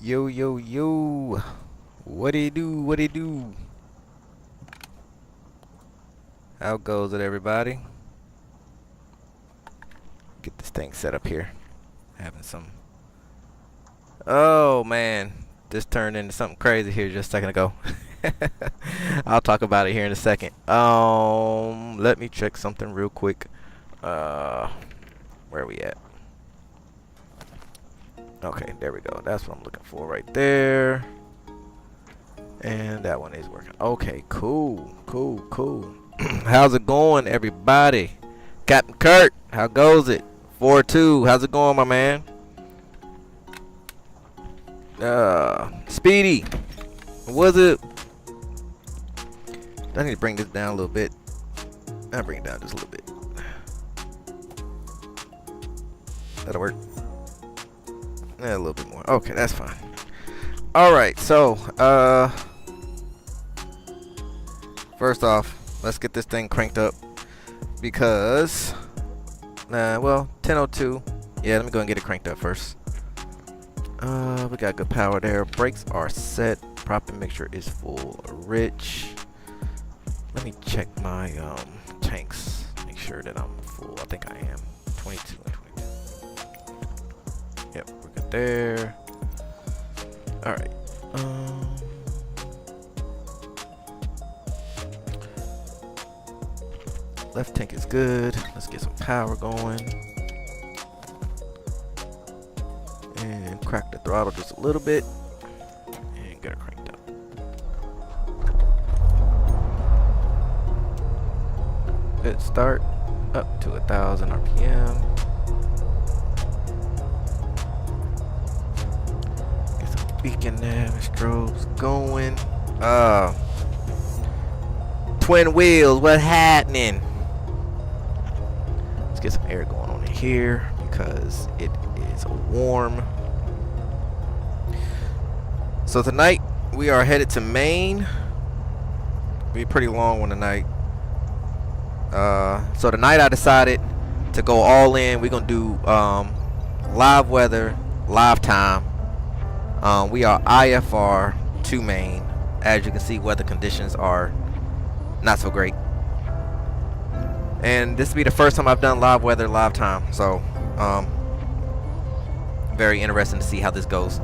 Yo, yo, yo. What it do? What it do? How goes it, everybody? Get this thing set up here. Having some... Oh, man. This turned into something crazy here just a second ago. I'll talk about it here in a second. Let me check something real quick. Where are we at? Okay, there we go. That's what I'm looking for right there. And that one is working. Okay, cool. How's it going, everybody? Captain Kurt, how goes it? 4-2, how's it going, my man? Speedy, what was it? I need to bring this down a little bit. I'll bring it down just a little bit. That'll work. Yeah, a little bit more. Okay, that's fine. Alright, so first off, let's get this thing cranked up because well, 10:02. Yeah, let me go and get it cranked up first. We got good power there. Brakes are set. Prop mixture is full rich. Let me check my tanks. Make sure that I'm full. I think I am. 22 and 22. Yep, we're good there. Alright. Left tank is good. Let's get some power going. And crack the throttle just a little bit. And get it cranked up. Good start. Up to 1,000 RPM. Get some beacon there. The strobes going. Twin wheels, what happening? Let's get some air going on in here because it is warm. So tonight we are headed to Maine. Be a pretty long one tonight. So tonight I decided to go all in. We're gonna do live weather, live time. We are IFR to Maine. As you can see, weather conditions are not so great. And this will be the first time I've done live weather, live time. So very interesting to see how this goes.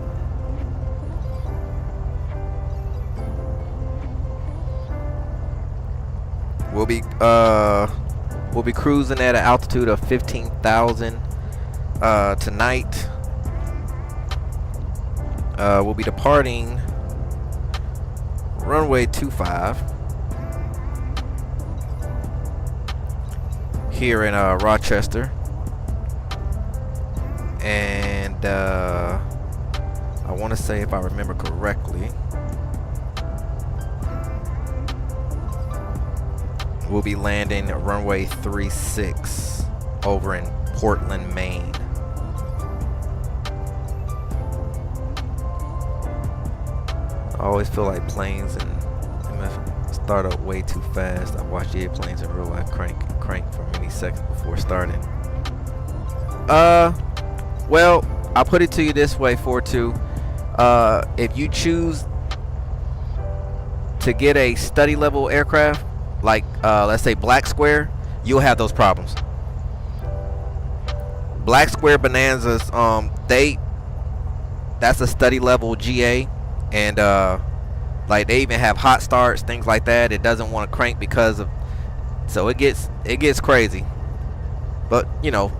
We'll be cruising at an altitude of 15,000 tonight. We'll be departing runway 25 here in Rochester, and I want to say, if I remember correctly, we'll be landing at runway 36 over in Portland, Maine. I always feel like planes and MF start up way too fast. I watched planes in real life crank for many seconds before starting. Well, I'll put it to you this way, 4-2. If you choose to get a study level aircraft, like let's say Black Square, you'll have those problems. Black Square Bonanzas, that's a study level GA, and like they even have hot starts, things like that. It doesn't want to crank because of, so it gets crazy. But you know,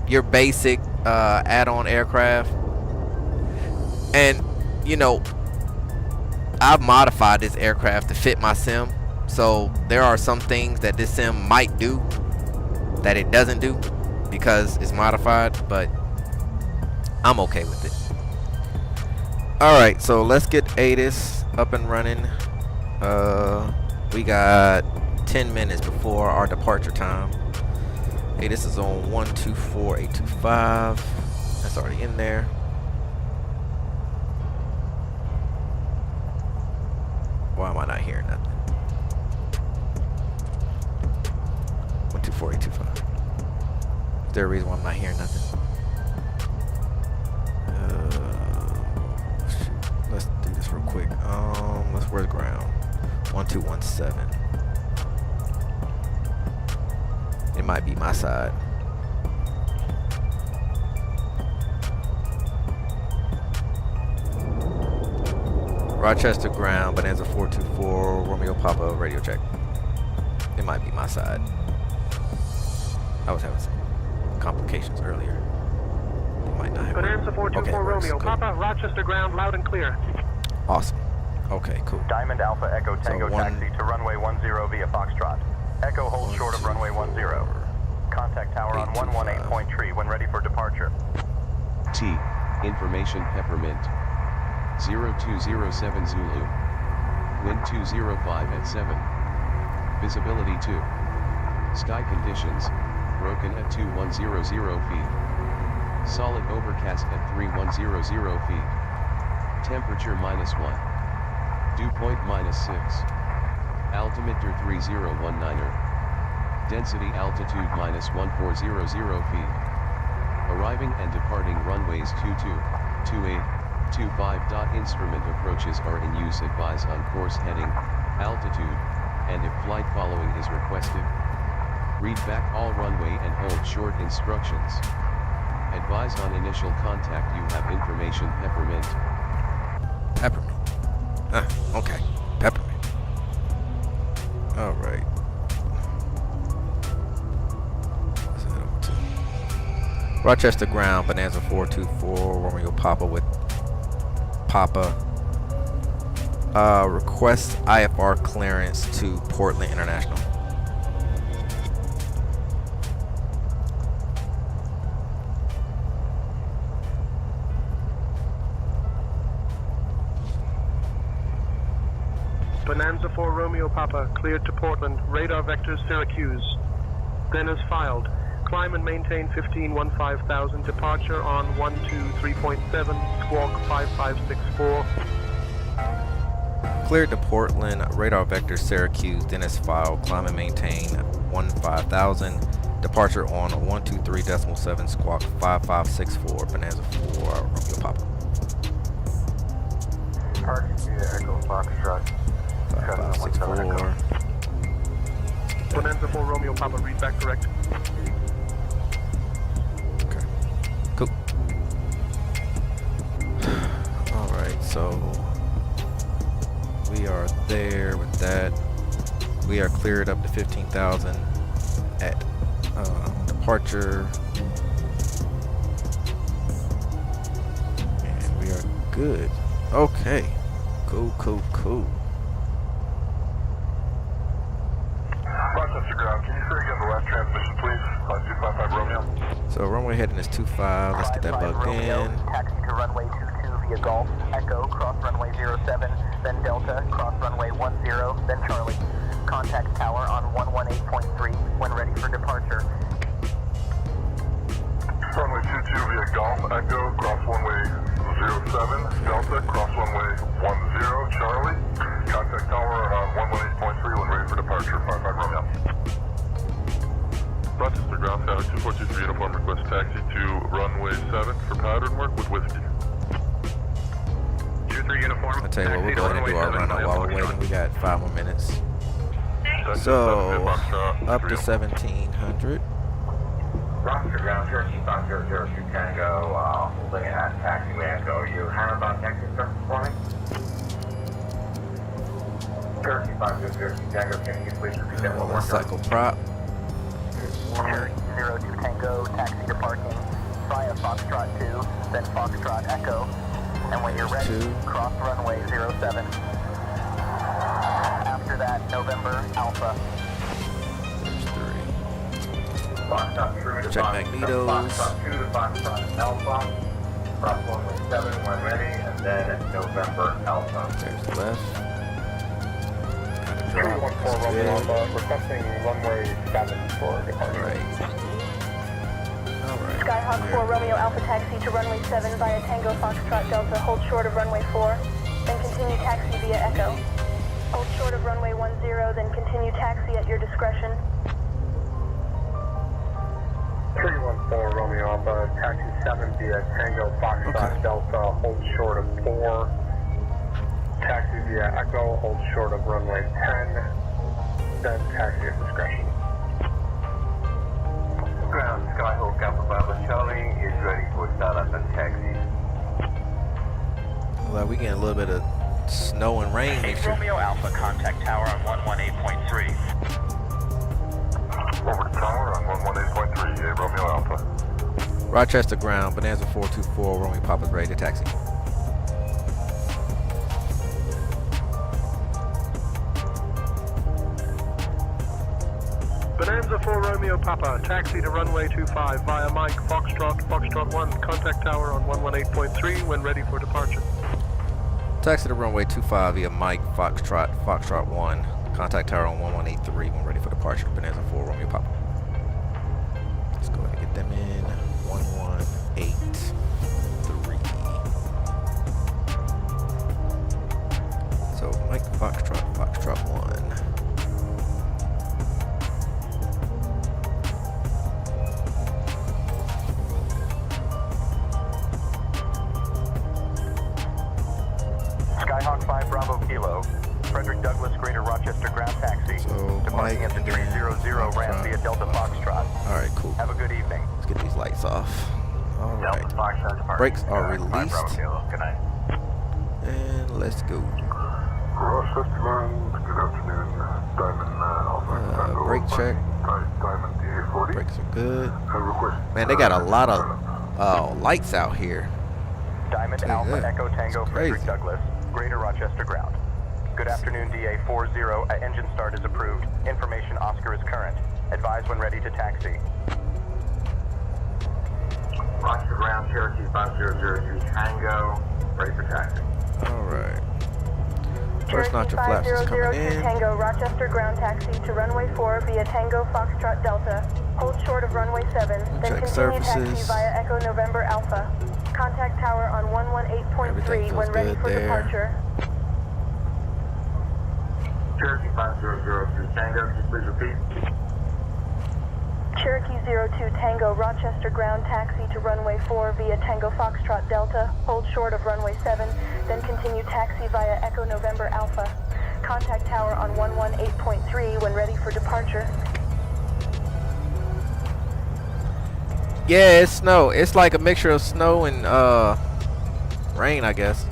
your basic add-on aircraft, and you know, I've modified this aircraft to fit my sim. So there are some things that this sim might do that it doesn't do because it's modified, but I'm okay with it. Alright, so let's get ATIS up and running. We got 10 minutes before our departure time. ATIS is on 124825. That's already in there. Why am I not hearing nothing? 124825. Is there a reason why I'm not hearing nothing? Where's ground? 1217. It might be my side. Rochester ground, Bonanza 424, Romeo Papa, radio check. It might be my side. I was having some complications earlier. It might not have. Bonanza 424, Romeo Papa, Rochester ground, loud and clear. Awesome. Okay, cool. Diamond Alpha Echo Tango taxi to runway 10 via Foxtrot. Echo holds short of runway 10. Contact tower on 118.3 when ready for departure. T. Information Peppermint. 0207 Zulu. Wind 205 at 7. Visibility 2. Sky conditions, broken at 2100 feet. Solid overcast at 3100 feet. Temperature -1. Dew point -6. Altimeter 3019er. Density altitude -1400 feet. Arriving and departing runways 22, 28, 25. Instrument approaches are in use. Advise on course heading, altitude, and if flight following is requested. Read back all runway and hold short instructions. Advise on initial contact. You have information Peppermint. Peppermint. Okay. Peppermint. Alright. What's that up to? Rochester ground, Bonanza 424, Romeo Papa with Papa. Request IFR clearance to Portland International. Bonanza 4 Romeo Papa, cleared to Portland, radar vectors Syracuse. Then as filed, climb and maintain 15,000, departure on 123.7, squawk 5564. Cleared to Portland, radar vector Syracuse, then as filed, climb and maintain 15,000, departure on 123.7, squawk 5564, Bonanza 4 Romeo Papa. Target via Echo Foxtrot. 5564. Bonanza 4 Romeo Papa, read back correct. Okay. Cool. Alright, so we are there with that. We are cleared up to 15,000 at departure. And we are good. Okay. Cool. Rochester ground, can you say again the last transmission, please? 255 Romeo. So runway heading is 25. Let's get that bugged in. Taxi to runway 22 via Golf, Echo, cross runway 07, then Delta, cross runway 10, then Charlie. Contact tower on 118.3 when ready for departure. Runway 22 via Golf, Echo, cross runway 07, Delta, cross runway 10, Charlie. Contact tower on 118.3 when ready for departure, 55 Romeo. Rochester ground, Tower 2423 uniform request taxi to runway 7 for pattern work with whiskey. 23 uniform. I'll tell you what, we'll go ahead and do our run out while we're waiting. We got 5 more minutes. So, up to 1,700. Rochester ground, Cherokee 5002 Tango, holding at taxiway Echo. You have taxi service for me? Cherokee 5002 Tango, can you please repeat that one more time? Cycle prop. 02 Tango, taxi to parking, via Foxtrot 2, then Foxtrot Echo. And when you're ready, cross runway 07. After that, November Alpha. Check magnetos. Foxtrot 2 to Foxtrot Alpha. Cross runway 7 when ready, and then November Alpha. There's the left. 314 Romeo Alpha, requesting runway 7 for departure. Alright. Skyhawk 4 Romeo Alpha taxi to runway 7 via Tango Foxtrot Delta, hold short of runway 4, then continue taxi via Echo. Hold short of runway 10, then continue taxi at your discretion. 314 Romeo Alpha, taxi 7 via Tango Foxtrot Delta, hold short of 4. Taxi via Echo, hold short of runway 10, then taxi at discretion. Ground Skyhawk Alpha Bravo Charlie is ready for startup and taxi. Well, we getting a little bit of snow and rain. Romeo Alpha, contact tower on 118.3. Over to tower on 118.3, Romeo Alpha. Rochester ground, Bonanza 424, Romeo Papa's ready to taxi. Bonanza 4 Romeo Papa, taxi to runway 25 via Mike Foxtrot, Foxtrot 1, contact tower on 118.3 when ready for departure. Taxi to runway 25 via Mike Foxtrot, Foxtrot 1, contact tower on 1183 when ready for departure. Bonanza 4 Romeo Papa. Let's go ahead and get them in. 1183. So Mike Foxtrot, Foxtrot 1. Skyhawk 5 Bravo Kilo, Frederick Douglass Greater Rochester ground taxi. So Departing Mike at the 300 ramp via Delta Foxtrot. Alright, cool. Have a good evening. Let's get these lights off. Alright. Delta Foxtrot departure. Brakes are 5 released. Bravo Kilo. Good night. And let's go. Rochester ground, good afternoon. Diamond Alpha. Brake check. Diamond DA40. Brakes are good. Request. Man, they got a lot of lights out here. Diamond Tell you Alpha that. Echo Tango It's Frederick crazy. Douglass, Greater Rochester ground. Good afternoon, DA40. Engine start is approved. Information Oscar is current. Advise when ready to taxi. Rochester ground, Cherokee 5002 Tango, ready for taxi. Alright. First Cherokee notch of flaps is 500 coming in. Tango Rochester ground taxi to runway 4 via Tango Foxtrot Delta. Hold short of runway 7, then check continue taxi surfaces. via Echo November Alpha. Contact tower on 118.3 Everything when feels ready good for there. departure. Cherokee 5002 Tango, can you please repeat? Cherokee 02 Tango Rochester ground taxi to runway 4 via Tango Foxtrot Delta. Hold short of runway 7, then continue taxi via Echo November Alpha. Contact tower on 118.3 when ready for departure. Yeah, it's snow. It's like a mixture of snow and rain, I guess.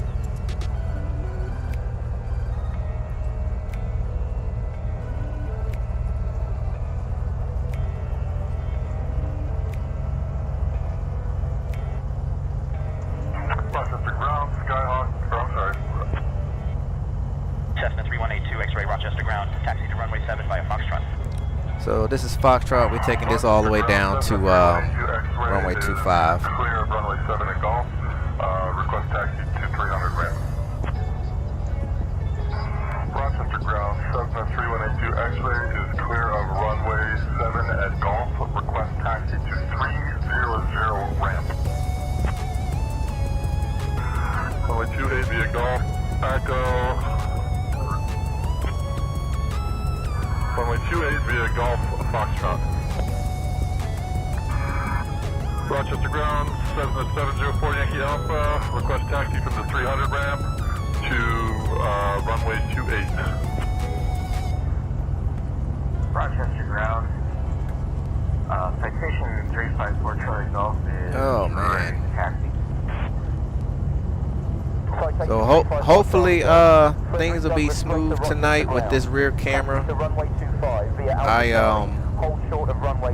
Rochester ground, Skyhawk. Oh, I'm sorry. Cessna 3182 X-ray Rochester ground, taxi to runway 7 via Foxtrot. So this is Foxtrot. We're taking this all the way down to runway 25. Clear of runway 7 at Golf. Request taxi to 300 ramp. Rochester ground, Cessna 3182 X-ray is clear of runway 7 at Golf. Request taxi to 300 ramp. Runway 28 via Golf. Echo. Runway 28 via Golf Foxtrot. Rochester ground, Cessna 704 Yankee Alpha. Request taxi from the 300 ramp to runway 28. Rochester ground, citation 354 Charlie Golf is Oh, man. taxi. So hopefully things will be smooth tonight with this rear camera.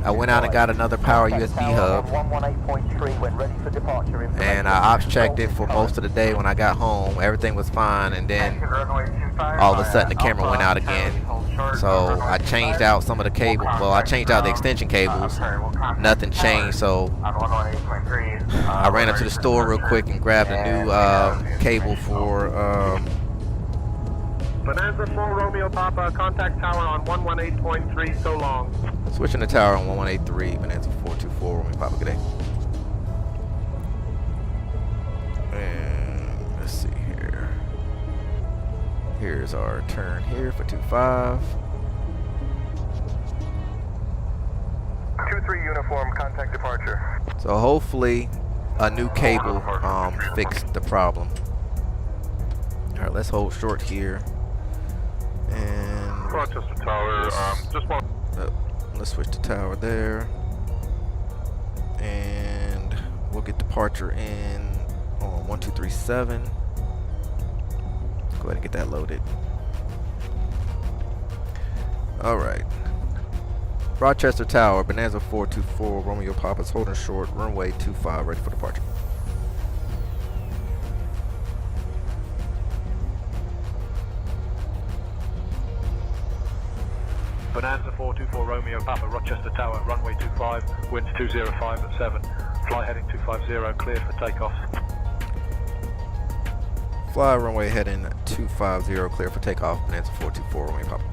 I went out and got another power USB hub, and I ops checked it for most of the day. When I got home, everything was fine, and then all of a sudden the camera went out again. So I changed out some of the cable. Well, I changed out the extension cables. Nothing changed, so I ran up to the store real quick and grabbed a new cable for Bonanza 4 Romeo Papa, contact tower on 118.3 so long. switching the tower on 1183. Bonanza 424 Romeo Papa. Good day. And let's see here. Here's our turn here for 25. 2-3 uniform, contact departure. So hopefully a new cable fixed the problem. All right, Alright, let's hold short here. And Rochester Tower, just one. let's switch to tower there. And we'll get departure in on 1237. Go ahead and get that loaded. Alright. Rochester Tower, Bonanza 424, Romeo Papa's holding short, runway 25, ready for departure. Bonanza 424 Romeo Papa, Rochester Tower, runway 25, winds 205 at 7. Fly heading 250, cleared for takeoff. Fly runway heading 250, clear for takeoff, Bonanza 424, Romeo Papa.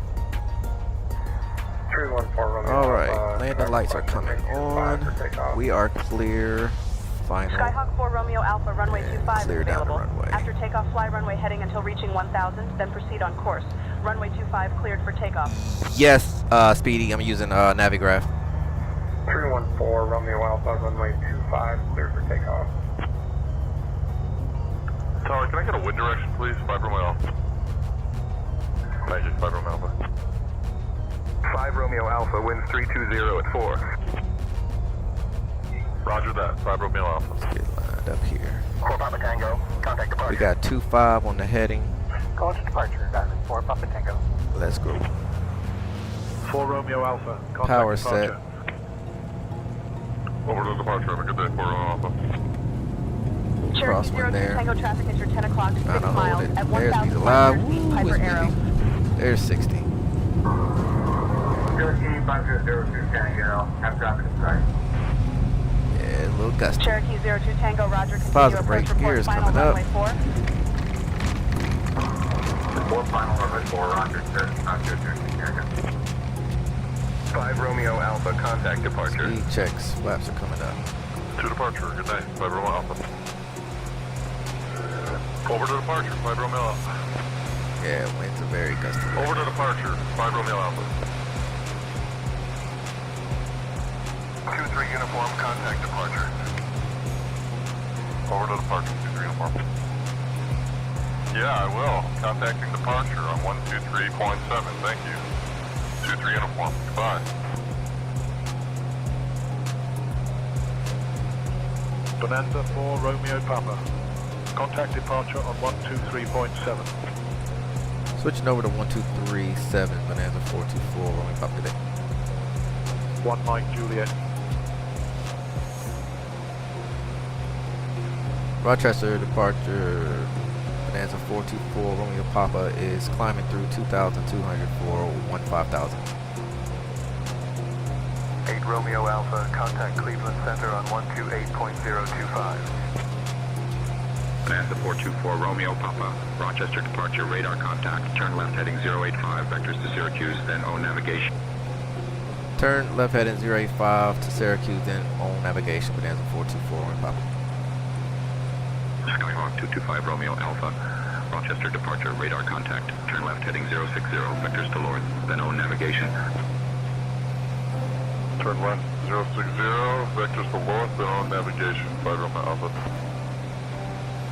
314 Romeo. Alright, landing lights are coming on. We are clear. Final. Skyhawk 4 Romeo Alpha, runway 25 Clear is down the available. runway. After takeoff, fly runway heading until reaching 1000, then proceed on course. Runway 25 cleared for takeoff. Yes, Speedy, I'm using Navigraph. 314 Romeo Alpha, runway 25, clear for takeoff. Tower, can I get a wind direction, please? 5 Romeo Alpha. Thank you, 5 Romeo Alpha. 5 Romeo Alpha, winds 320 at 4. Roger that, 5 Romeo Alpha. Let's get lined up here. 4 Papa Tango, contact departure. We got 25 on the heading. Call to departure, Diamond 4 Papa Tango. Let's go. 4 Romeo Alpha, contact Power departure. set. Over to departure, have a good day, 4 Romeo Alpha. Cross Cherokee one 02 there. Tango traffic into 10 o'clock, 6 Trying to hold miles it. at There's 1,500 Visa Live. feet, Woo, Piper it's Arrow. busy. There's 60. Cherokee 5002 Tango, have traffic in sight. Yeah, a little gusty. Cherokee 02 Tango, roger. Continue Positive approach rate report gears final coming up. runway 4. Report final runway 4, roger, Cherokee 5002 Tango. 5 Romeo Alpha, contact departure. Speed checks. Flaps are coming up. To departure, good day, 5 Romeo Alpha. Over to departure, 5 Romeo Alpha. Yeah, winds are very gusty. Over to departure, 5 Romeo Alpha. 2-3 uniform, contact departure. Over to departure, 2-3 uniform. Yeah, I will. Contacting departure on 123.7, thank you. 2-3 uniform, goodbye. Bonanza 4 Romeo Papa, contact departure on 123.7. Switching over to 1237, Bonanza 424, Romeo Papa today. 1 Mike Juliet. Rochester departure, Bonanza 424, Romeo Papa is climbing through 2,200 for 15,000. 8 Romeo Alpha, contact Cleveland Center on 128.025. Bonanza 424 Romeo Papa, Rochester departure, radar contact, turn left heading 085, vectors to Syracuse, then on navigation. Turn left heading 085 to Syracuse, then on navigation, Bonanza 424, Romeo Papa. Skyhawk 225 Romeo Alpha, Rochester departure, radar contact, turn left heading 060, vectors to north, then on navigation. Turn left, 060, vectors to north, then on navigation, 5 Romeo Alpha.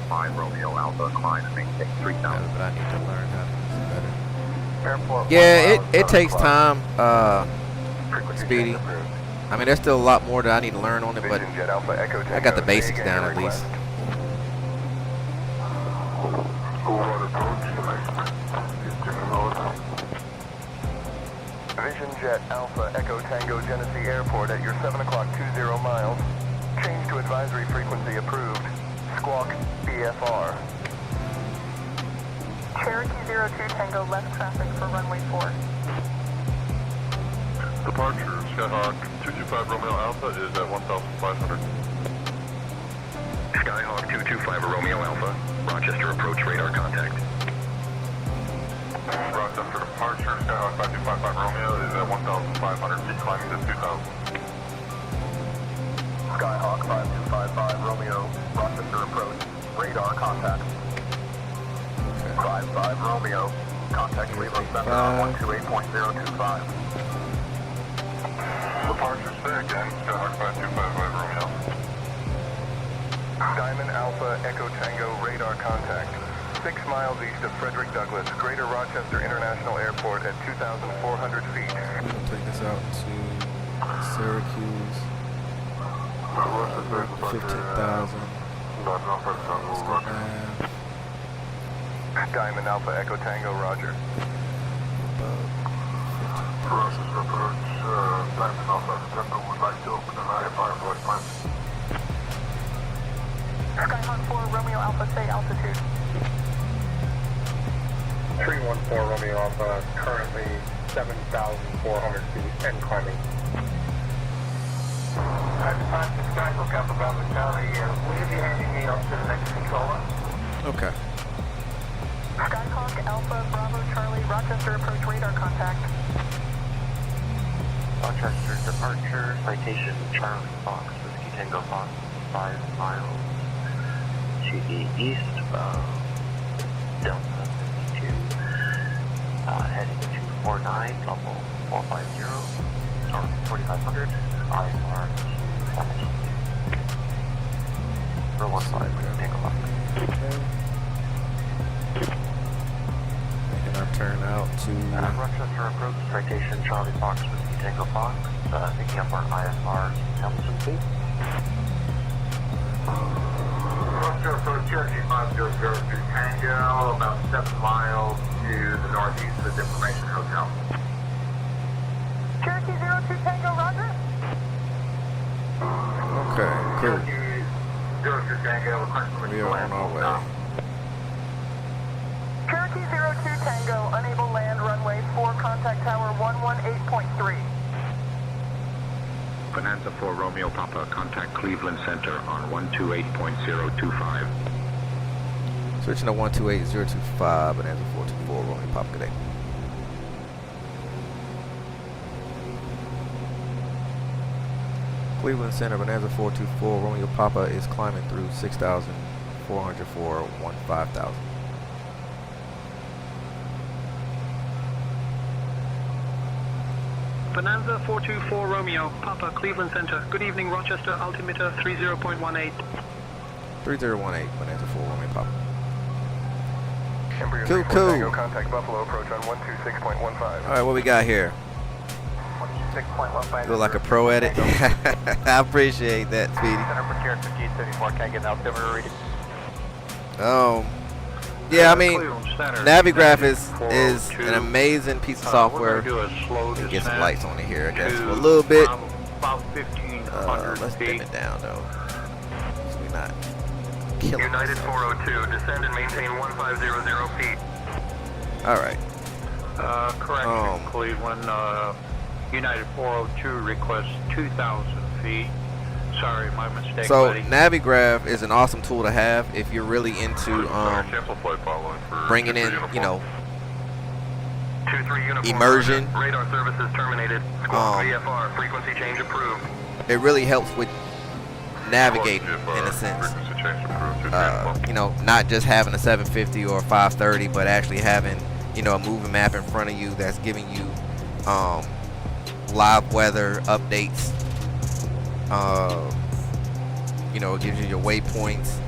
5 Romeo Alpha, climb and maintain 3,000. But I need to learn how to do this better. Airport Yeah, it takes time, Speedy. I mean, there's still a lot more that I need to learn on it, but Jet Alpha Echo I got the basics down at least. Vision Jet Alpha Echo Tango Genesee Airport at your 7 o'clock 20 miles. Change to advisory frequency approved. Squawk BFR. Cherokee 02 Tango left traffic for runway 4. Departure, Skyhawk 225 Romeo Alpha is at 1,500. Skyhawk 225 Romeo Alpha, Rochester approach, radar contact. Rochester departure, Skyhawk 5255 Romeo is at 1,500 feet, climbing to 2,000. Skyhawk 5255 Romeo, Rochester approach, radar contact. 55 Romeo, contact Cleveland Center on 128.025. Departure, stay again, Skyhawk 5255 Romeo. Diamond Alpha Echo Tango radar contact. 6 miles east of Frederick Douglass, Greater Rochester International Airport at 2,400 feet. We'll take this out to Syracuse. 15,000. Let's go now. Diamond Alpha Echo Tango, roger. Process approach, Diamond Alpha Tango would like to open an IFR for time. Skyhawk 4, Romeo Alpha, say altitude. 314 Romeo Alpha, currently 7,400 feet and climbing. I've time to Skyhawk Alpha, Bravo Charlie. Will you be handing me up to the next controller? Okay. Skyhawk Alpha, Bravo Charlie, Rochester approach radar contact. Rochester departure, citation Charlie Fox, Whiskey Tango Fox, 5 miles to the east of Delta 52, heading to 49, level 450, or 4500, IFR for 15, Whiskey Tango Fox. Making our turn out to Rochester approach, citation Charlie Fox, Whiskey Tango Fox, picking up our IFR Hamilton please. Rochester approach, Cherokee 5002 Tango, about 7 miles to the northeast of the Information Hotel. Cherokee 02 Tango, roger. okay, cool. Cherokee 02 Tango, request We are on our way. Cherokee 02 Tango, unable land runway 4, contact tower 118.3. Bonanza 4 Romeo Papa, contact Cleveland Center on 128.025. Switching to 128.025, Bonanza 424, Romeo Papa, good day. Cleveland Center, Bonanza 424, Romeo Papa is climbing through 6,400 for 15,000. Bonanza 424 Romeo, Papa, Cleveland Center. Good evening, Rochester, altimeter 30.18. 3018, Bonanza 4, Romeo Papa. Embryo Cool, 34 Tango, cool. contact Buffalo approach on 126.15. Alright, what we got here? 126.15. Look like a pro edit. I appreciate that, Speedy. Center for Cherokee 34, can I get an altimeter reading? Yeah, I mean, Navigraph is an amazing piece of software. Let me get some lights on it here, I guess, for a little bit. About 1,500 Let's dim it down, though. So we're not killing United ourselves. 402, descend and maintain 1500 feet. All right. Correction, Cleveland. United 402 requests 2,000 feet. Sorry, my mistake, So buddy. Navigraph is an awesome tool to have if you're really into bringing in, you know, 2-3 uniform, immersion. Radar services terminated. Squawk VFR, frequency change approved. It really helps with navigating in a sense. You know, not just having a 750 or a 530, but actually having, you know, a moving map in front of you that's giving you live weather updates. You know, it gives you your waypoints,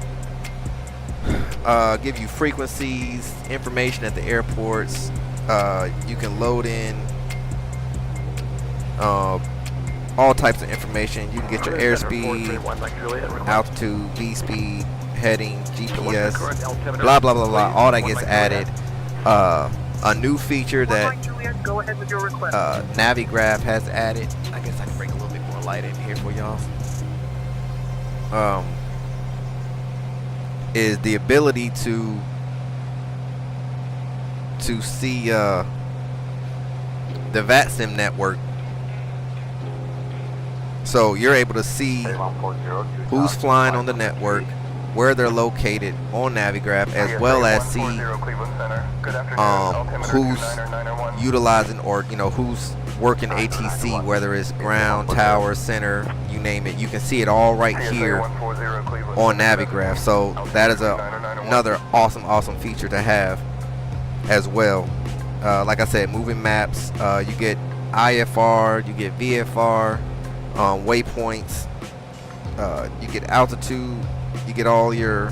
give you frequencies, information at the airports. You can load in all types of information. You can get your airspeed, altitude, V-speed, heading, GPS, blah blah blah blah. All that gets added. A new feature that Navigraph has added. I guess I can bring a little bit more light in here for y'all. Is the ability to see the vatsim network. So you're able to see who's flying on the network, where they're located on Navigraph, as well as see who's utilizing, or you know, who's working ATC, whether it's ground, tower, center, you name it. You can see it all right here on Navigraph. So that is another awesome feature to have as well. Like I said, moving maps, you get IFR, you get VFR, waypoints, you get altitude, you get all your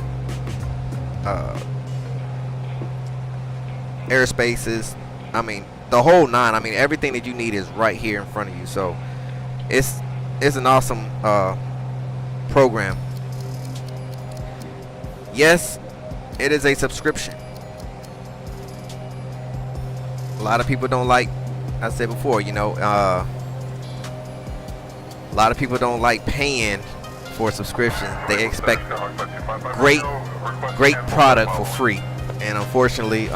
airspaces. I mean, the whole nine. I mean, everything that you need is right here in front of you. So it's an awesome program. Yes, it is a subscription. A lot of people don't like, I said before, you know, a lot of people don't like paying for subscriptions. They expect great product for free, and unfortunately,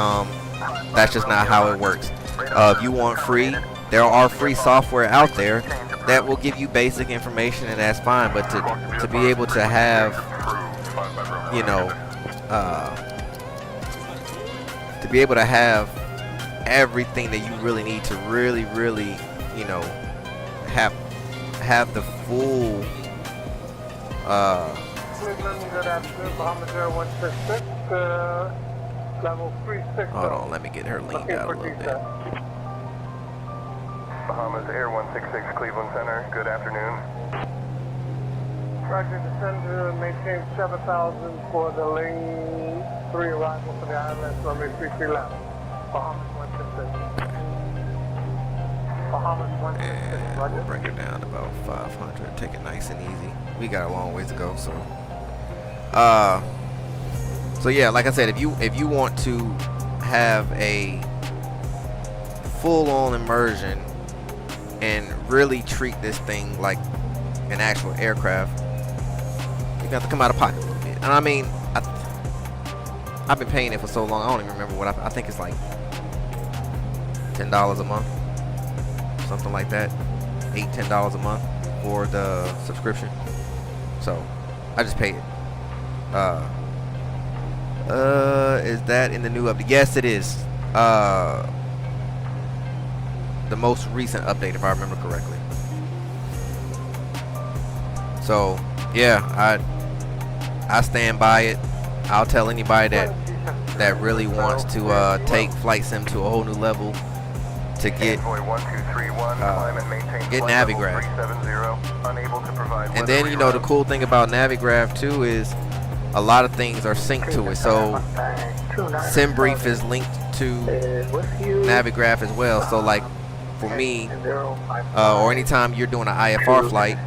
that's just not how it works. If you want free, there are free software out there that will give you basic information, and that's fine. But to be able to have, you know, to be able to have everything that you really need to really, you know, have the full hold on, let me get her leaned out a little bit. Bahamas Air 166 Cleveland Center, good afternoon. Roger, descend maintain 7,000 for the lane 3 arrival for the ILS runway 33 left. Bahamas 166. Bahamas 166, Roger. We'll bring it down to about 500, take it nice and easy. We got a long ways to go, so. So yeah, like I said, if you want to have a full-on immersion and really treat this thing like an actual aircraft, you have to come out of pocket a little bit. And I mean, I've been paying it for so long, I don't even remember what I think it's like $10 a month, something like that, $8-10 a month for the subscription. So I just paid it. Is that in the new update? Yes, it is. The most recent update, if I remember correctly. So yeah, I stand by it. I'll tell anybody that really wants to take flight sim to a whole new level to get Navigraph. And then, you know, the cool thing about Navigraph too is a lot of things are synced to it. So SimBrief is linked to Navigraph as well. So like for me, or anytime you're doing an IFR flight,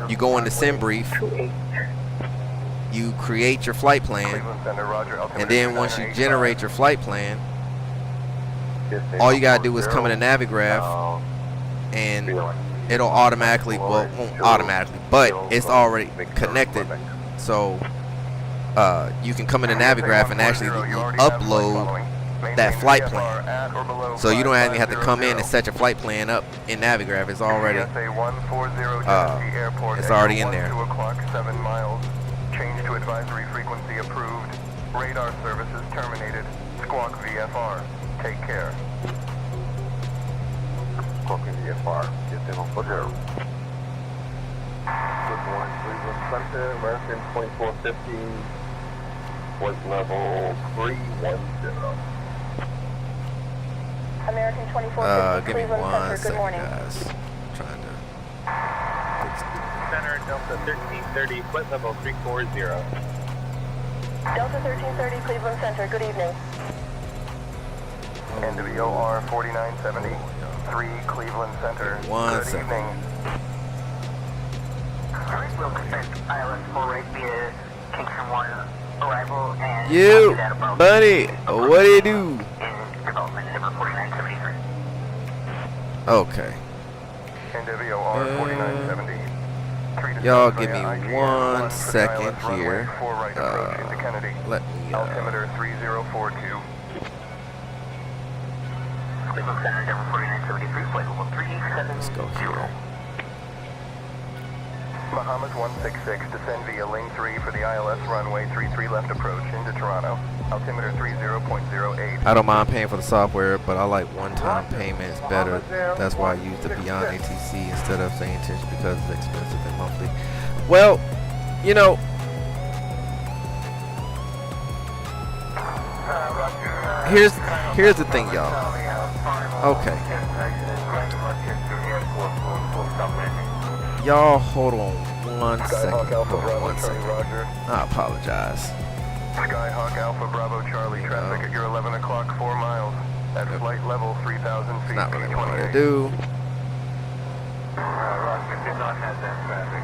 you go into SimBrief, you create your flight plan, and then once you generate your flight plan, all you gotta do is come into Navigraph, and it'll automatically, well, it won't automatically, but it's already connected. So you can come into Navigraph and actually upload that flight plan. So you don't even have to come in and set your flight plan up in Navigraph. It's already in there. 7 miles. Change to advisory frequency approved. Radar services terminated. Squawk VFR. Take care. Squawk VFR. Get them on foot here. Good morning, Cleveland Center, American 2450, flight level 310. American 2450, give me Cleveland one Center, good second, morning. guys. I'm trying to fix it. Center, Delta 1330, flight level 340. Delta 1330, Cleveland Center, good evening. NWOR 4970, 3 Cleveland Center, One good second. evening. We'll expect ILS full rate via Kingston 1 arrival and You, buddy, what do you do? in development number 4973. Okay. NWOR 4970. Y'all give me 1 second here. Let me, altimeter 3042. Cleveland Center, number 4973, flight level 370. let's go here. Bahamas 166, descend via lane 3 for the ILS runway 33 left approach into Toronto. Altimeter 30.08. I don't mind paying for the software, but I like one-time payments better. That's why I use the Beyond ATC instead of SayIntentions, because it's expensive and monthly. Well, you know, here's the thing, y'all. Okay. Y'all hold on 1 second. Hold on 1 second. I apologize. Skyhawk Alpha Bravo Charlie, traffic at your 11 o'clock, 4 miles. At flight level 3,000 feet. It's not really what I want to do. Roger, did not have that traffic.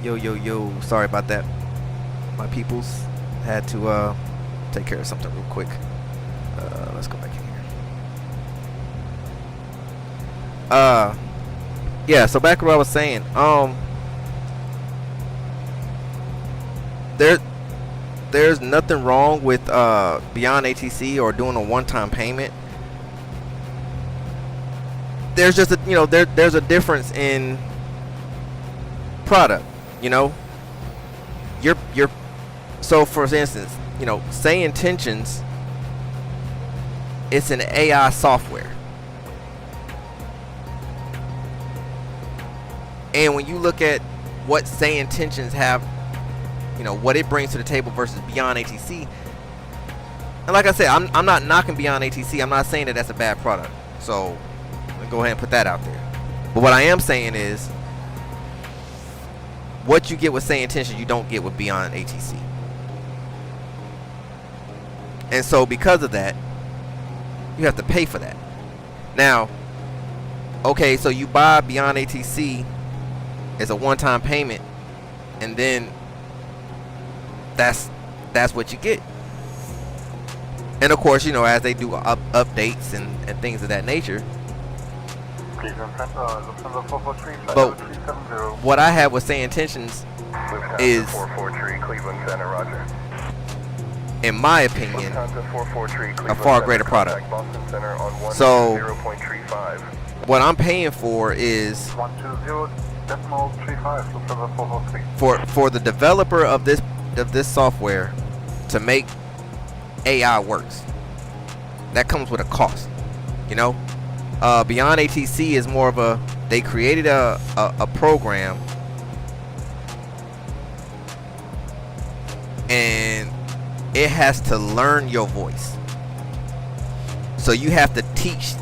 Yo, sorry about that. My peoples had to take care of something real quick. Let's go back in here. Yeah, so back to what I was saying. There's nothing wrong with beyond ATC or doing a one-time payment. There's just a, there's a difference in product. So for instance, SayIntentions, it's an AI software, and when you look at what SayIntentions have, what it brings to the table versus beyond ATC, and like I said, I'm not knocking beyond ATC. I'm not saying that that's a bad product, so let me go ahead and put that out there. But what I am saying is, what you get with SayIntentions, you don't get with beyond ATC. And so because of that, you have to pay for that. Now, okay, so you buy beyond ATC as a one-time payment, and then that's what you get. And of course, as they do updates and things of that nature. But what I have with SayIntentions is, in my opinion, a far greater product. So what I'm paying for is for the developer of this software to make AI works. That comes with a cost, Beyond ATC is more of they created a program, and it has to learn your voice. So you have to teach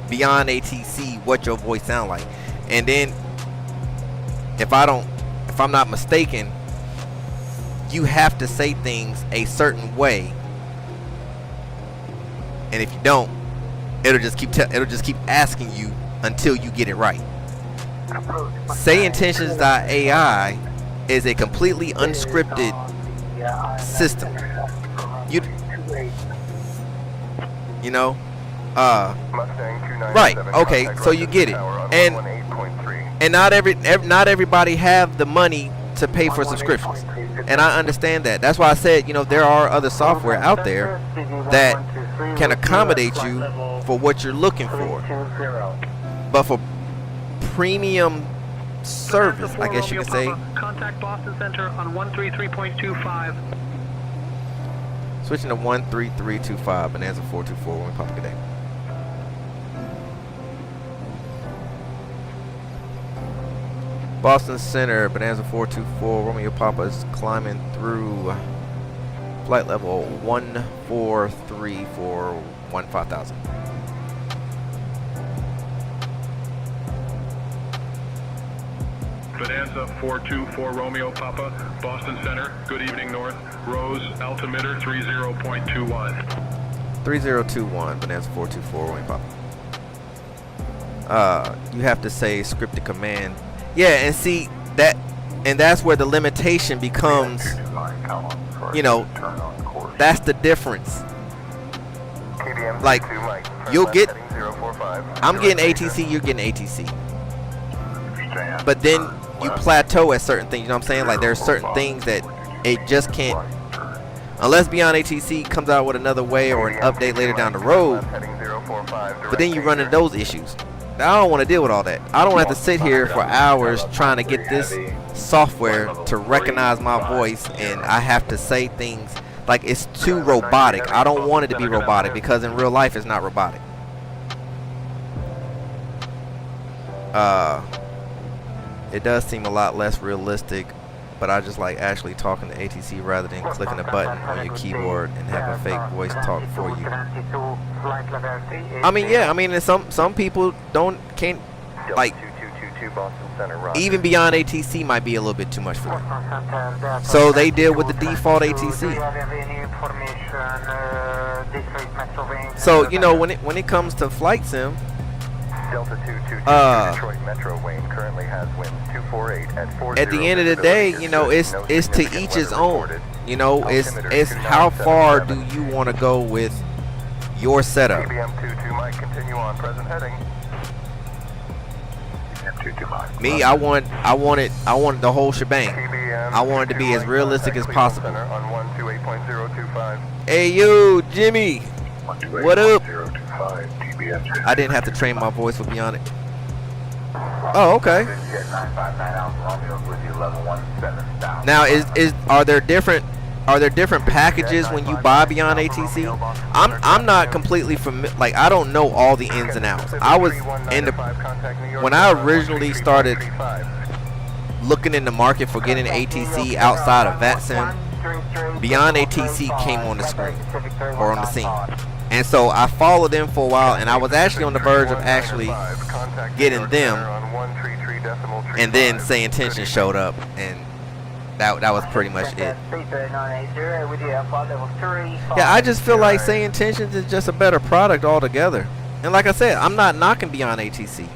beyond ATC what your voice sounds like. And then if I'm not mistaken, you have to say things a certain way. And if you don't, it'll just keep asking you until you get it right. SayIntentions.AI is a completely unscripted system. Right? Okay, so you get it, and not everybody have the money to pay for subscriptions, and I understand that. That's why I said, there are other software out there that can accommodate you for what you're looking for. But for premium service, I guess you could say. Contact Boston Center on 133.25. Switching to 13325, bonanza 424, when we pop today. Boston Center, bonanza 424, Romeo Papa is climbing through flight level 143 for 15,000. Bonanza 424 Romeo Papa, Boston Center, good evening north, Rose, altimeter 30.21. 3021, bonanza 424, Romeo Papa. You have to say scripted command. Yeah, and see that, and that's where the limitation becomes, that's the difference. like you'll get, I'm getting ATC, you're getting ATC, but then you plateau at certain things, you know what I'm saying? Like there's certain things that it just can't, unless Beyond ATC comes out with another way or an update later down the road. But then you run into those issues. I don't want to deal with all that. I don't want to have to sit here for hours trying to get this software to recognize my voice, and I have to say things like it's too robotic. I don't want it to be robotic because in real life it's not robotic. It does seem a lot less realistic, but I just like actually talking to ATC rather than clicking a button on your keyboard and have a fake voice talk for you. I mean, yeah, I mean, and some people can't, like, even Beyond ATC might be a little bit too much for them. So they deal with the default ATC. So, you know, when it comes to flight sim, Delta 222 Detroit Metro Wayne currently has winds 248 at 40. At the end of the day, you know, it's to each his own. You know, it's how far do you want to go with your setup. KBM 22 might continue on present heading. Me, I want the whole shebang. I want it to be as realistic as possible. Hey yo, Jimmy, what up? I didn't have to train my voice for Beyond it. Oh, okay. Now, are there different packages when you buy Beyond ATC? I'm not completely familiar. Like, I don't know all the ins and outs. I was when I originally started looking in the market for getting ATC outside of vatsim, Beyond ATC came on the screen or on the scene. And so I followed them for a while, and I was actually on the verge of actually getting them, and then SayIntentions showed up, and that was pretty much it. Yeah, I just feel like SayIntentions is just a better product altogether. And like I said, I'm not knocking Beyond ATC.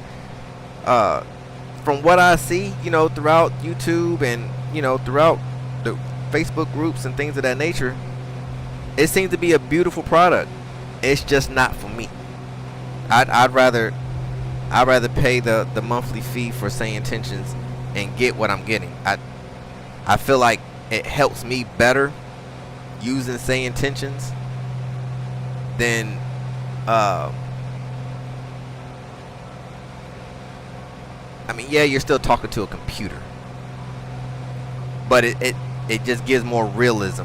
From what I see, you know, throughout YouTube and, you know, throughout the Facebook groups and things of that nature, it seems to be a beautiful product. It's just not for me. I'd rather pay the monthly fee for SayIntentions and get what I'm getting. I feel like it helps me better using SayIntentions than I mean, yeah, you're still talking to a computer, but it just gives more realism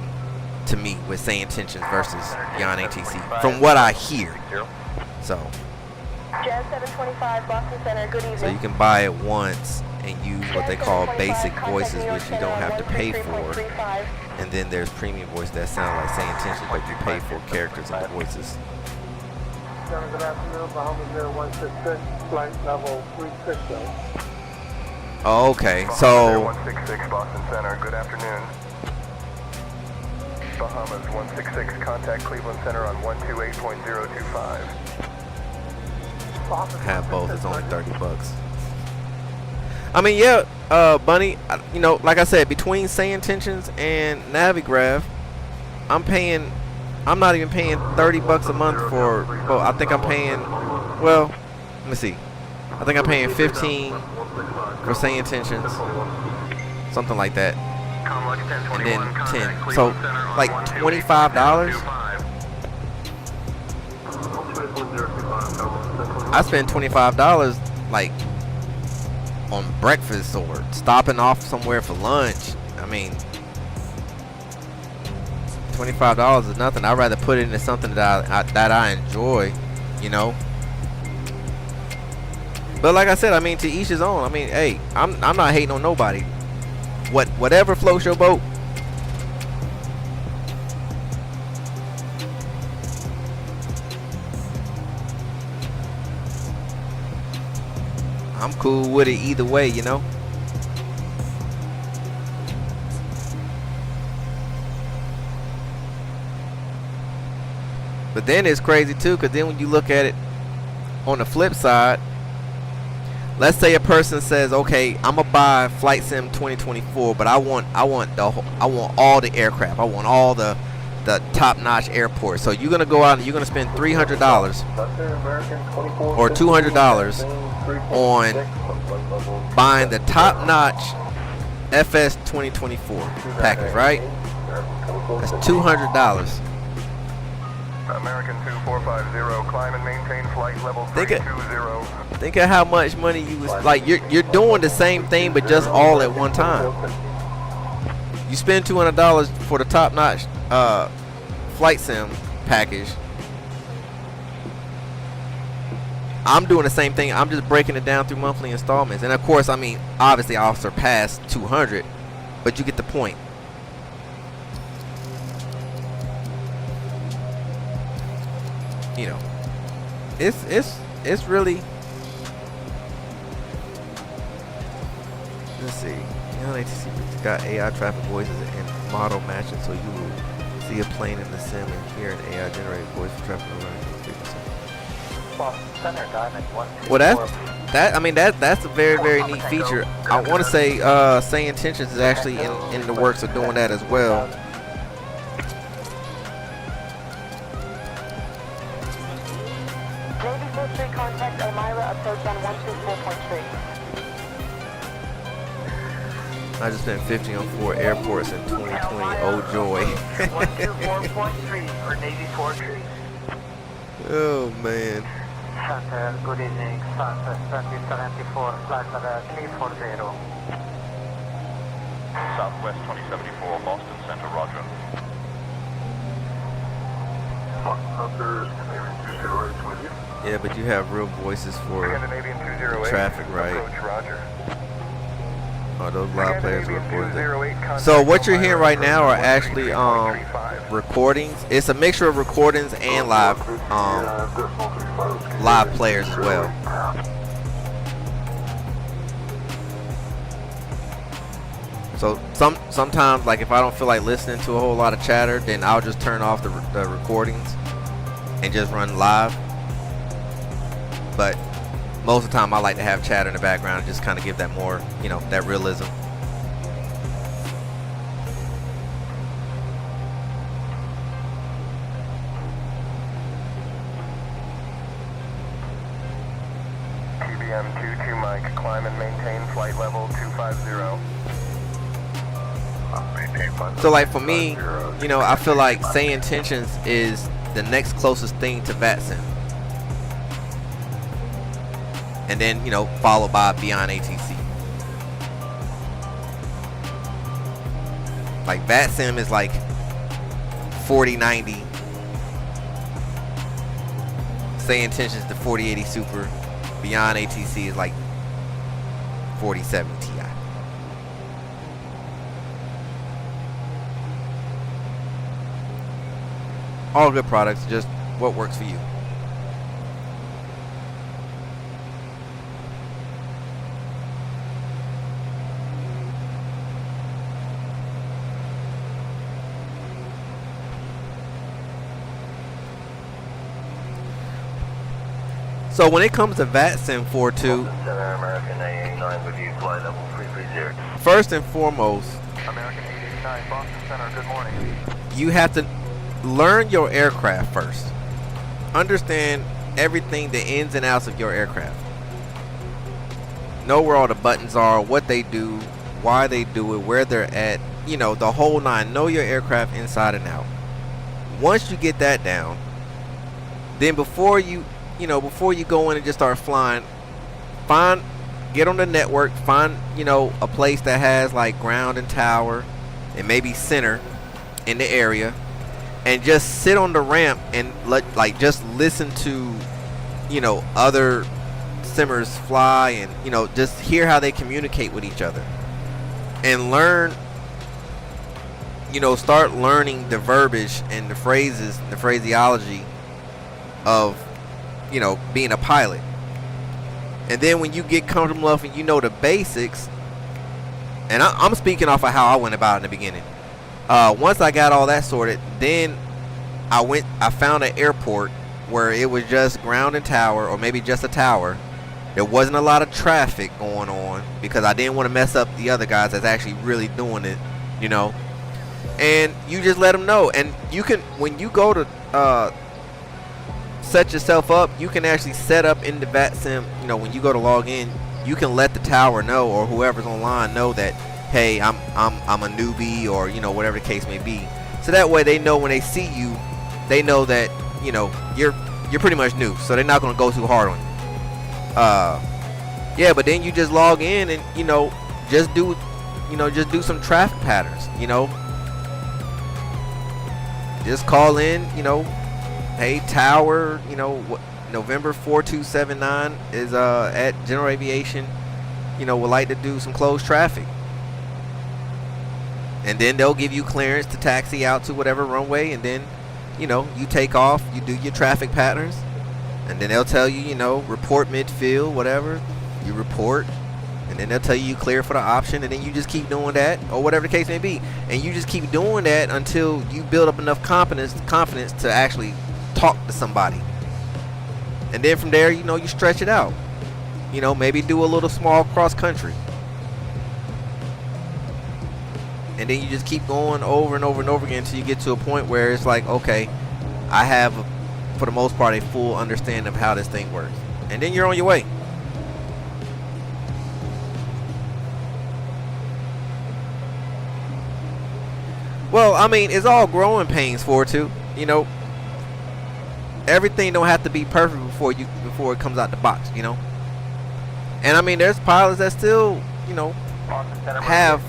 to me with SayIntentions versus Beyond ATC, from what I hear. So, Jazz 725 Boston Center, good evening. So you can buy it once and use what they call basic voices, which you don't have to pay for. And then there's premium voice that sound like SayIntentions, but you pay for characters and the voices. Good afternoon, Bahamas 0166, flight level 360. Oh, okay, so 166 Boston Center, good afternoon. Bahamas 166, contact Cleveland Center on 128.025. have both. It's only $30. I mean, yeah, Bunny. You know, like I said, between SayIntentions and Navigraph, I'm not even paying $30 a month for. Well, I think I'm paying. Well, let me see. I think I'm paying 15 for SayIntentions, something like that, and then 10. So, like $25. I spend $25 like on breakfast or stopping off somewhere for lunch. I mean, $25 is nothing. I'd rather put it into something that I enjoy, you know. But like I said, I mean, to each his own. I mean, hey, I'm not hating on nobody. Whatever floats your boat. I'm cool with it either way, you know. But then it's crazy too, because then when you look at it on the flip side, let's say a person says, okay, I'm gonna buy Flight Sim 2024, but I want all the aircraft. I want all the the top-notch airport. So you're gonna go out and you're gonna spend $300 or $200 on buying the top-notch FS2024 package, right? That's $200. American 2450, climb and maintain flight level 320. Think of how much money you was like. You're doing the same thing, but just all at one time. You spend $200 for the top-notch flight sim package. I'm doing the same thing. I'm just breaking it down through monthly installments, and of course, I mean, obviously, I'll surpass 200, but you get the point. You know, it's really. Let's see. ATC got AI traffic voices and model matching, so you will see a plane in the sim and hear an AI generated voice for traffic around. Well, that's a very neat feature. I want to say SayIntentions is actually in the works of doing that as well. Navy 43 contact Elmira approach on 124.3. I just spent 50 on 4 airports in 2020. Oh joy. 124.3 for Navy 43. Oh man. Center, good evening. Southwest 2074, flight level 340. Southwest 2074, Boston Center, roger. Yeah, but you have real voices for traffic, right? Oh, those live players are recording. So what you're hearing right now are actually recordings. It's a mixture of recordings and live players as well. So sometimes, like if I don't feel like listening to a whole lot of chatter, then I'll just turn off the recordings and just run live. But most of the time I like to have chatter in the background and just kind of give that more, you know, that realism. TBM 22 Mike, climb and maintain flight level 250. So like for me, you know, I feel like SayIntentions is the next closest thing to vatsim. And then, you know, followed by Beyond ATC. Like vatsim is like 4090. SayIntentions the 4080 Super. Beyond ATC is like 4070 Ti. All good products, just what works for you. So when it comes to vatsim 4.2, first and foremost, American 889, Boston Center, good morning. you have to learn your aircraft first. Understand everything, the ins and outs of your aircraft. Know where all the buttons are, what they do, why they do it, where they're at, you know, the whole nine. Know your aircraft inside and out. Once you get that down, then before you go in and just start flying, get on the network, find, you know, a place that has like ground and tower and maybe center in the area, and just sit on the ramp and just listen to, you know, other simmers fly, and, you know, just hear how they communicate with each other and learn, you know, start learning the verbiage and the phrases, the phraseology of, you know, being a pilot. And then when you get comfortable enough and you know the basics, and I'm speaking off of how I went about it in the beginning. Once I got all that sorted, then I found an airport where it was just ground and tower, or maybe just a tower. There wasn't a lot of traffic going on because I didn't want to mess up the other guys that's actually really doing it, you know. and you just let them know. And you can, when you go to set yourself up, you can actually set up in the vatsim. You know, when you go to log in, you can let the tower know, or whoever's online know that, hey, I'm a newbie, or you know, whatever the case may be. So that way they know when they see you, they know that, you know, you're pretty much new, so they're not gonna go too hard on you. Yeah, but then you just log in and, you know, just do some traffic patterns. You know, just call in, you know, hey tower, you know, November 4279 is at General Aviation, you know, would like to do some closed traffic. And then they'll give you clearance to taxi out to whatever runway, and then, you know, you take off, you do your traffic patterns, and then they'll tell you, you know, report midfield, whatever, you report, and then they'll tell you clear for the option, and then you just keep doing that, or whatever the case may be. And you just keep doing that until you build up enough confidence to actually talk to somebody. And then from there, you know, you stretch it out. You know, maybe do a little small cross country. And then you just keep going over and over and over again until you get to a point where it's like, okay, I have, for the most part, a full understanding of how this thing works. And then you're on your way. Well, I mean, it's all growing pains for it too. You know, everything don't have to be perfect before it comes out the box, you know. And I mean, there's pilots that still, you know, have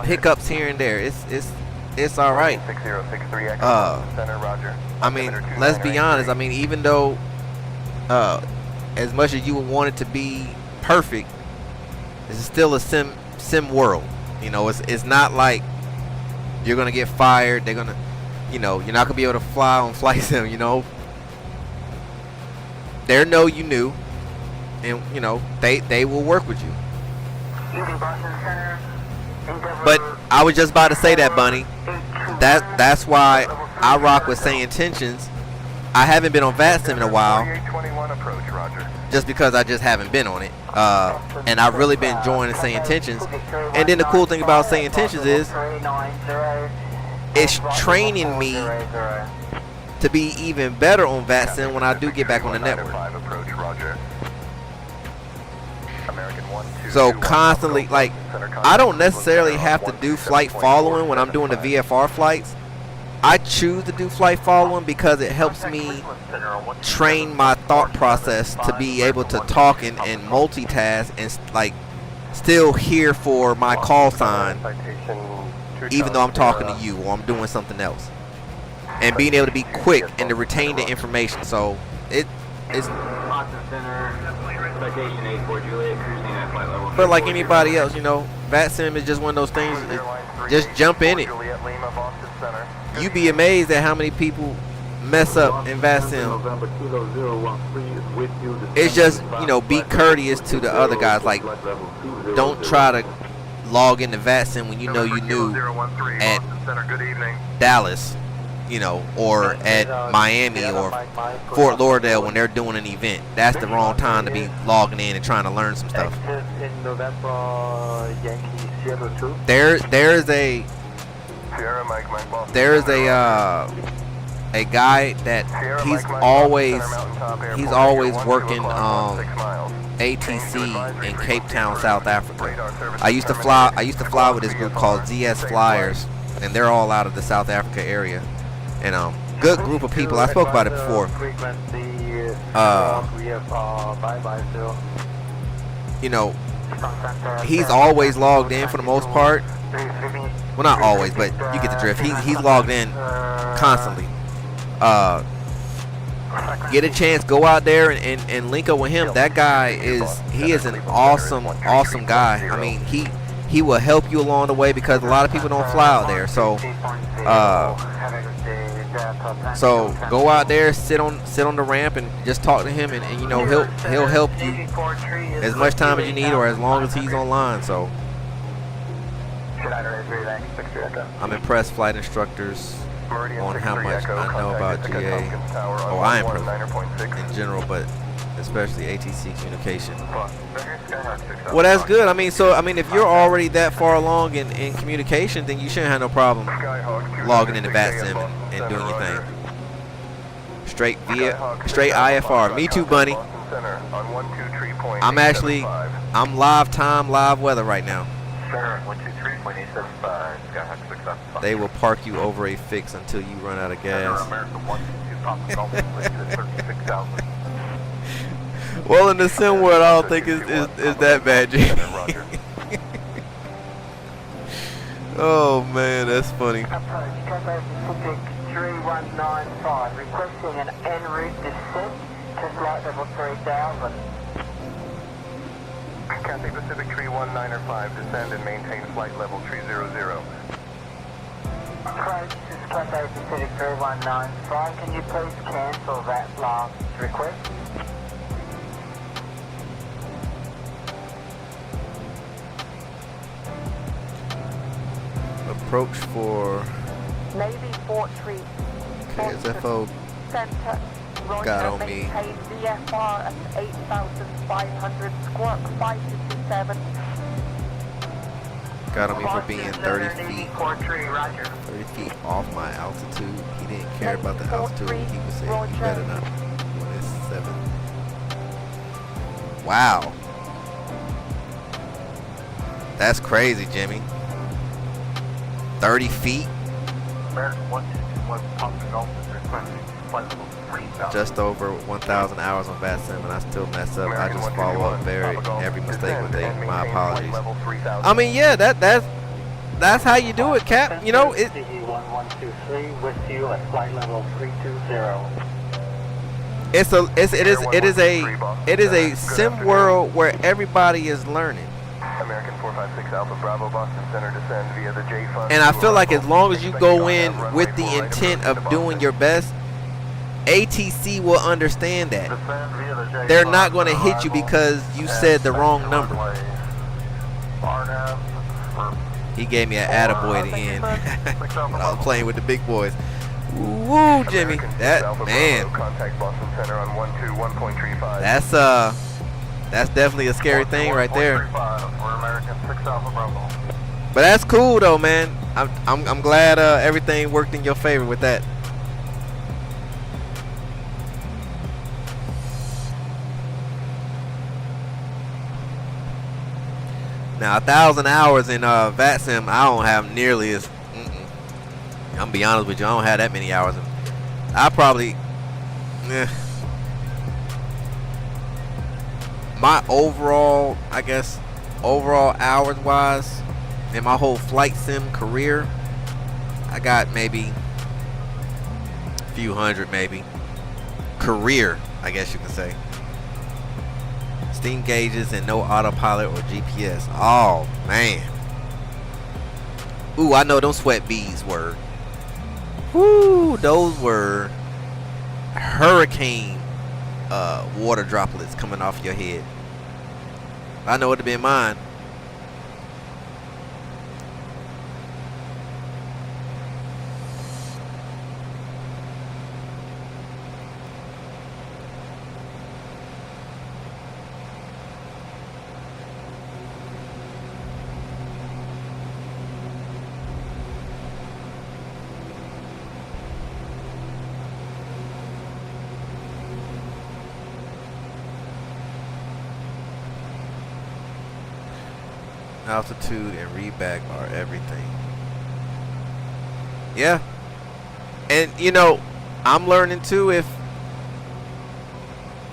hiccups here and there. It's all right. I mean, let's be honest. I mean, even though as much as you would want it to be perfect, it's still a sim world. You know, it's not like you're gonna get fired. They're gonna, you know, you're not gonna be able to fly on flight sim. You know, they know you new, and you know they will work with you. But I was just about to say that, Bunny. That's why I rock with SayIntentions. I haven't been on vatsim in a while, just because I just haven't been on it. And I've really been enjoying SayIntentions. And then the cool thing about SayIntentions is it's training me to be even better on vatsim when I do get back on the network. So constantly, like, I don't necessarily have to do flight following when I'm doing the VFR flights. I choose to do flight following because it helps me train my thought process to be able to talk and multitask and like still hear for my call sign, even though I'm talking to you or I'm doing something else, and being able to be quick and to retain the information. So it's but like anybody else, you know, vatsim is just one of those things. Just jump in it. You'd be amazed at how many people mess up in vatsim. It's just, you know, be courteous to the other guys. Like, don't try to log into vatsim when you know you knew at Dallas, you know, or at Miami or Fort Lauderdale when they're doing an event. That's the wrong time to be logging in and trying to learn some stuff. There's a guy that he's always working ATC in Cape Town, South Africa. I used to fly with this group called ZS Flyers, and they're all out of the South Africa area. And good group of people. I spoke about it before. You know, he's always logged in for the most part. Well, not always, but you get the drift. He's logged in constantly. Get a chance, go out there and link up with him. That guy is an awesome guy. I mean, he will help you along the way because a lot of people don't fly out there. So go out there, sit on the ramp and just talk to him, and you know he'll help you as much time as you need or as long as he's online. So I'm impressed, flight instructors, on how much I know about GA. Oh, I am in general, but especially ATC communication. Well, that's good. I mean, so I mean, if you're already that far along in communication, then you shouldn't have no problem logging into VATSIM and doing your thing. Straight IFR. Me too, Bunny. I'm live time, live weather right now. They will park you over a fix until you run out of gas. Well, in the sim world, I don't think is that bad, Jimmy. Oh man, that's funny. 3195, requesting an en route descent to flight level 3000. Cathay Pacific 31905, descend and maintain flight level 300. Approach, this is Cathay Pacific 3195. Can you please cancel that last request? Approach for Navy Fort Street. KSFO Center. got on me. VFR at 8,500. Squawk 557. Got on me for being 30 feet. Fort Tree, roger. 30 feet off my altitude. He didn't care about the altitude. He was saying you better not. 187. Wow. That's crazy, Jimmy. 30 feet? Just over 1,000 hours on VATSIM, and I still mess up. I just follow up every mistake with my apologies. I mean, yeah, that's how you do it, Cap. You know, it. 1123 with you at flight level 320. It is a sim world where everybody is learning. American 456 Alpha Bravo, Boston Center, descend via the J fund. And I feel like as long as you go in with the intent of doing your best, ATC will understand that. They're not going to hit you because you said the wrong number. He gave me an attaboy at the end when I was playing with the big boys. Woo, Jimmy. That, man. That's definitely a scary thing right there. But that's cool though, man. I'm glad everything worked in your favor with that. Now 1,000 hours in VATSIM, I don't have nearly as. I'm gonna be honest with you, I don't have that many hours. I probably. My overall, I guess, hours wise, in my whole flight sim career, I got maybe a few hundred, maybe. Career, I guess you can say. Steam gauges and no autopilot or GPS. Oh, man. Ooh, I know those sweat beads were. Woo, those were hurricane water droplets coming off your head. I know it would have been mine. Altitude and readback are everything. Yeah. And you know, I'm learning too, if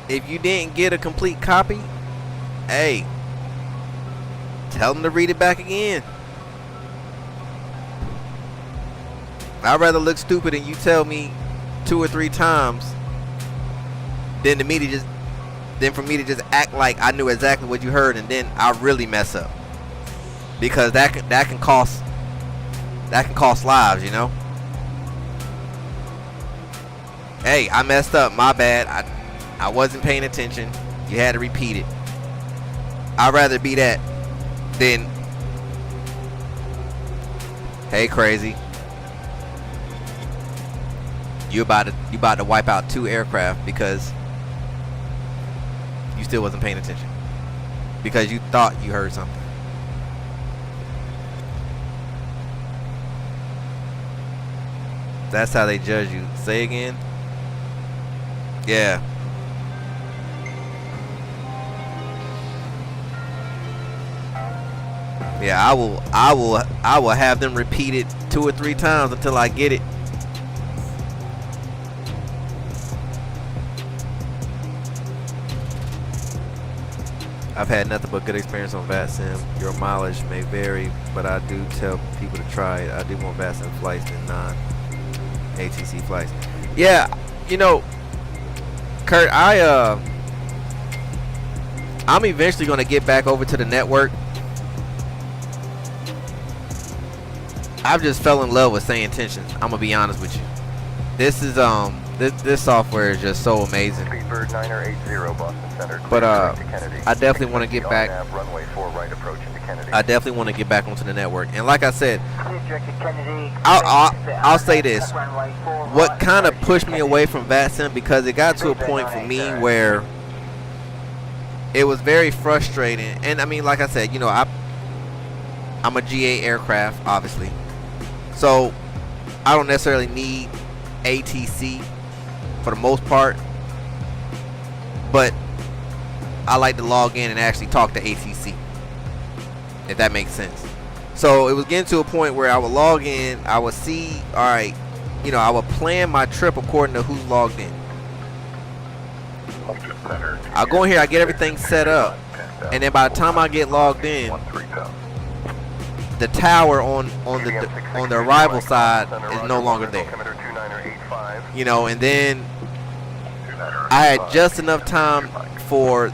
you didn't get a complete copy, hey, tell them to read it back again. I'd rather look stupid and you tell me 2 or 3 times than for me to just act like I knew exactly what you heard and then I really mess up. Because that can cost lives, you know. Hey, I messed up, my bad. I wasn't paying attention. You had to repeat it. I'd rather be that than, hey, crazy, you about to wipe out 2 aircraft because you still wasn't paying attention because you thought you heard something. That's how they judge you. Say again. Yeah. Yeah, I will have them repeat it 2 or 3 times until I get it. I've had nothing but good experience on VATSIM. Your mileage may vary, but I do tell people to try it. I do more VATSIM flights than non-ATC flights. Yeah, you know, Kurt, I'm eventually gonna get back over to the network. I've just fell in love with SayIntentions. I'm gonna be honest with you. This is this software is just so amazing. Speedbird 980 Boston Center. But I definitely want to get back. Runway 4 right approach into Kennedy. I definitely want to get back onto the network. And like I said, I'll say this. What kind of pushed me away from VATSIM, because it got to a point for me where it was very frustrating. And I mean, like I said, you know, I'm a GA aircraft, obviously. So I don't necessarily need ATC for the most part, but I like to log in and actually talk to ATC, if that makes sense. So it was getting to a point where I would log in, I would see, all right, you know, I would plan my trip according to who's logged in. I'll go in here, I get everything set up, and then by the time I get logged in, the tower on the arrival side is no longer there. You know, and then I had just enough time for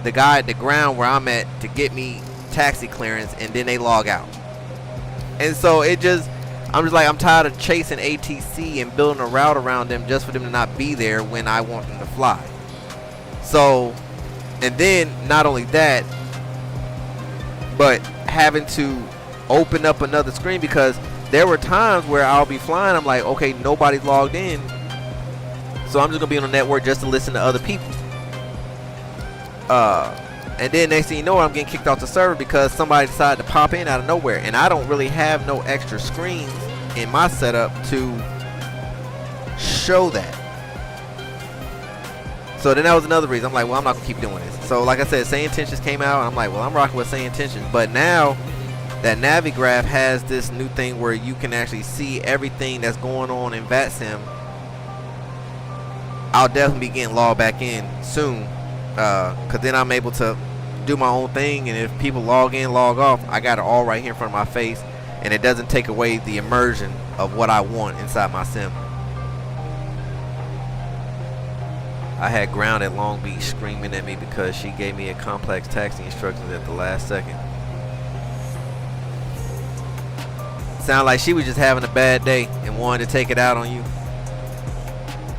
the guy at the ground where I'm at to get me taxi clearance, and then they log out. And so I'm just like, I'm tired of chasing ATC and building a route around them just for them to not be there when I want them to fly. So, and then not only that, but having to open up another screen, because there were times where I'll be flying, I'm like, okay, nobody's logged in, so I'm just gonna be on the network just to listen to other people. And then next thing you know, I'm getting kicked off the server because somebody decided to pop in out of nowhere, and I don't really have no extra screens in my setup to show that. So then that was another reason. I'm like, well, I'm not gonna keep doing this. So like I said, SayIntentions came out, and I'm like, well, I'm rocking with SayIntentions. But now that Navigraph has this new thing where you can actually see everything that's going on in VATSIM, I'll definitely be getting logged back in soon, because then I'm able to do my own thing, and if people log in, log off, I got it all right here in front of my face, and it doesn't take away the immersion of what I want inside my sim. I had ground at Long Beach screaming at me because she gave me a complex taxi instructions at the last second. Sound like she was just having a bad day and wanted to take it out on you.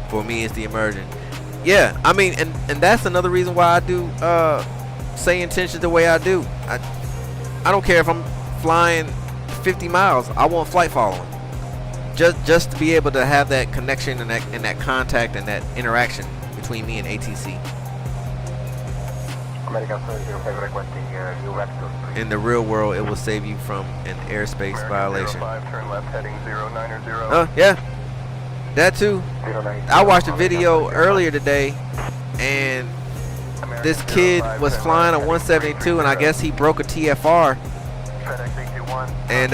For me, it's the immersion. Yeah, I mean, and that's another reason why I do SayIntentions the way I do. I don't care if I'm flying 50 miles. I want flight following. Just to be able to have that connection and that contact and that interaction between me and ATC. In the real world, it will save you from an airspace violation. Turn left heading 090. Yeah, that too. I watched a video earlier today, and this kid was flying a 172, and I guess he broke a TFR. And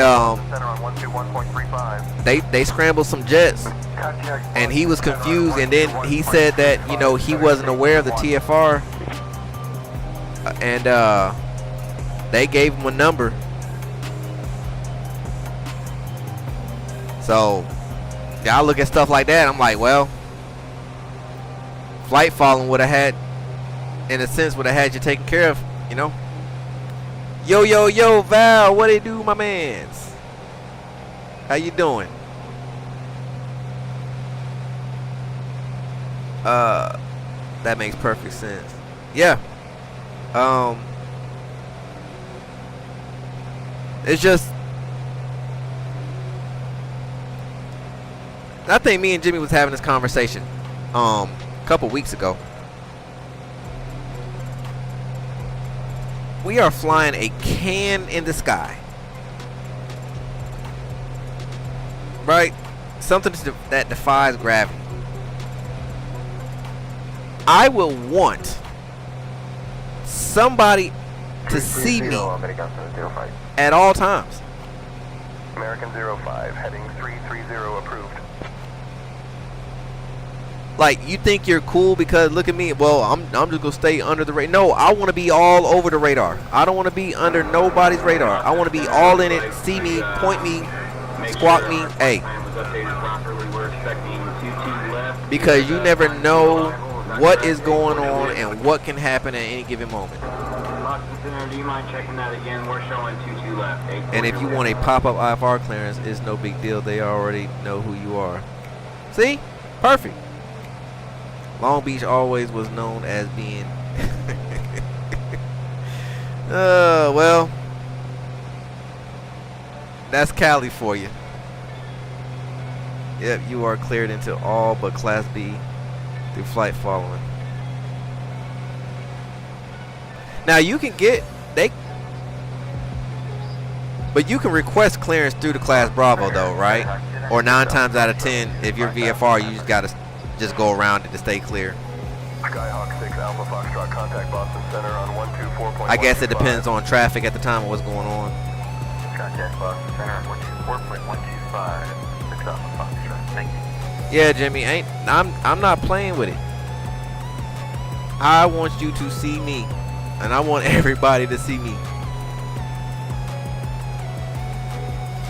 they scrambled some jets, and he was confused, and then he said that, you know, he wasn't aware of the TFR, and they gave him a number. So yeah, I look at stuff like that, I'm like, well, flight following would have had, in a sense, would have had you taken care of, you know. Yo, Val, what it do, my mans? How you doing? That makes perfect sense. Yeah. It's just, I think me and Jimmy was having this conversation a couple weeks ago. We are flying a can in the sky. Right? Something that defies gravity. I will want somebody to see me at all times. American 05, heading 330 approved. Like, you think you're cool because look at me, well, I'm just gonna stay under the radar. No, I want to be all over the radar. I don't want to be under nobody's radar. I want to be all in it, see me, point me, squawk me, hey. Because you never know what is going on and what can happen at any given moment. Do you mind checking that again? We're showing 22 left. And if you want a pop-up IFR clearance, it's no big deal. They already know who you are. See? Perfect. Long Beach always was known as being well, that's Cali for you. Yep, you are cleared into all but Class B through flight following. Now you can get but you can request clearance through the Class Bravo though, right? Or 9 times out of 10, if you're VFR, you just gotta just go around it to stay clear. Skyhawk 6 Alpha Foxtrot, contact Boston Center on 124.1. I guess it depends on traffic at the time of what's going on. Contact Boston Center on 124.125. 6 Alpha Foxtrot. Thank you. Yeah, Jimmy, I'm not playing with it. I want you to see me, and I want everybody to see me.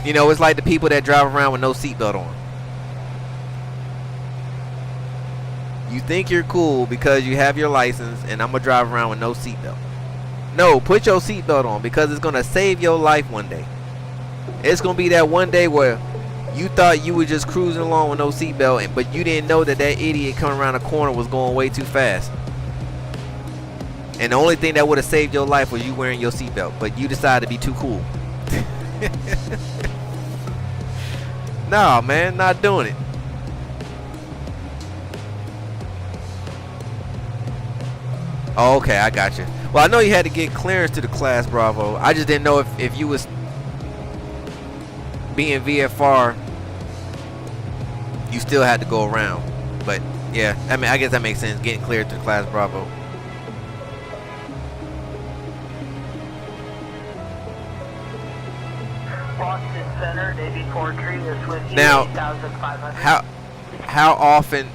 You know, it's like the people that drive around with no seatbelt on. You think you're cool because you have your license and I'm gonna drive around with no seatbelt. No, put your seatbelt on because it's gonna save your life one day. It's gonna be that one day where you thought you were just cruising along with no seatbelt, but you didn't know that idiot coming around the corner was going way too fast. And the only thing that would have saved your life was you wearing your seatbelt, but you decided to be too cool. Nah, man, not doing it. Oh, okay, I got you. Well, I know you had to get clearance to the Class Bravo. I just didn't know if you was being VFR, you still had to go around. But yeah, I mean, I guess that makes sense. Getting cleared to the Class Bravo. Boston Center, Navy Portree is with you. Now, 8,500. how often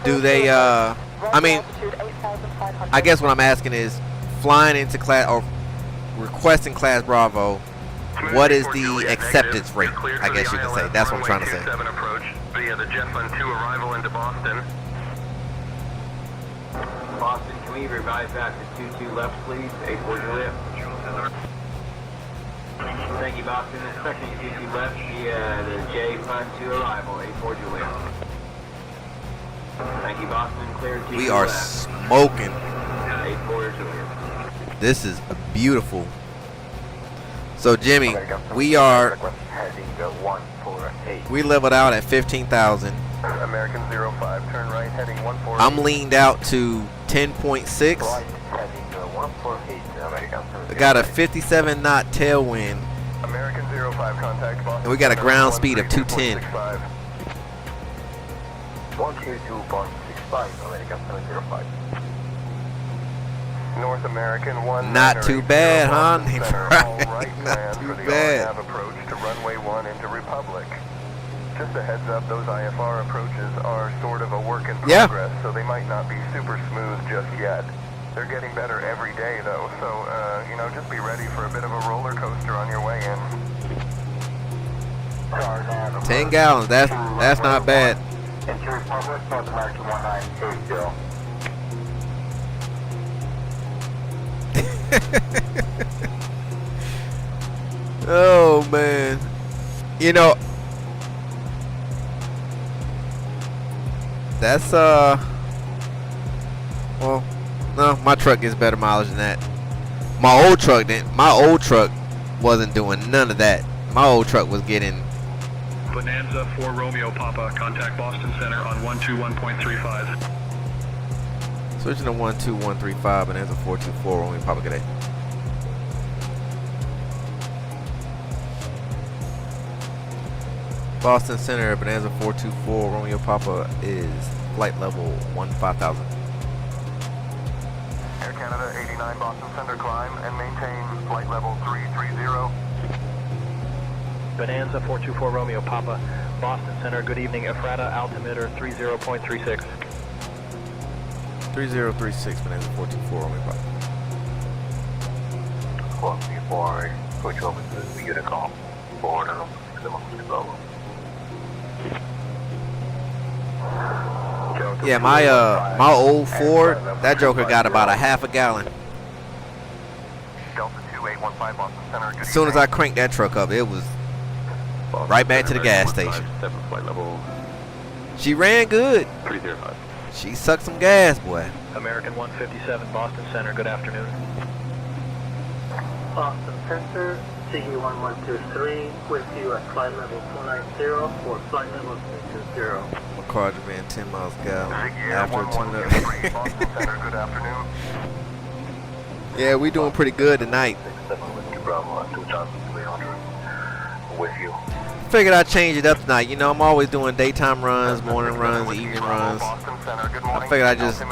do they? I mean, I guess what I'm asking is, flying into class or requesting Class Bravo, what is the acceptance rate? I guess you can say. That's what I'm trying to say. Approach via the Jetfund 2 arrival into Boston. Boston, can we revise that to 22 left, please? 84 Juliet. Thank you, Boston. Expecting 22 left via the J-Fund 2 arrival, 84 Juliet. Thank you, Boston. Clear 22 We are left. smoking. 84 Juliet. This is beautiful. So Jimmy, we leveled out at 15,000. American 05, turn right, heading 148. I'm leaned out to 10.6. I got a 57 knot tailwind. American 05, contact Boston. And we got a ground speed of 210. 122.65, American 705. North American 1. Not too bad, huh? Not too bad. Approach to runway 1 into Republic. Just a heads up, those IFR approaches are sort of a work in progress, so they might not be super smooth just yet. They're getting better every day, though, so, you know, just be ready for a bit of a roller coaster on your way in. 10 gallons, that's not bad. Into Republic, North American 1980. Oh man, you know, that's well, no, my truck gets better mileage than that. My old truck didn't. My old truck wasn't doing none of that. My old truck was getting Bonanza 4 Romeo Papa, contact Boston Center on 121.35. Switching to 12135, bonanza 424, Romeo Papa, good day. Boston Center, bonanza 424, Romeo Papa is flight level 15,000. Air Canada 89 Boston Center, climb and maintain flight level 330. Bonanza 424 Romeo Papa, Boston Center, good evening, Ephrata, altimeter 30.36. 3036, bonanza 424, Romeo Papa. Well, before I switch over to the unit call, forward and over. Yeah, my old Ford, that joker got about a half a gallon. Delta 2815 Boston Center. As soon as I cranked that truck up, it was right back to the gas station. Flight level She ran good. 305. She sucked some gas, boy. American 157 Boston Center, good afternoon. Boston Center, CU1123, with you at flight level 490 or flight level 320. My car just ran 10 miles a gallon after a tune-up. Boston Center, good afternoon. Yeah, we doing pretty good tonight. With you. Figured I'd change it up tonight. You know, I'm always doing daytime runs, morning runs, evening runs. I figured I'd just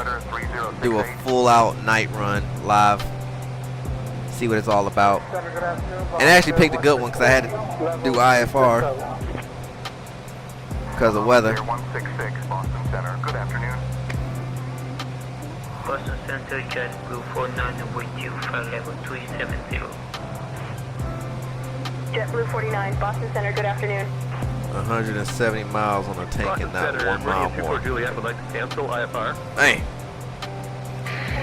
do a full-out night run live. See what it's all about. And I actually picked a good one because I had to do IFR because of weather. 166 Boston Center, good afternoon. Boston Center, JetBlue 49 with you, flight level 370. JetBlue 49, Boston Center, good afternoon. 170 miles on the tank and not 1 mile more. Juliet would like to cancel IFR. Hey.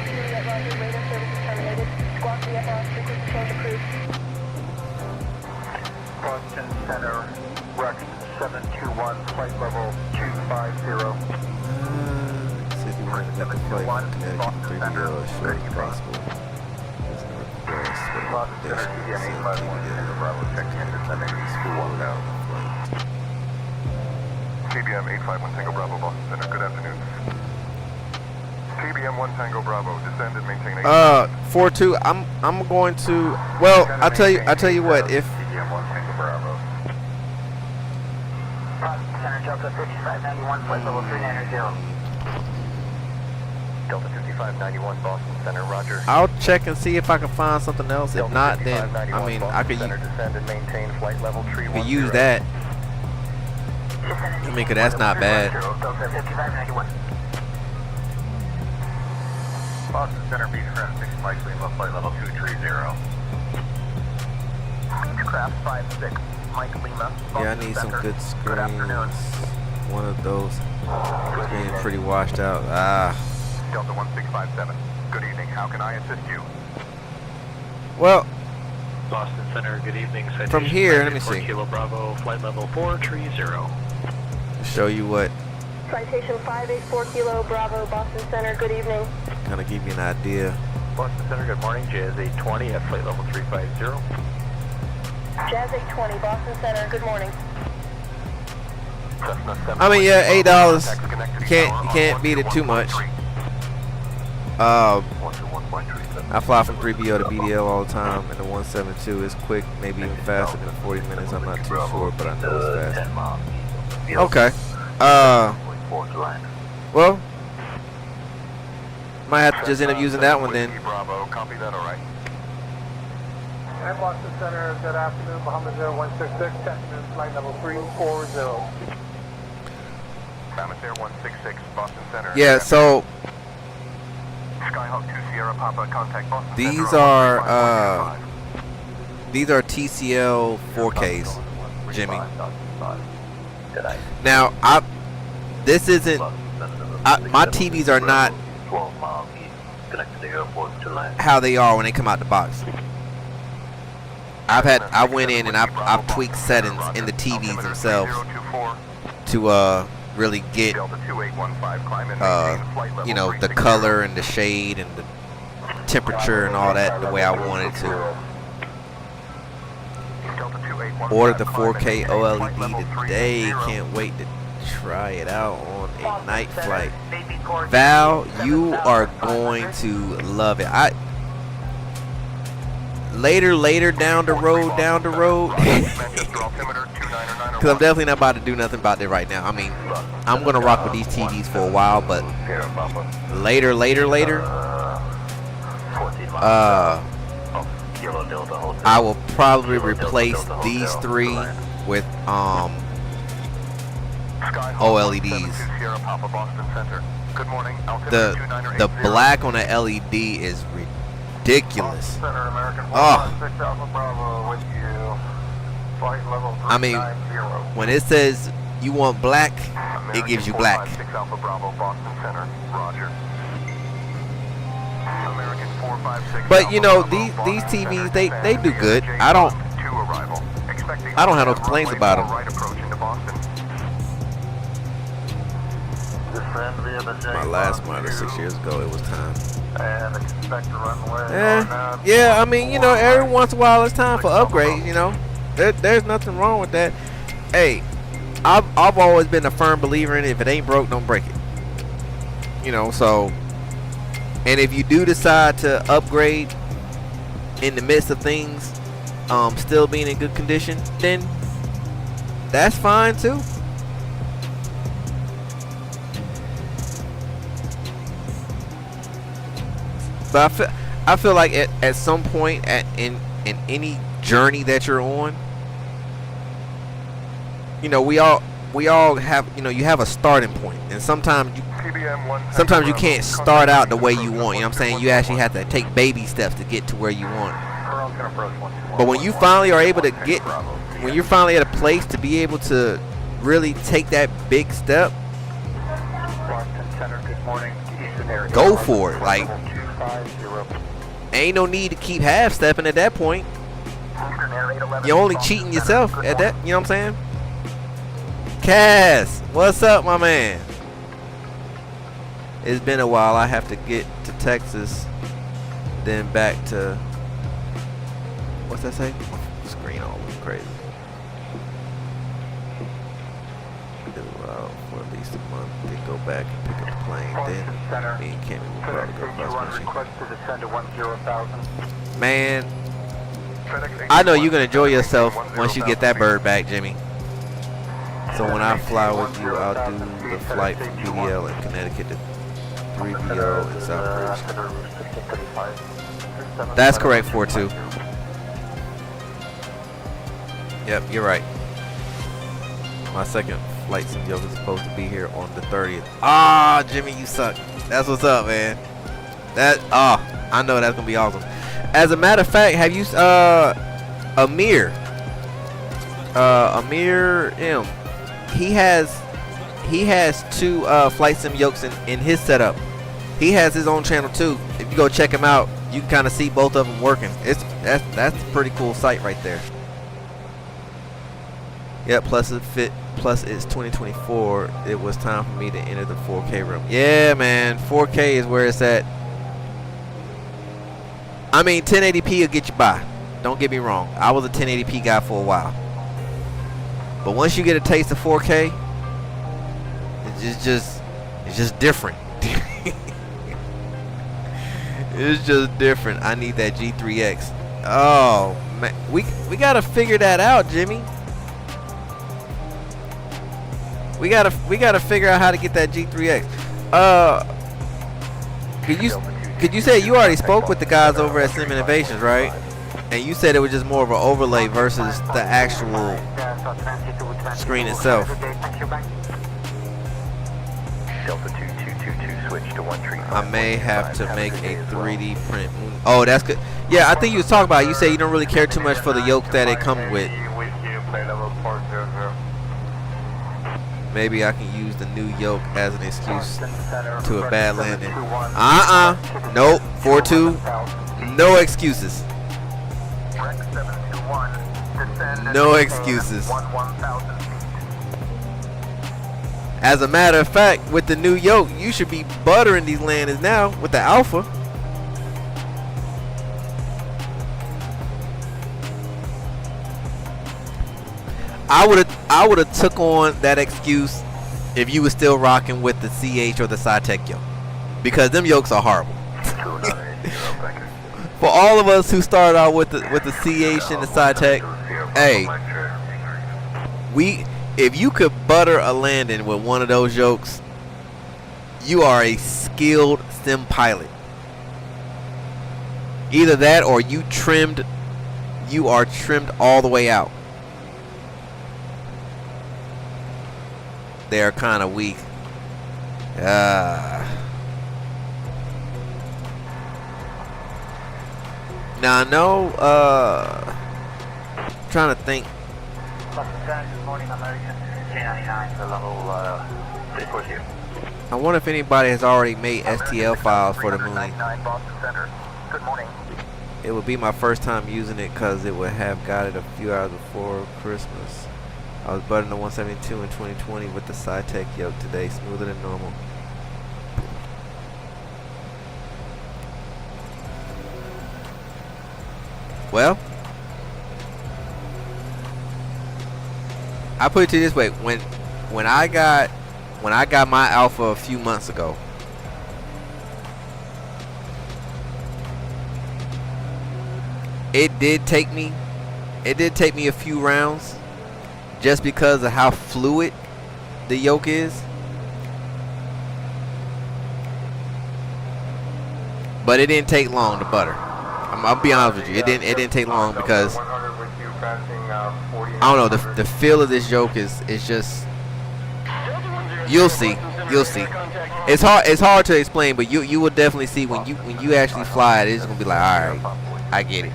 Juliet, Roger, radar services terminated. Squawk VFR, frequency change approved. Boston Center, Rex 721, flight level 250. Said you wanted to make a flight from Connecticut 3DL as short as possible. Boston Center, TBM 851, Bravo, check in, descending to 1000. TBM 851 Tango Bravo, Boston Center, good afternoon. TBM 1 Tango Bravo, descend and maintain 42. I'm going to. Well, I tell you what. If TBM 1 Tango Bravo. Boston Center, Delta 5591, flight level 390. Delta 5591 Boston Center, roger. I'll check and see if I can find something else. If not, then I mean I could descend and maintain flight level 310. use that. I mean, 'cause that's not bad. Delta 5591. Boston Center, Beechcraft 6 Mike Lima, flight level 230. Beechcraft 56, Mike Lima. Yeah, I need some good screens. One of those being pretty washed out. Delta 1657, good evening, how can I assist you? Well, Boston Center, good evening. from here, let me see. Kilo Bravo, flight level 430. Show you what. Citation 584 Kilo Bravo, Boston Center, good evening. Kind of give you an idea. Boston Center, good morning. Jazz 820 at flight level 350. Jazz 820, Boston Center, good morning. I mean, yeah, $8. You can't beat it too much. I fly from 3BL to BDL all the time, and the 172 is quick, maybe even faster than 40 minutes. I'm not too sure, but I know it's fast. Okay. Well, might have to just end up using that one then. Bravo, copy that, all right. And Boston Center, good afternoon, Muhammad 0166, afternoon, flight level 340. Amateur 166, Boston Center. Yeah, so Skyhawk 2 Sierra Papa, contact Boston these Center are TCL 4Ks, Jimmy. Now, this isn't. My TVs are not how they are when they come out the box. I went in and I've tweaked settings in the TVs themselves to really get you know, the color and the shade and the temperature and all that the way I wanted to. Ordered the 4K OLED today. Can't wait to try it out on a night flight. Val, you are going to love it. Later down the road, because I'm definitely not about to do nothing about it right now. I mean, I'm gonna rock with these TVs for a while, but later, I will probably replace these three with OLEDs. The black on the LED is ridiculous. Oh, I mean, when it says you want black, it gives you black. But you know, these TVs, they do good. I don't have no complaints about them. My last monitor 6 years ago, it was time. Yeah, I mean, you know, every once in a while it's time for upgrades. You know, there's nothing wrong with that. Hey, I've always been a firm believer in it. If it ain't broke, don't break it. You know, so. And if you do decide to upgrade in the midst of things still being in good condition, then that's fine too. But I feel like at some point in any journey that you're on, you know, we all have, you know, you have a starting point, and sometimes you can't start out the way you want. You know what I'm saying? You actually have to take baby steps to get to where you want. But when you finally are able to when you're finally at a place to be able to really take that big step, go for it. Like, ain't no need to keep half stepping at that point. You're only cheating yourself at that. You know what I'm saying? Cass, what's up, my man? It's been a while. I have to get to Texas, then back to, what's that say? Screen all crazy. For at least a month, then go back and pick up the plane. Then me and Kimmy will probably go cross country. Man, I know you're gonna enjoy yourself once you get that bird back, Jimmy. So when I fly with you, I'll do the flight from BDL in Connecticut to 3BO in Southbridge. That's correct, 42. Yep, you're right. My second flight sim joke is supposed to be here on the 30th. Ah, Jimmy, you suck. That's what's up, man. I know that's gonna be awesome. As a matter of fact, have you Amir M, he has two flight sim yokes in his setup. He has his own channel too. If you go check him out, you can kind of see both of them working. That's a pretty cool site right there. Yeah, plus it's 2024. It was time for me to enter the 4K room. Yeah, man, 4K is where it's at. I mean, 1080p will get you by. Don't get me wrong. I was a 1080p guy for a while. But once you get a taste of 4K, it's just different. It's just different. I need that G3X. Oh man, we gotta figure that out, Jimmy. We gotta figure out how to get that G3X. Could you say you already spoke with the guys over at Sim Innovations, right? And you said it was just more of an overlay versus the actual screen itself. I may have to make a 3D print. Oh, that's good. Yeah, I think you was talking about it. You say you don't really care too much for the yoke that it comes with. Maybe I can use the new yoke as an excuse to a bad landing. Nope. 4-2. No excuses. No excuses. As a matter of fact, with the new yoke, you should be buttering these landings now with the Alpha. I would have took on that excuse if you were still rocking with the CH or the SciTech yoke, because them yokes are horrible. For all of us who started out with the CH and the SciTech, hey, if you could butter a landing with one of those yokes, you are a skilled sim pilot. Either that or you are trimmed all the way out. They're kind of weak. Now I know, trying to think. Good morning, American. K99 to level 340. I wonder if anybody has already made STL files for the Moon. Boston Center. Good morning. It would be my first time using it because it would have got it a few hours before Christmas. I was buttering the 172 in 2020 with the SciTech yoke today, smoother than normal. Well, I put it to you this way: when I got my Alpha a few months ago, it did take me a few rounds, just because of how fluid the yoke is. But it didn't take long to butter. I'll be honest with you, it didn't take long because I don't know, the feel of this yoke is just, you'll see. It's hard to explain, but you will definitely see when you actually fly it. It's gonna be like, all right, I get it.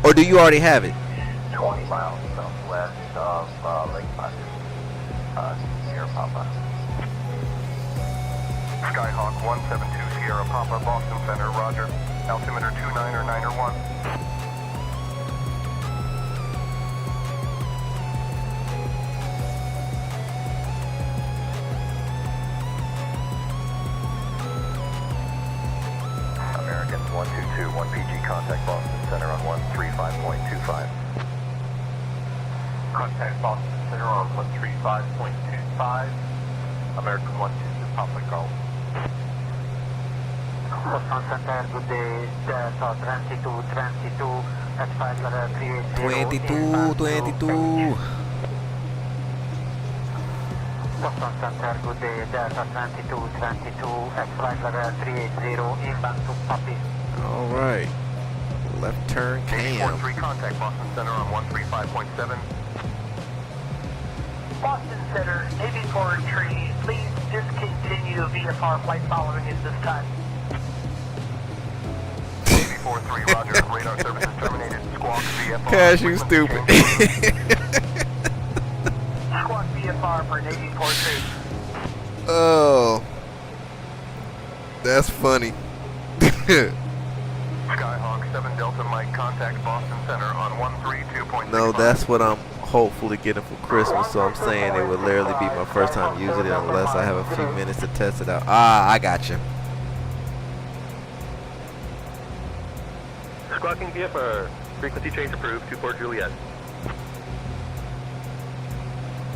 Or do you already have it? 20 miles southwest of Lake Placid, Sierra Papa. Skyhawk 172 Sierra Papa, Boston Center, roger. Altimeter 29 or 9 or 1. American 122, 1PG, contact Boston Center on 135.25. Contact Boston Center on 135.25. American 122, Papa Golf. Boston Center, good day, Delta 2222, at 5380. 22. Boston Center, good day, Delta 2222, at 5380, inbound to Puppy. All right, left turn cam. 3 contact Boston Center on 135.7. Boston Center, Navy forward tree, please discontinue VFR flight following at this time. Navy 43, roger, radar services terminated, squawk VFR. Cash, you stupid. Squawk VFR for Navy forward tree. Oh, that's funny. Skyhawk 7 Delta Mike, contact Boston Center on 132.6. No, that's what I'm hopefully getting for Christmas, so I'm saying it would literally be my first time using it unless I have a few minutes to test it out. Ah, I got you. Squawking VFR. Frequency change approved. 24 Juliet.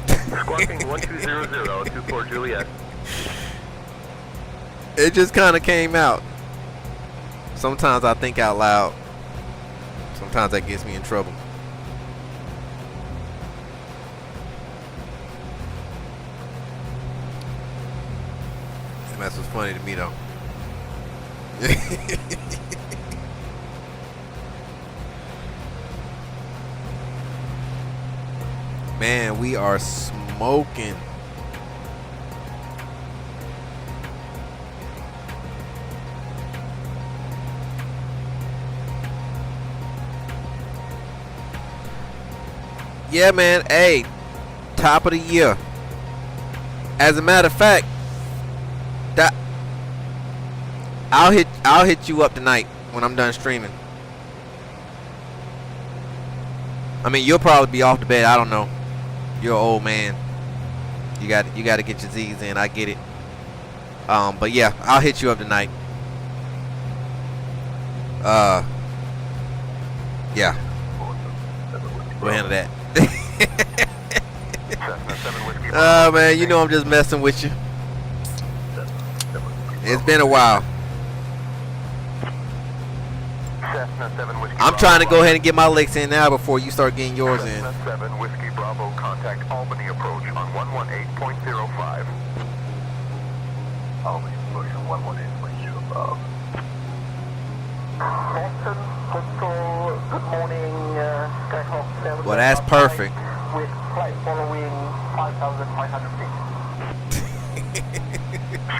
Squawking 1200. 24 Juliet. It just kind of came out. Sometimes I think out loud. Sometimes that gets me in trouble. And that's what's funny to me though. Man, we are smoking. Yeah, man. Hey, top of the year. As a matter of fact, that I'll hit you up tonight when I'm done streaming. I mean, you'll probably be off the bed. I don't know. You're an old man. You got to get your Z's in. I get it. But yeah, I'll hit you up tonight. Yeah. We'll handle that. Oh man, you know I'm just messing with you. It's been a while. I'm trying to go ahead and get my licks in now before you start getting yours in. 7 Whiskey Bravo, contact Albany approach on 118.05. Albany approach on 118.05. Boston, Control, good morning, Skyhawk 7. Well, that's perfect. With flight following 5,500 feet.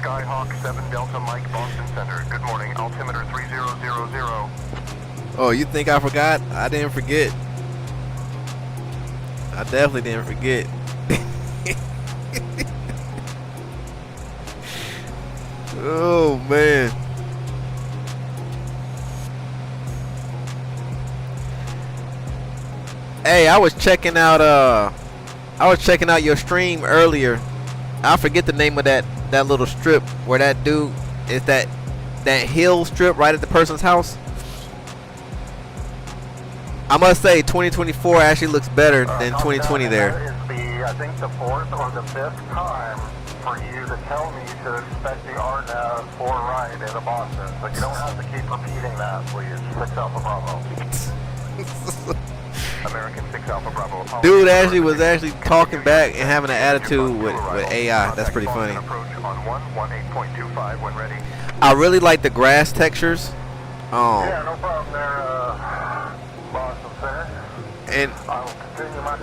Skyhawk 7 Delta Mike, Boston Center. Good morning, altimeter 3000. Oh, you think I forgot? I didn't forget. I definitely didn't forget. Oh man. Hey, I was checking out your stream earlier. I forget the name of that little strip where that dude is that hill strip right at the person's house. I must say 2024 actually looks better than 2020 there. That is I think the 4th or the 5th time for you to tell me to expect the RNAV 4 right in the Boston. So you don't have to keep repeating that, please. 6 Alpha Bravo. American 6 Alpha Bravo. Dude actually was talking back and having an attitude with AI. That's pretty funny. I really like the grass textures. Yeah, no problem there, Boston Center. And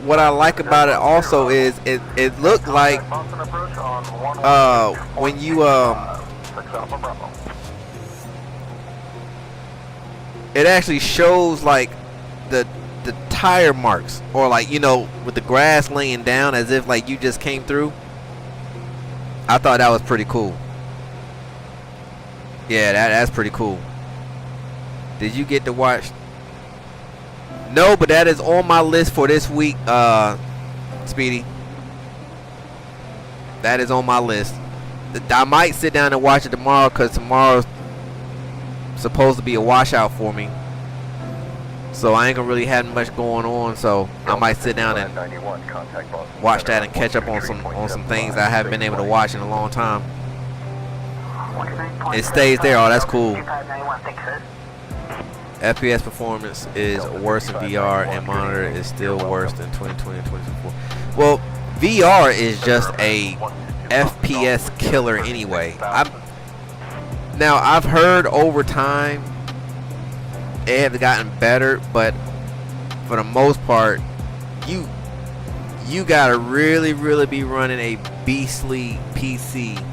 what I like about it also is it looked like when you it actually shows like the tire marks, or like, you know, with the grass laying down as if like you just came through. I thought that was pretty cool. Yeah, that's pretty cool. Did you get to watch? No, but that is on my list for this week, Speedy. That is on my list. I might sit down and watch it tomorrow, because tomorrow's supposed to be a washout for me. So I ain't gonna really have much going on, so I might sit down and watch that and catch up on some things that I haven't been able to watch in a long time. It stays there. Oh, that's cool. FPS performance is worse in VR, and monitor is still worse than 2020 and 2024. Well, VR is just a FPS killer anyway. I've heard over time it has gotten better, but for the most part, you gotta really be running a beastly PC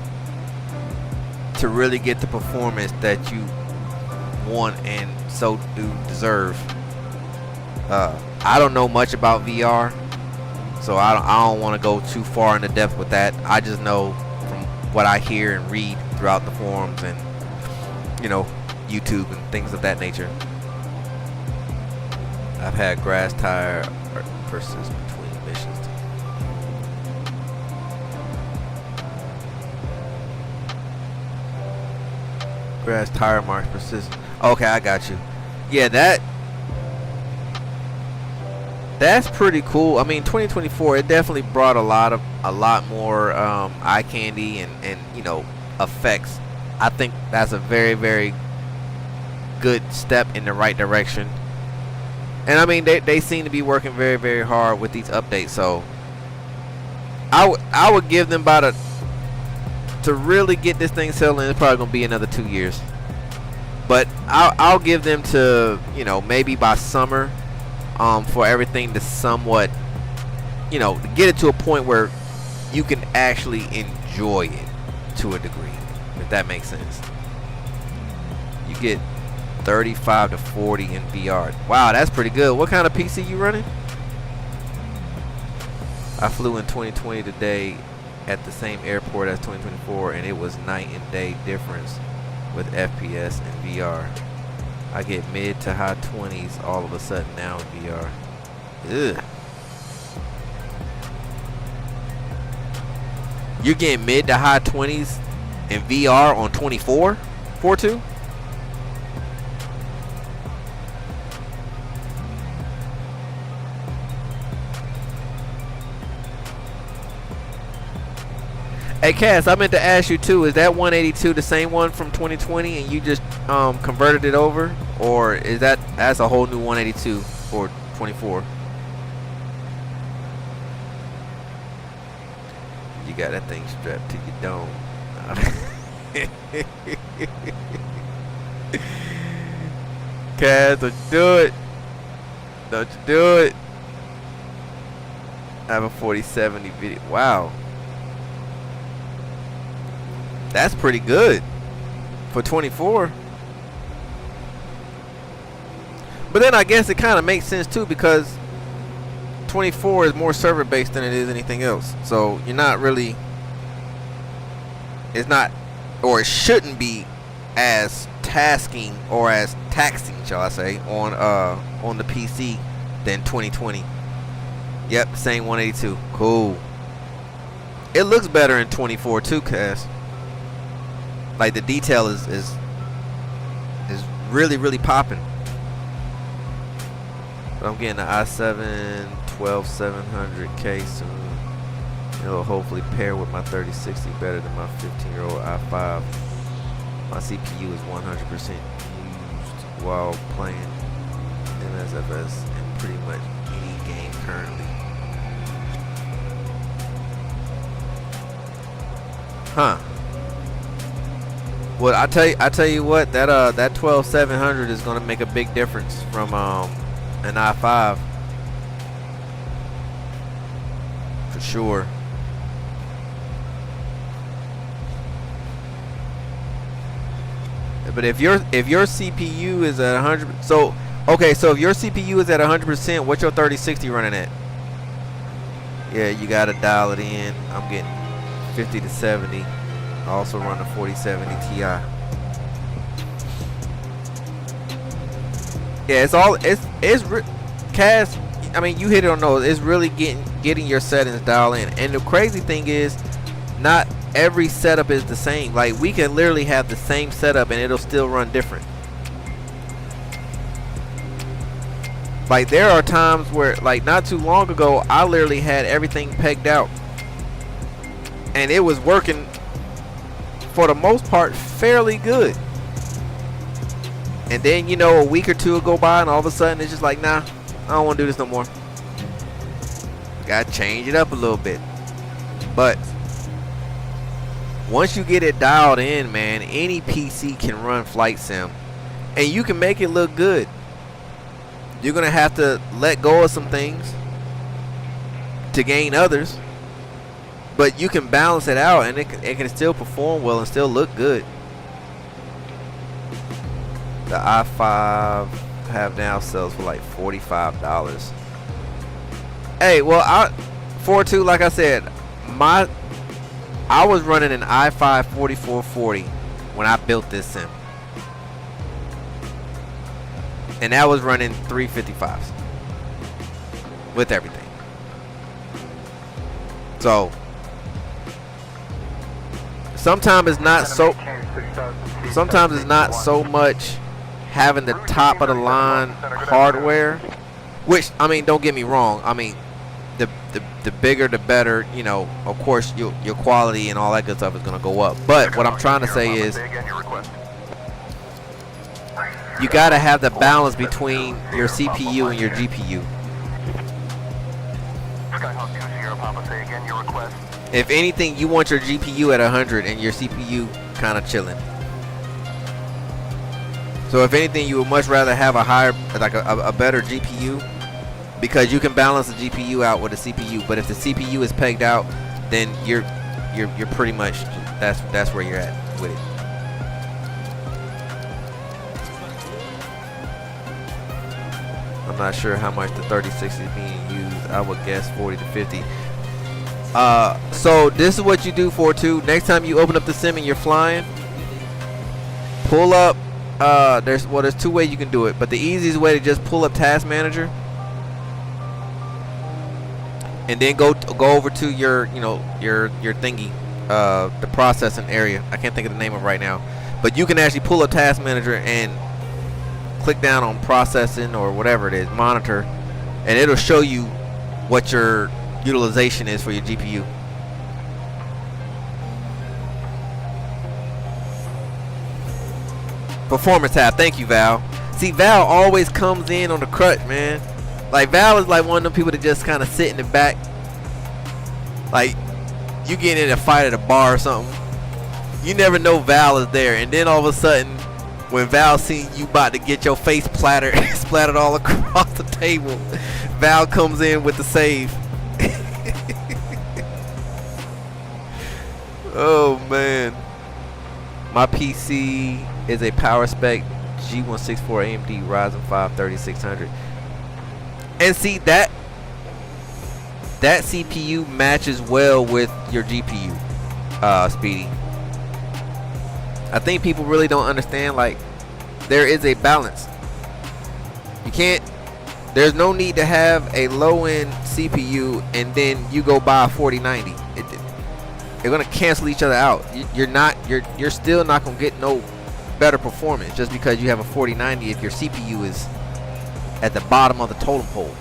to really get the performance that you want and so do deserve. I don't know much about VR, so I don't want to go too far into depth with that. I just know from what I hear and read throughout the forums and, you know, YouTube and things of that nature. I've had grass tire persist between missions. Grass tire marks persist. Okay, I got you. Yeah, that's pretty cool. I mean, 2024, it definitely brought a lot more eye candy and you know, effects. I think that's a very good step in the right direction. And I mean, they seem to be working very hard with these updates. So I would give them to really get this thing selling, it's probably gonna be another 2 years. But I'll give them to, you know, maybe by summer, for everything to somewhat, you know, to get it to a point where you can actually enjoy it to a degree, if that makes sense. You get 35 to 40 in VR. Wow, that's pretty good. What kind of PC you running? I flew in 2020 today at the same airport as 2024, and it was night and day difference with FPS and VR. I get mid to high 20s all of a sudden now in VR. Ugh. You're getting mid to high 20s in VR on 24? 4.2? Hey Cass, I meant to ask you too, is that 182 the same one from 2020 and you just converted it over? Or is that's a whole new 182 for 24? You got that thing strapped to your dome. Cass, don't you do it. Don't you do it. I have a 4070 video. Wow. That's pretty good for 24. But then I guess it kind of makes sense too, because 24 is more server based than it is anything else. So you're not really, it's not, or it shouldn't be as tasking or as taxing, shall I say, on the PC than 2020. Yep, same 182. Cool. It looks better in 24 too, Cass. Like the detail is really, really popping. But I'm getting the i7 12700K soon. It'll hopefully pair with my 3060 better than my 15-year-old i5. My CPU is 100% used while playing MSFS in pretty much any game currently. Huh. Well, I tell you what, that 12700 is gonna make a big difference from an i5 for sure. But if your CPU is at 100, so okay, so if your CPU is at 100%, what's your 3060 running at? Yeah, you gotta dial it in. I'm getting 50 to 70. I also run the 4070 Ti. Yeah, it's Cass. I mean, you hit it on those. It's really getting your settings dialed in. And the crazy thing is, not every setup is the same. Like, we can literally have the same setup and it'll still run different. Like, there are times where, like, not too long ago, I literally had everything pegged out and it was working for the most part fairly good. And then, you know, a week or two will go by and all of a sudden it's just like, nah, I don't want to do this no more. Gotta change it up a little bit. But once you get it dialed in, man, any PC can run flight sim and you can make it look good. You're gonna have to let go of some things to gain others, but you can balance it out and it can still perform well and still look good. The i5 have now sells for like $45. Hey, well, 4.2, like I said, I was running an i5 4440 when I built this sim, and that was running 355s with everything. So sometimes it's not so much having the top of the line hardware, which, I mean, don't get me wrong, I mean, the bigger the better, you know, of course your quality and all that good stuff is going to go up. But what I'm trying to say is, you got to have the balance between your CPU and your GPU. If anything, you want your GPU at 100 and your CPU kind of chilling. So if anything, you would much rather have a higher, like a better GPU, because you can balance the GPU out with the CPU. But if the CPU is pegged out, then you're pretty much, that's where you're at with it. I'm not sure how much the 3060 is being used. I would guess 40 to 50. So this is what you do for two. Next time you open up the sim and you're flying, pull up. There's two ways you can do it, but the easiest way to just pull up Task Manager and then go over to your thingy, the processing area. I can't think of the name of it right now, but you can actually pull up Task Manager and click down on processing or whatever it is, monitor, and it'll show you what your utilization is for your GPU. Performance tab. Thank you, Val. See, Val always comes in on the crutch, man. Like, Val is like one of them people that just kind of sit in the back. Like, you get in a fight at a bar or something. You never know Val is there. And then all of a sudden, when Val seen you about to get your face splattered all across the table, Val comes in with the save. Oh, man. My PC is a power spec G164 AMD Ryzen 5 3600. And see, that CPU matches well with your GPU, Speedy. I think people really don't understand, like, there is a balance. You can't, there's no need to have a low-end CPU and then you go buy a 4090. They're gonna cancel each other out. You're still not gonna get no better performance just because you have a 4090 if your CPU is at the bottom of the totem pole.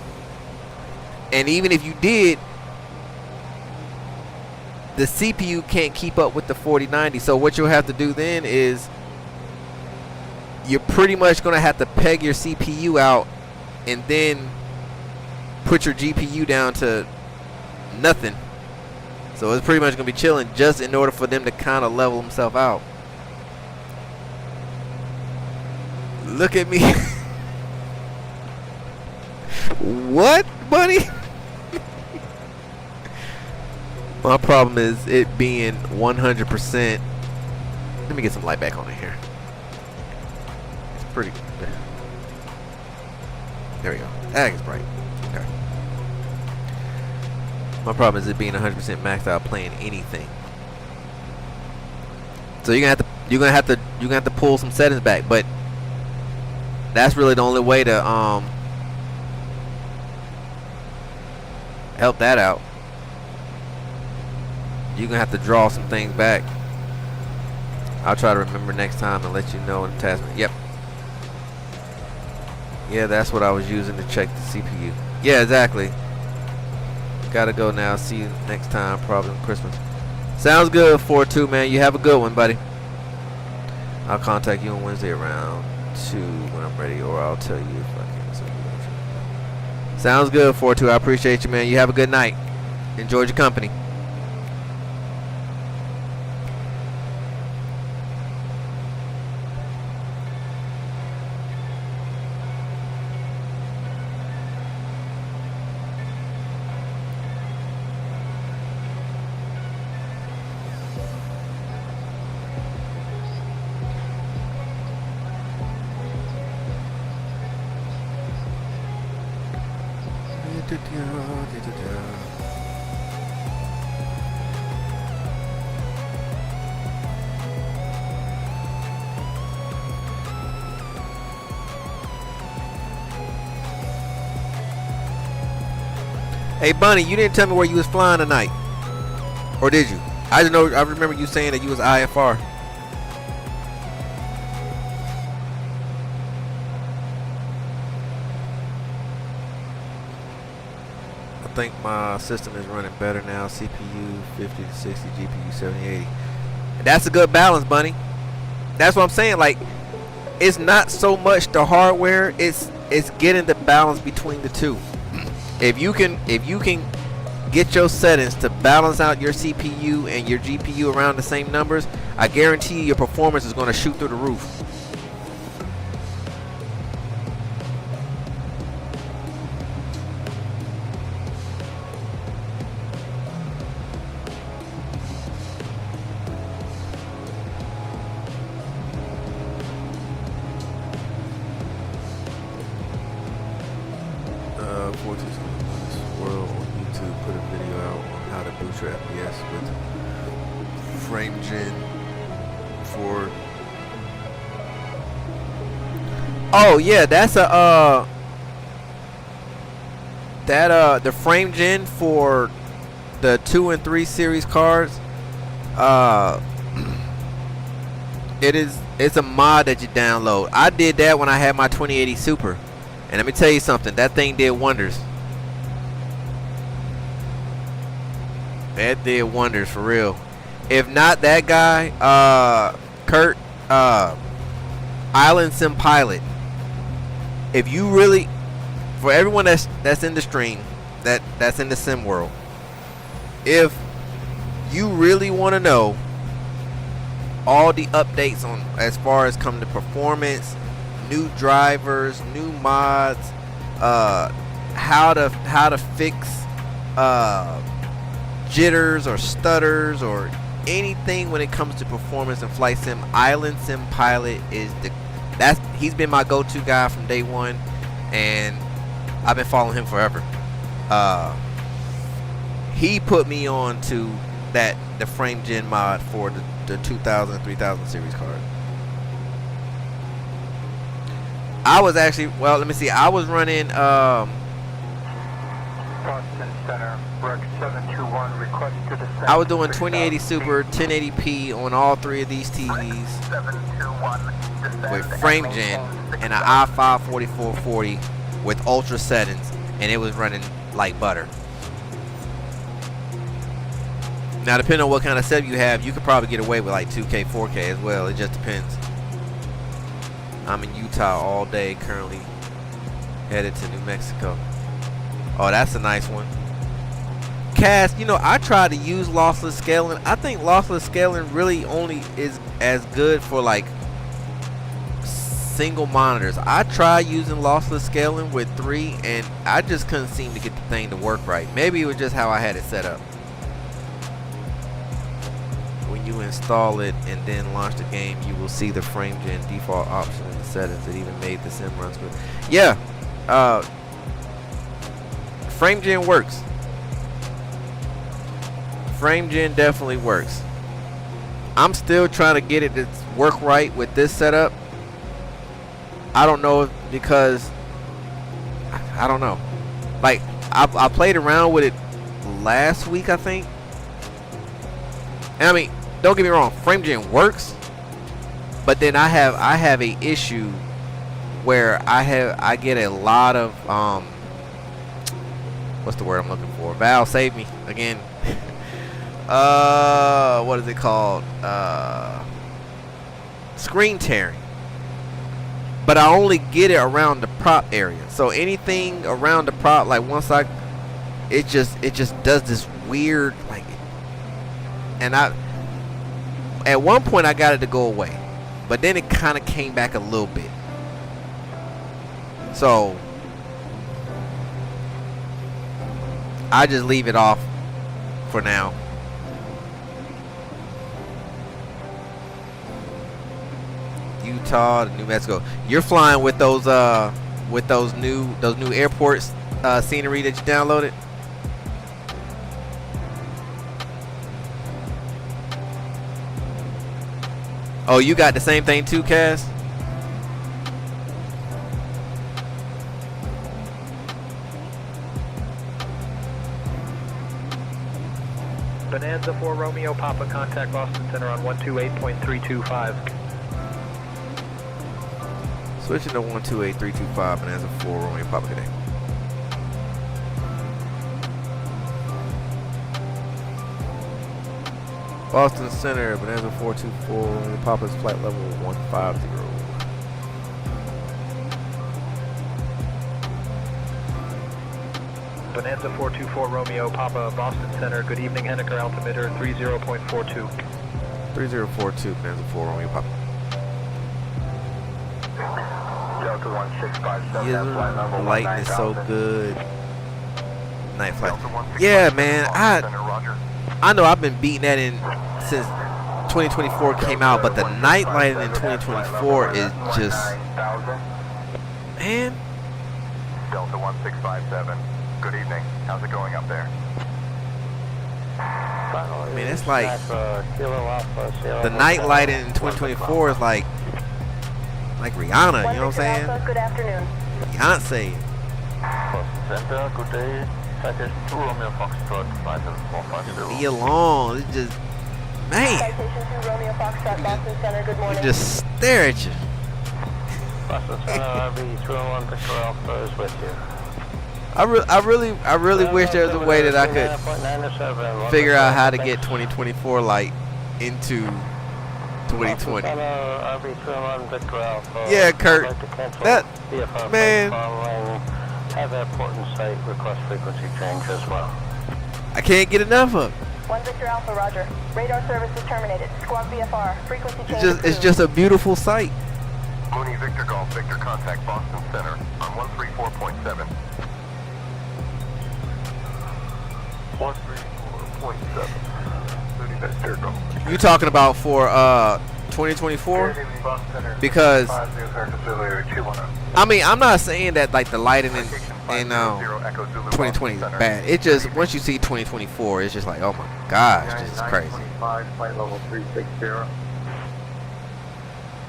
And even if you did, the CPU can't keep up with the 4090. So what you'll have to do then is you're pretty much gonna have to peg your CPU out and then put your GPU down to nothing. So it's pretty much gonna be chilling just in order for them to kind of level themselves out. Look at me. What, buddy? My problem is it being 100%. Let me get some light back on in here. It's pretty. There we go. That is bright. Okay. My problem is it being 100% maxed out playing anything. So you're gonna have to pull some settings back, but that's really the only way to help that out. You're gonna have to draw some things back. I'll try to remember next time and let you know in the task. Yep. Yeah, that's what I was using to check the CPU. Yeah, exactly. Gotta go now. See you next time, probably on Christmas. Sounds good, 4-2, man. You have a good one, buddy. I'll contact you on Wednesday around 2 when I'm ready, or I'll tell you if I can. Sounds good, 4-2. I appreciate you, man. You have a good night. Enjoyed your company. Hey Bunny, you didn't tell me where you was flying tonight, or did you? I just know. I remember you saying that you was IFR. I think my system is running better now. CPU 50 to 60, GPU 7080. And that's a good balance, Bunny. That's what I'm saying. Like, it's not so much the hardware; it's getting the balance between the two. If you can get your settings to balance out your CPU and your GPU around the same numbers, I guarantee you your performance is going to shoot through the roof. Oh yeah, that's a the frame gen for the 2 and 3 series cards. It's a mod that you download. I did that when I had my 2080 Super, and let me tell you something, that thing did wonders. That did wonders for real. If not that guy, Kurt, Island Sim Pilot. If you really, for everyone that's in the stream, that's in the sim world, if you really want to know all the updates on as far as come to performance, new drivers, new mods, how to fix jitters or stutters or anything when it comes to performance and flight sim, Island Sim Pilot is he's been my go-to guy from day one, and I've been following him forever. He put me on to the frame gen mod for the 2000 3000 series card. I was actually, well, let me see, I was running Boston Center, Rec 721, request to descend. I was doing 2080 Super, 1080p on all three of these TVs with frame gen and an i5 4440 with ultra settings, and it was running like butter. Now, depending on what kind of setup you have, you could probably get away with like 2K, 4K as well. It just depends. I'm in Utah all day, currently headed to New Mexico. Oh, that's a nice one. Cass, you know, I tried to use lossless scaling. I think lossless scaling really only is as good for like single monitors. I tried using lossless scaling with 3, and I just couldn't seem to get the thing to work right. Maybe it was just how I had it set up. When you install it and then launch the game, you will see the frame gen default option in the settings. It even made the sim run smooth. Yeah, frame gen works. Frame gen definitely works. I'm still trying to get it to work right with this setup. I don't know, because I don't know. Like I played around with it last week, I think. And I mean, don't get me wrong, frame gen works, but then I have a issue where I get a lot of what's the word I'm looking for? Val, save me again. What is it called? Screen tearing. But I only get it around the prop area. So anything around the prop, like once it just does this weird, like, and at one point I got it to go away, but then it kind of came back a little bit. So I just leave it off for now. Utah to New Mexico. You're flying with those new airports scenery that you downloaded? Oh, you got the same thing too, Cass? Bonanza 4 Romeo Papa, contact Boston Center on 128.325. Switching to 128.325 Bonanza 4 Romeo Papa today. Boston Center, Bonanza 424 Romeo Papa's flight level 150. Bonanza 424 Romeo Papa, Boston Center. Good evening, Henniker altimeter 30.42. 3042 Bonanza 4 Romeo Papa. Delta 1657, Yeah, flight level the lighting is so 19,000. good. Night flight. Delta 1657, Yeah, man. Boston Center, Roger. I know I've been beating that in since 2024 came out, but the night lighting in 2024 is just, man. Delta 1657, good evening. How's it going up there? I mean, it's like the night lighting in 2024 is like Rihanna, you know what I'm saying? Good afternoon. Beyonce. Center, good day. Citation 2 Romeo Foxtrot, flight level 450. Be alone. It's just, man. Citation 2 Romeo Foxtrot, Boston Center. Good You morning. just stare at you. Boston Center, RB 201 Victor Alpha is with you. I really wish there was a way that I could figure out how to get 2024 light into 2020. Beechcraft. Yeah, Kurt. That man. Have airport in sight. Request frequency change as well. I can't get enough of it. 1 Victor Alpha, roger. Radar service is terminated. Squawk VFR. Frequency change. It's just a beautiful sight. Mooney Victor Golf Victor contact Boston Center on 134.7. 134.7. Mooney Victor Golf. You talking about for 2024? Because I mean, I'm not saying that like the lighting in 2020 is bad. It just once you see 2024, it's just like, oh my gosh, this is crazy. Flight level 360.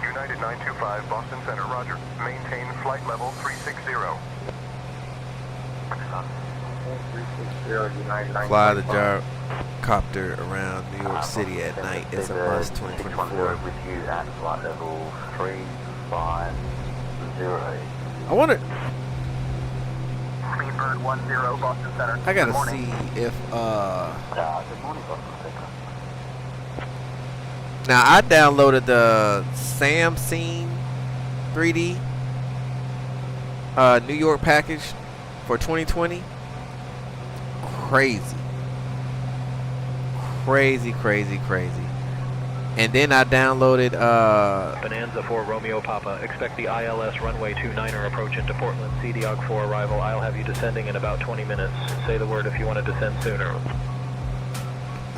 United 925 Boston Center, roger. Maintain flight level 360. Fly the gyrocopter around New York City at night is a must. 2024. With you at flight level 350. I wonder. Speedbird 10 Boston Center. I gotta see if Good morning, Boston Center. now I downloaded the SamScene 3D New York package for 2020. Crazy. And then I downloaded Bonanza 4 Romeo Papa. Expect the ILS runway 29er approach into Portland. CDOG 4 arrival. I'll have you descending in about 20 minutes. Say the word if you want to descend sooner.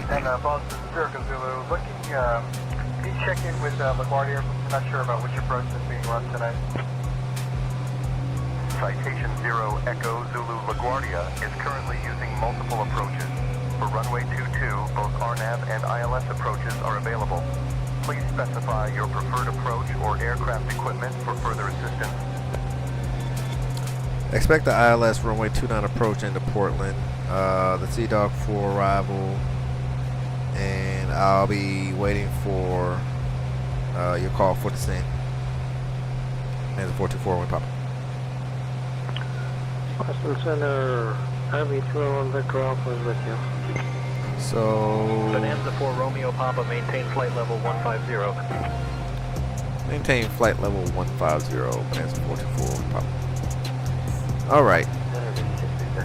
And Boston Circle Zulu, looking, can you check in with LaGuardia? I'm not sure about which approach is being run tonight. Citation 0 Echo Zulu LaGuardia is currently using multiple approaches. For runway 22, both RNAV and ILS approaches are available. Please specify your preferred approach or aircraft equipment for further assistance. expect the ILS runway 29 approach into Portland. The CDOG 4 arrival, and I'll be waiting for your call for descent. And the 424 when pop. Boston Center, Heavy 201 Victor Alpha is with you. So Bonanza 4 Romeo Papa, maintain flight level 150. maintain flight level 150. Bonanza 424 pop. All right.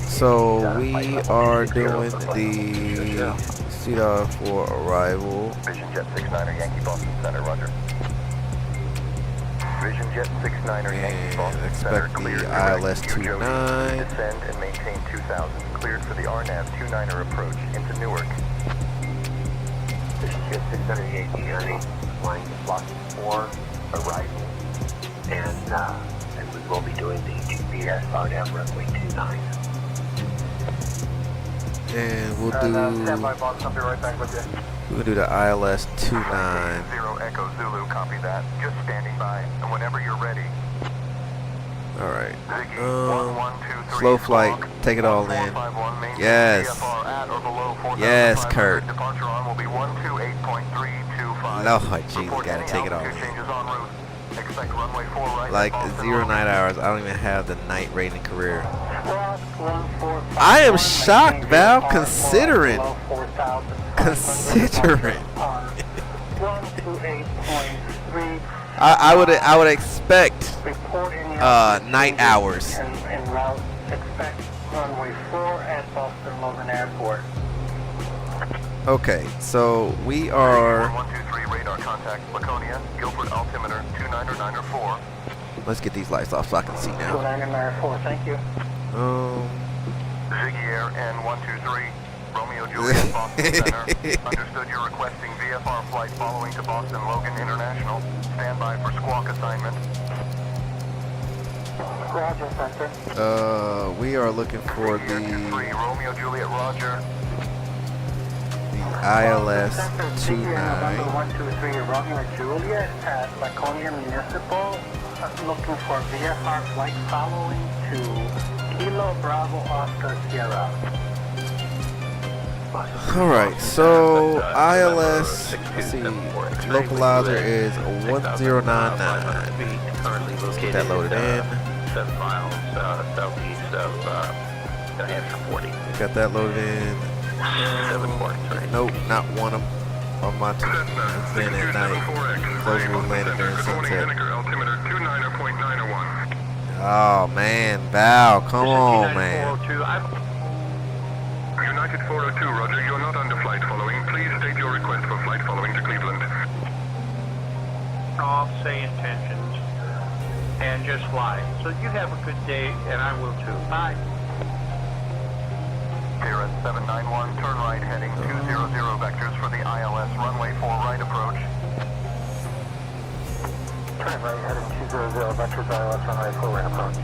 So we are doing the CDOG for arrival. Vision Jet 69er Yankee Boston Center, roger. Vision Jet 69er Yankee Boston Center, Expect cleared the for ILS 29. descend and maintain 2000. Cleared for the RNAV 29er approach into Newark. Vision Jet 600 Yankee Journey, flying to Block 4 arrival, and we will be doing the GPS RNAV runway 29. And we'll Stand by, boss. I'll be right back with you. we'll do the ILS 29. 0 Echo Zulu, copy that. Just standing by, and whenever you're ready. All right. Ziggy, 1123, Slow flight. squawk, Take it all in. 1451, maintain Yes. VFR at or below 4,500. Yes, Kurt. Departure on will be 128.325. Lord, Jesus, Report gotta any take it all altitude in. changes en route. Expect runway 4 right. Like at Boston 0 Road. night hours. I don't even have the night rating career. Squawk 145. I am shocked, Val, considering. 128.3. I would expect Report any night hours. En route, expect runway 4 at Boston Logan Airport. Okay, so we are. 123 radar contact Laconia, Guilford altimeter 29994. Let's get these lights off so I can see now. 29994, thank you. Ziggy Air N123, Romeo Juliet Boston Center. Understood you're requesting VFR flight following to Boston Logan International. Stand by for squawk assignment. Roger, Center. We are looking for Ziggy Air the 23, Romeo Juliet Roger. ILS Center, 29. November 123, Romeo Juliet at Laconia Municipal. Looking for VFR flight following to Kilo Bravo Oscar Sierra. Alright, so ILS, let's see, localizer is 1099. Let's get that loaded in. 7 miles southeast of New Hampshire 40. Got that loaded in. 7 points, right? Nope, not one of my two. It's been at night. closer to landing during Good morning, sunset. Henniker, altimeter 29.901. Oh man, Val, come on, man. United 402, roger, you're not under flight following. Please state your request for flight following to Cleveland. Off, say intentions, and just fly. So you have a good day, and I will too. Bye. Sierra 791, turn right heading 200 vectors for the ILS runway 4 right approach. Turn right heading 200 vectors ILS runway 4 right approach.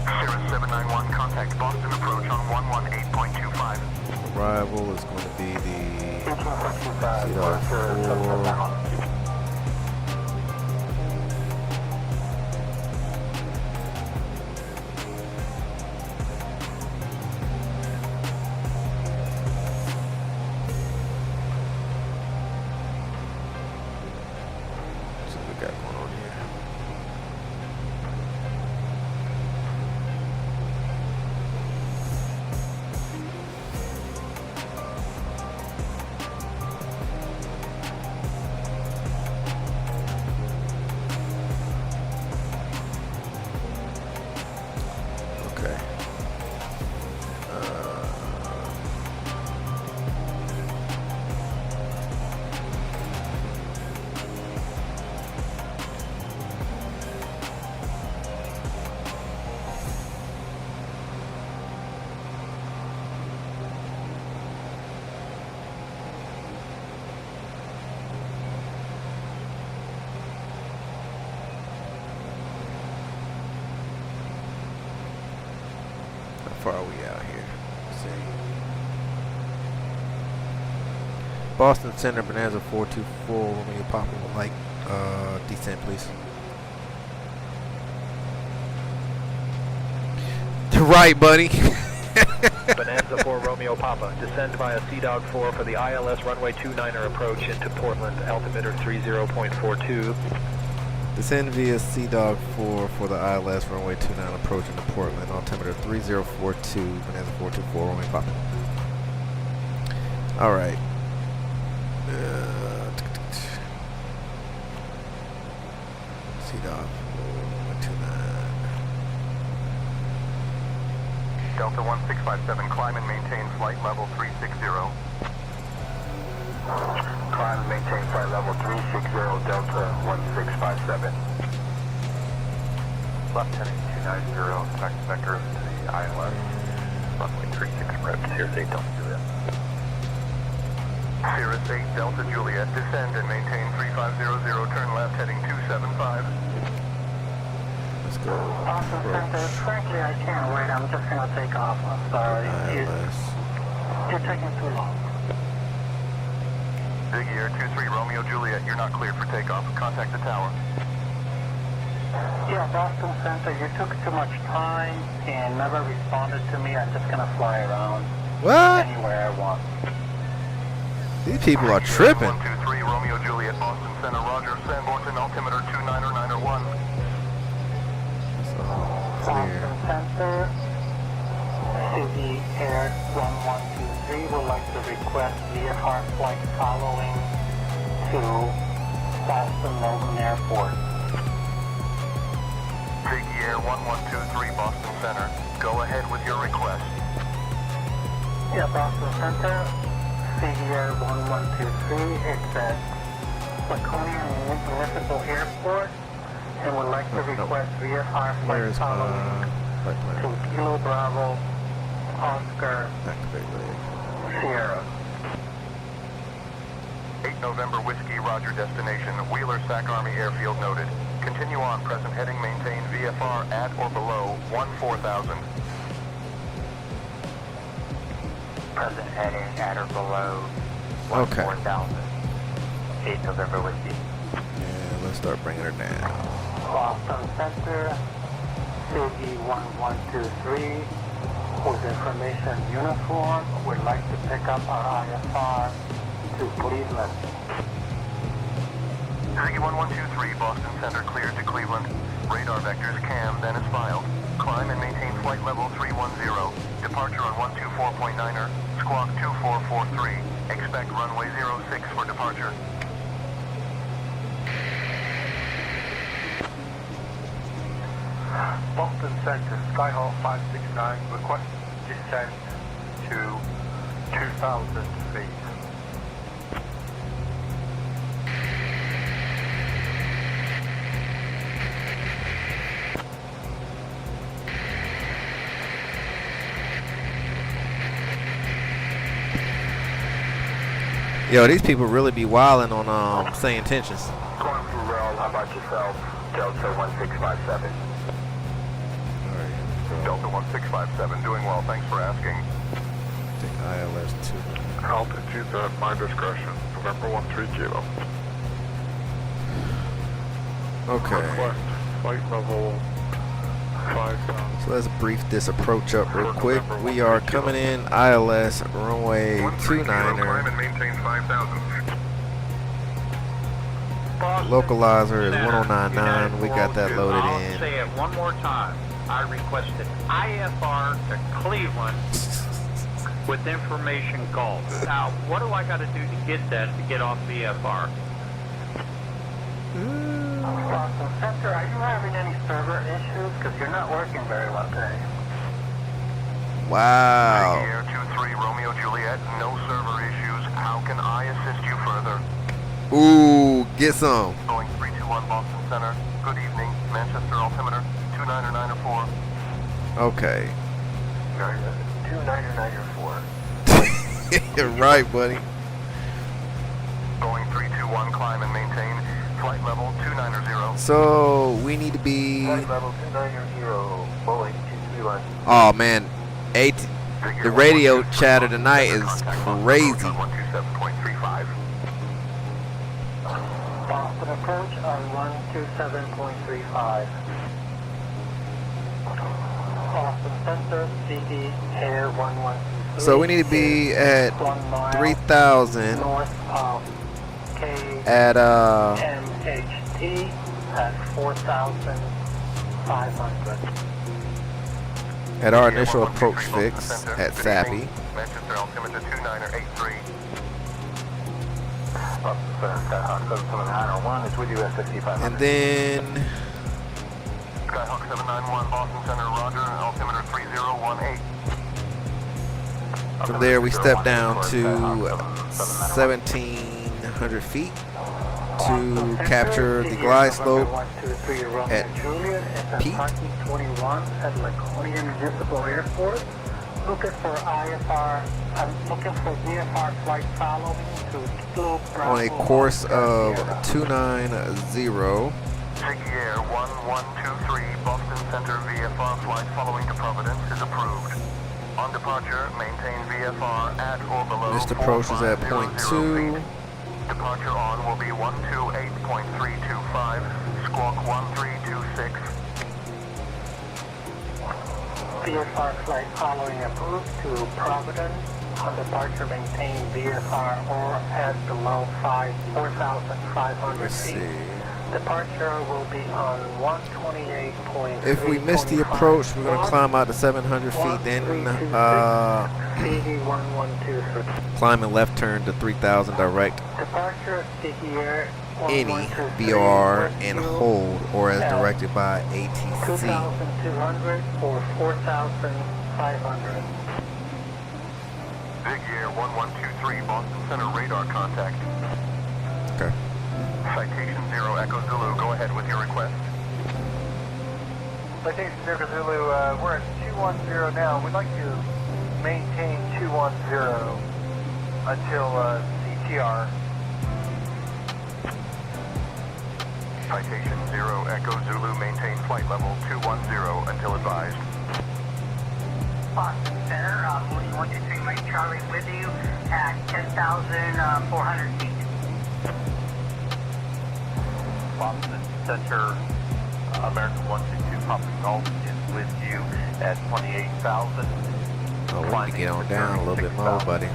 Sierra 791, contact Boston approach on 118.25. Arrival is going to be the 18.25. How far are we out here? Let's see. Boston Center, Bonanza 424. Romeo Papa would like descent, please. Right, buddy. Bonanza 4 Romeo Papa, descend via Sea-Dog 4 for the ILS runway 29er approach into Portland, altimeter 30.42. Descend via Sea-Dog 4 for the ILS runway 29 approach into Portland, altimeter 3042, Bonanza 424, Romeo Papa. Alright. Sea-Dog 429. Delta 1657, climb and maintain flight level 360. Climb and maintain flight level 360, Delta 1657. Left heading 290, expect vectors to the ILS. Runway 36 reps, Cirrus 8 Delta Juliet. Cirrus 8 Delta Juliet, descend and maintain 3500, turn left heading 275. Let's go. Awesome, Center. Frankly, I can't wait. I'm just going to take off. I'm sorry. You're taking too long. Big Air 23 Romeo Juliet, you're not cleared for takeoff. Contact the tower. Yeah, Boston Center, you took too much time and never responded to me. I'm just going to fly around. What? Anywhere I want. These people are tripping. 123 Romeo Juliet, Boston Center, Roger, Sanbornton, altimeter 29901. Boston Center, City Air 1123 would like to request VFR flight following to Boston Logan Airport. Big Air 1123 Boston Center, go ahead with your request. Yeah, Boston Center, City Air 1123, it's at Laconia Municipal Airport, and would like to request VFR flight following to Kilo Bravo Oscar Sierra. 8 November Whiskey, Roger, destination, Wheeler Sac Army Airfield noted. Continue on, present heading, maintain VFR at or below 14,000. Present heading at or below Okay. 14,000. 8 November Whiskey. Yeah, let's start bringing her down. Boston Center, City 1123, whose information uniform would like to pick up our IFR to Cleveland. Ziggy 1123, Boston Center, cleared to Cleveland. Radar vectors CAM, then is filed. Climb and maintain flight level 310. Departure on 124.9er, squawk 2443. Expect runway 06 for departure. Boston Center, Skyhawk 569, request descent to 2,000 feet. Yo, these people really be wilding on Say Intentions. Going through rail, how about yourself? Delta 1657. Delta 1657, doing well, thanks for asking. I think ILS 2. Altitude at my discretion. November 13 kilo. Okay. Request flight level 5,000. So let's brief this approach up real quick. We are coming in ILS runway 29er. Climb and maintain 5,000. Localizer is 1099. We got that loaded I'll in. say it one more time. I requested IFR to Cleveland with information Gulf. Now, what do I got to do to get that to get off VFR? Boston Center, are you having any server issues? Because you're not working very well today. Wow. Air 23 Romeo Juliet, no server issues. How can I assist you further? Ooh, get some. Going 321 Boston Center. Good evening. Manchester altimeter 2994. Okay. 2994. Right, buddy. Going 321, climb and maintain. Flight level 290. So we need to be. Flight level 290, Boeing 231. Oh man, the radio chatter tonight is crazy. 127.35. Boston approach on 127.35. Boston Center, CD Air 113. So we need to be at 3,000 north of K at MHT at 4,500. at our initial approach fix at Sappy. Manchester altimeter 2983. Skyhawk 77901 is with you at 5500. And then Skyhawk 791 Boston Center, roger, altimeter 3018. from there we step down to 1,700 feet to capture the glide slope at Pete. 21 at Laconia Municipal Airport. Looking for IFR, I'm looking for VFR flight following to Kilo Bravo On a course of 290. Ziggy Air 1123 Boston Center VFR flight following to Providence is approved. On departure, maintain VFR at or below. This approach is at 0.2. Departure on will be 128.325, squawk 1326. VFR flight following approved to Providence. On departure, maintain VFR or at below 4,500 Let's feet. see. Departure will be on 128.3. If we miss the approach, we're going to climb out to 700 feet, then climb and left turn to 3,000 direct Departure Air any VOR and hold or as directed by ATC. 2,200 or 4,500. Ziggy Air 1123 Boston Center radar contact. Okay. Citation 0 Echo Zulu, go ahead with your request. Citation 0 Zulu, we're at 210 now. We'd like to maintain 210 until CTR. Citation 0 Echo Zulu, maintain flight level 210 until advised. Boston Center, Moody 123 Mike Charlie with you at 10,400 feet. Boston Center, American 122 Papa Golf is with you at 28,000. Oh, we need to get on down a little bit more, buddy.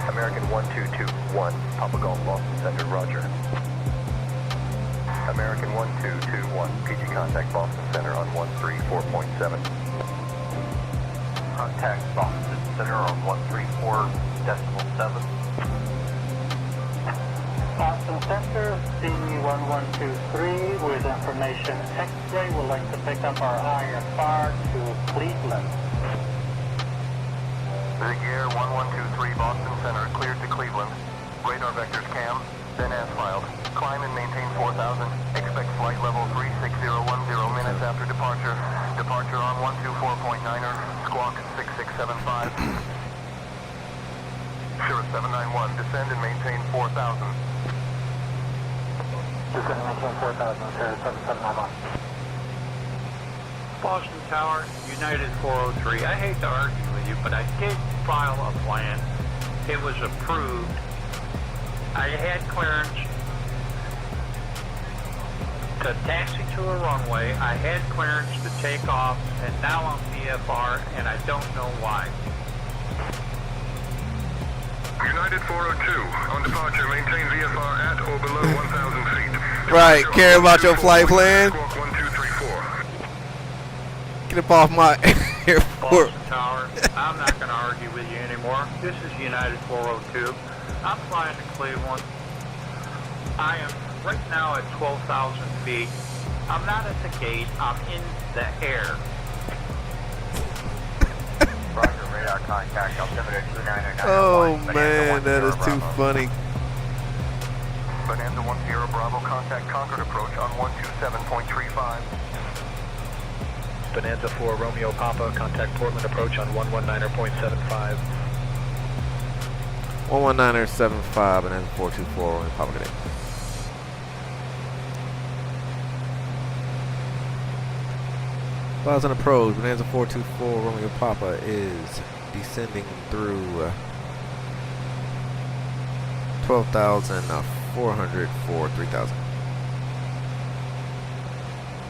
American 1221 Papa Golf Boston Center, roger. American 1221 PG contact Boston Center on 134.7. Contact Boston Center on 134.7. Boston Center, C1123 with information X-ray. Would like to pick up our IFR to Cleveland. Big Air 1123 Boston Center, cleared to Cleveland. Radar vectors cam, then as filed. Climb and maintain 4000. Expect flight level 36010 minutes after departure. Departure on 124.9er, squawk 6675. Sierra 791, descend and maintain 4000. Descend and maintain 4000, Sierra 791. Boston Tower, United 403. I hate to argue with you, but I did file a plan. It was approved. I had clearance to taxi to a runway. I had clearance to take off, and now I'm VFR, and I don't know why. United 402, on departure, maintain VFR at or below 1,000 feet. Right, care about your flight plan? Squawk 1234. Get up off my airport. Boston Tower, I'm not going to argue with you anymore. This is United 402. I'm flying to Cleveland. I am right now at 12,000 feet. I'm not at the gate. I'm in the air. Roger, radar contact, altimeter 299. Oh man, that is too funny. Bonanza 10 Bravo, contact Concord approach on 127.35. Bonanza 4 Romeo Papa, contact Portland approach on 119.75. 119.75 and then 424 on Papa Connect. Clouds on approach, Bonanza 424 Romeo Papa is descending through 12,400 for 3,000.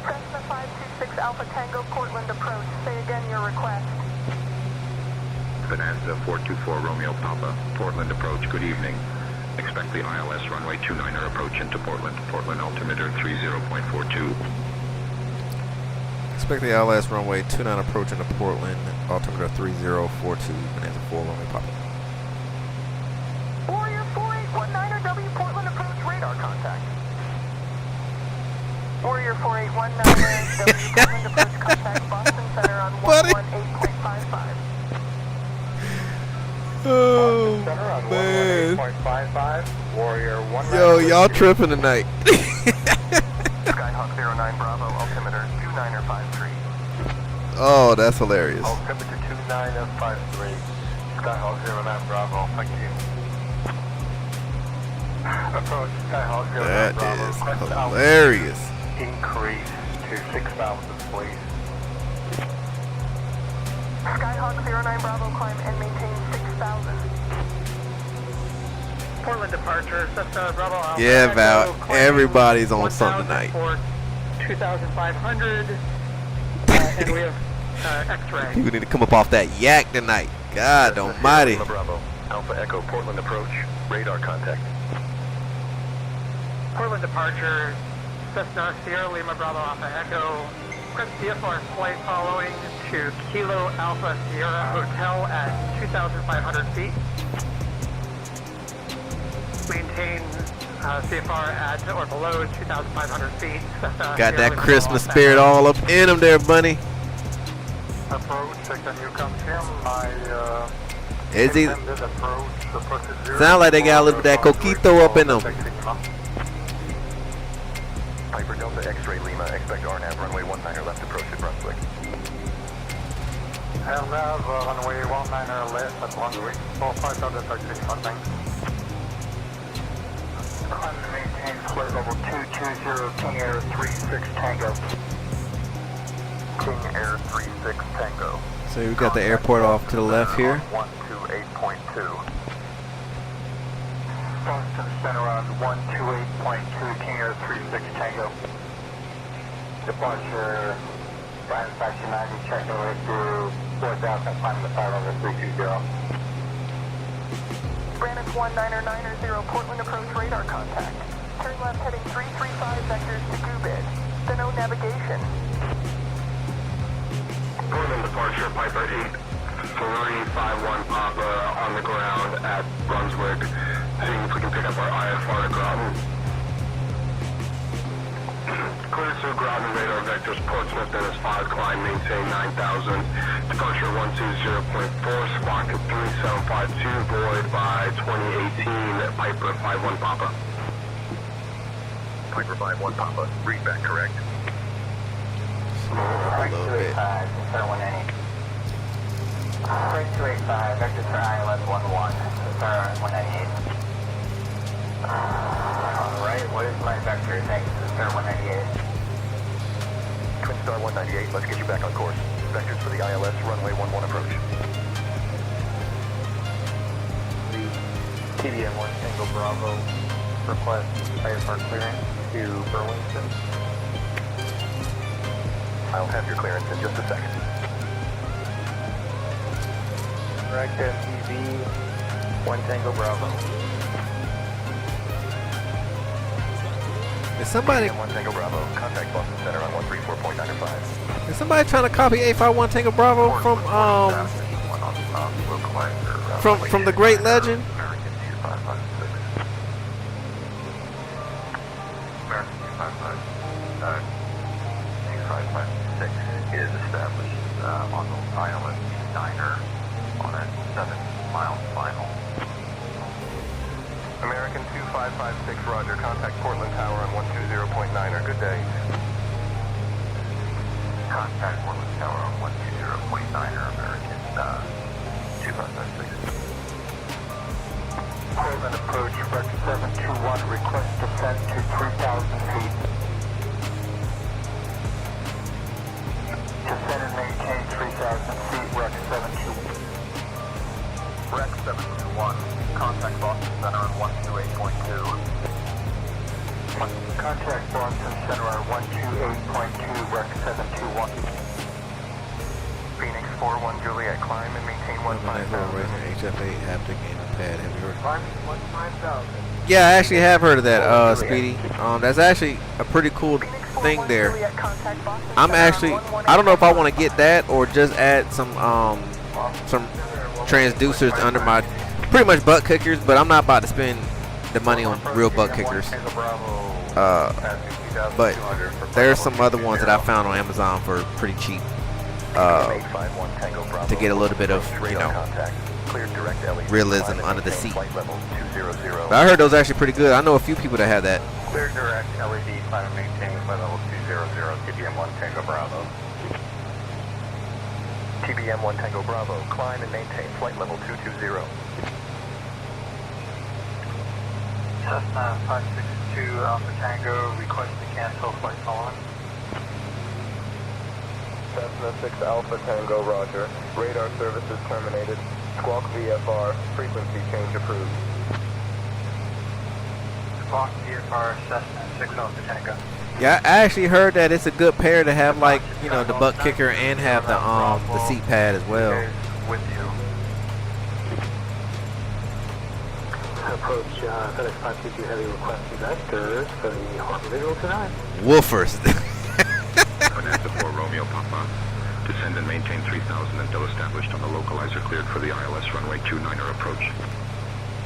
Cessna 526 Alpha Tango Portland approach. Say again your request. Bonanza 424 Romeo Papa, Portland approach, good evening. Expect the ILS runway 29er approach into Portland. Portland altimeter 30.42. Expect the ILS runway 29 approach into Portland, altimeter 3042, Bonanza 4 Romeo Papa. Warrior 4819er W Portland approach radar contact. Warrior 4819er W Portland approach contact Boston Center on 118.55. Oh Center on man. 118.55. Warrior 19. Yo, y'all tripping tonight. Skyhawk 09 Bravo, altimeter 29er53. Oh, that's hilarious. Altimeter 29er53. Skyhawk 09 Bravo, thank you. Approach Skyhawk 09 That Bravo. is Request hilarious. increase to 6,000, please. Skyhawk 09 Bravo climb and maintain 6,000. Portland departure, Cessna Bravo Alpha. Yeah, Val, Echo, climbing everybody's on 1,000 something tonight. For 2,500, and we have X-ray. People need to come up off that yak tonight. God almighty. Bravo, Alpha Echo, Portland approach, radar contact. Portland departure, Cessna Sierra Lima Bravo Alpha Echo. Request VFR flight following to Kilo Alpha Sierra Hotel at 2,500 feet. Maintain CFR at or below 2,500 feet. Got that Christmas spirit all up in them there, bunny. Approach, can you confirm my Is he? intended approach? Sound like they got a little bit of that coquito up in them. Piper Delta X-ray Lima, expect RNAV runway 19er left approach at Brunswick. LNAV runway 19er left at Brunswick. 45,036, nothing. Climb and maintain flight level 220, King Air 36 Tango. King Air 36 Tango. So we got the airport off to the left here. 128.2. Boston Center on 128.2, King Air 36 Tango. Departure, Brand Factory 90, checking way through 4,000, climbing to 500, 320. Brandon 199er 0 Portland approach radar contact. Turn left heading 335 vectors to Goobid. Then no navigation. Portland departure, Piper 8351 Papa on the ground at Brunswick. Seeing if we can pick up our IFR to ground Portsmouth, Dennis 5, climb, maintain 9,000. Departure 120.4, squawk at 3752, void by 2018, Piper 51 Papa. Piper 51 Papa, read back correct. A little bit. 285, Star 190. Freight 285, vector for ILS 11, Star 198. Alright, what is my vector? Thanks, Star 198. Twin Star 198, let's get you back on course. Vectors for the ILS runway 11 approach. The TBM1 Tango Bravo request IFR clearance to Burlington. I'll have your clearance in just a second. Correct MPV 1 Tango Bravo. Is somebody? 1 Tango Bravo, contact Boston Center on 134.95. Is somebody trying to copy A51 Tango Bravo from the Great Legend? American 2556 is established on the ILS diner on a 7-mile final. American 2556, roger. Contact Portland Tower on 120.9er. Good day. Contact Portland Tower on 120.9er, American 2556. Portland approach, vector 721, request descent to 3,000 feet. Descend and maintain 3,000 feet, Rec 721. Rec 721, contact Boston Center on 128.2. Contact Boston Center on 128.2, Rec 721. Phoenix 41 Juliet, climb and maintain 15,000. HFA haptic and pad. Have you heard? Climbing 15,000. Yeah, I actually have heard of that, Speedy. That's actually a pretty cool thing there. I'm actually, I don't know if I want to get that or just add some transducers under my pretty much butt kickers, but I'm not about to spend the money on real butt kickers. But there's some other ones that I found on Amazon for pretty cheap to get a little bit of, you know, realism under the seat. But I heard those are actually pretty good. I know a few people that have that. Clear direct LED, climb and maintain flight level 200, TBM1 Tango Bravo. TBM1 Tango Bravo, climb and maintain flight level 220. Cessna 562 Alpha Tango, request to cancel flight following. Cessna 6 Alpha Tango, roger. Radar services terminated. Squawk VFR, frequency change approved. Squawk VFR, Cessna 6 Alpha Tango. Yeah, I actually heard that it's a good pair to have, like, you know, the butt kicker and have the seat pad as well. With you. Approach FedEx 522 heavy request vectors for the Harbor Visual tonight. Woofers. Bonanza 4 Romeo Papa. Descend and maintain 3,000 until established on the localizer cleared for the ILS runway 29er approach.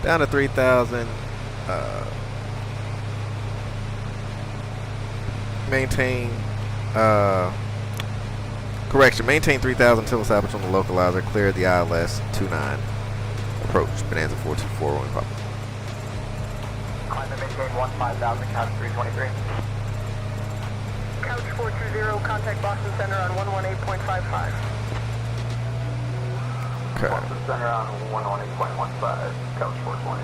Down to 3,000. Maintain, correction, maintain 3,000 until established on the localizer, clear the ILS 29 approach, Bonanza 424 Rolling Papa. Climb and maintain 15,000, couch 323. Couch 420, contact Boston Center on 118.55. Okay. Boston Center on 118.15, couch 420.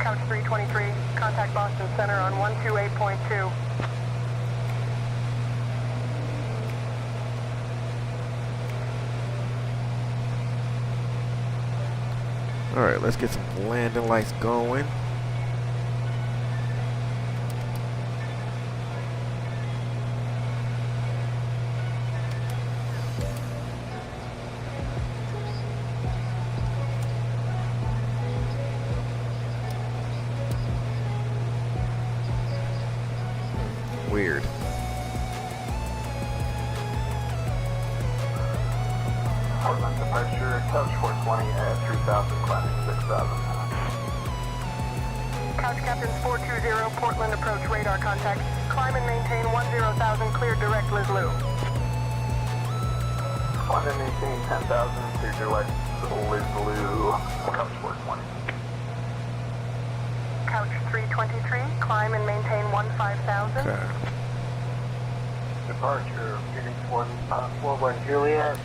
Couch 323, contact Boston Center on 128.2. Alright, let's get some landing lights going. Weird. Portland departure, couch 420 at 3,000, climbing 6,000. Couch Captains 420, Portland approach radar contact. climb and maintain 10,000, clear direct Lizloo. Climb and maintain 10,000, clear direct Lizloo. Couch 420. Couch 323, climb and maintain 15,000. Okay. Departure, Phoenix 41 Juliet.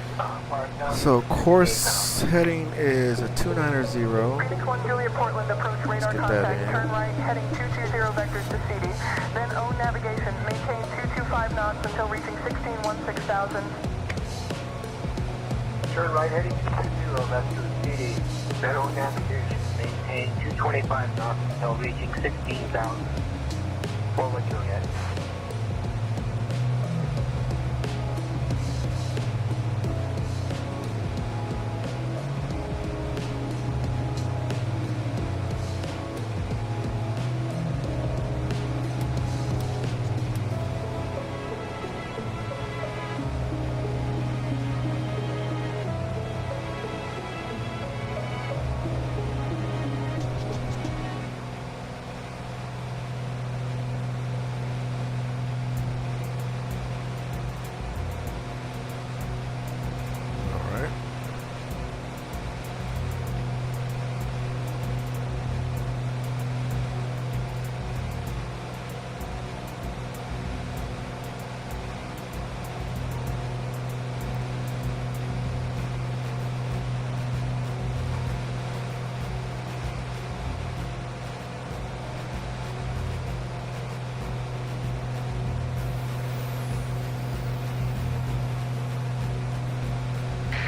So course heading is a 290. Phoenix 1 Juliet, Portland, approach radar get that contact, in. turn right, heading 220 vectors to CD. Then O navigation, maintain 225 knots until reaching 16,000. Turn right, heading 220 vectors to CD. Then O navigation, maintain 225 knots until reaching 16,000. 41 Juliet.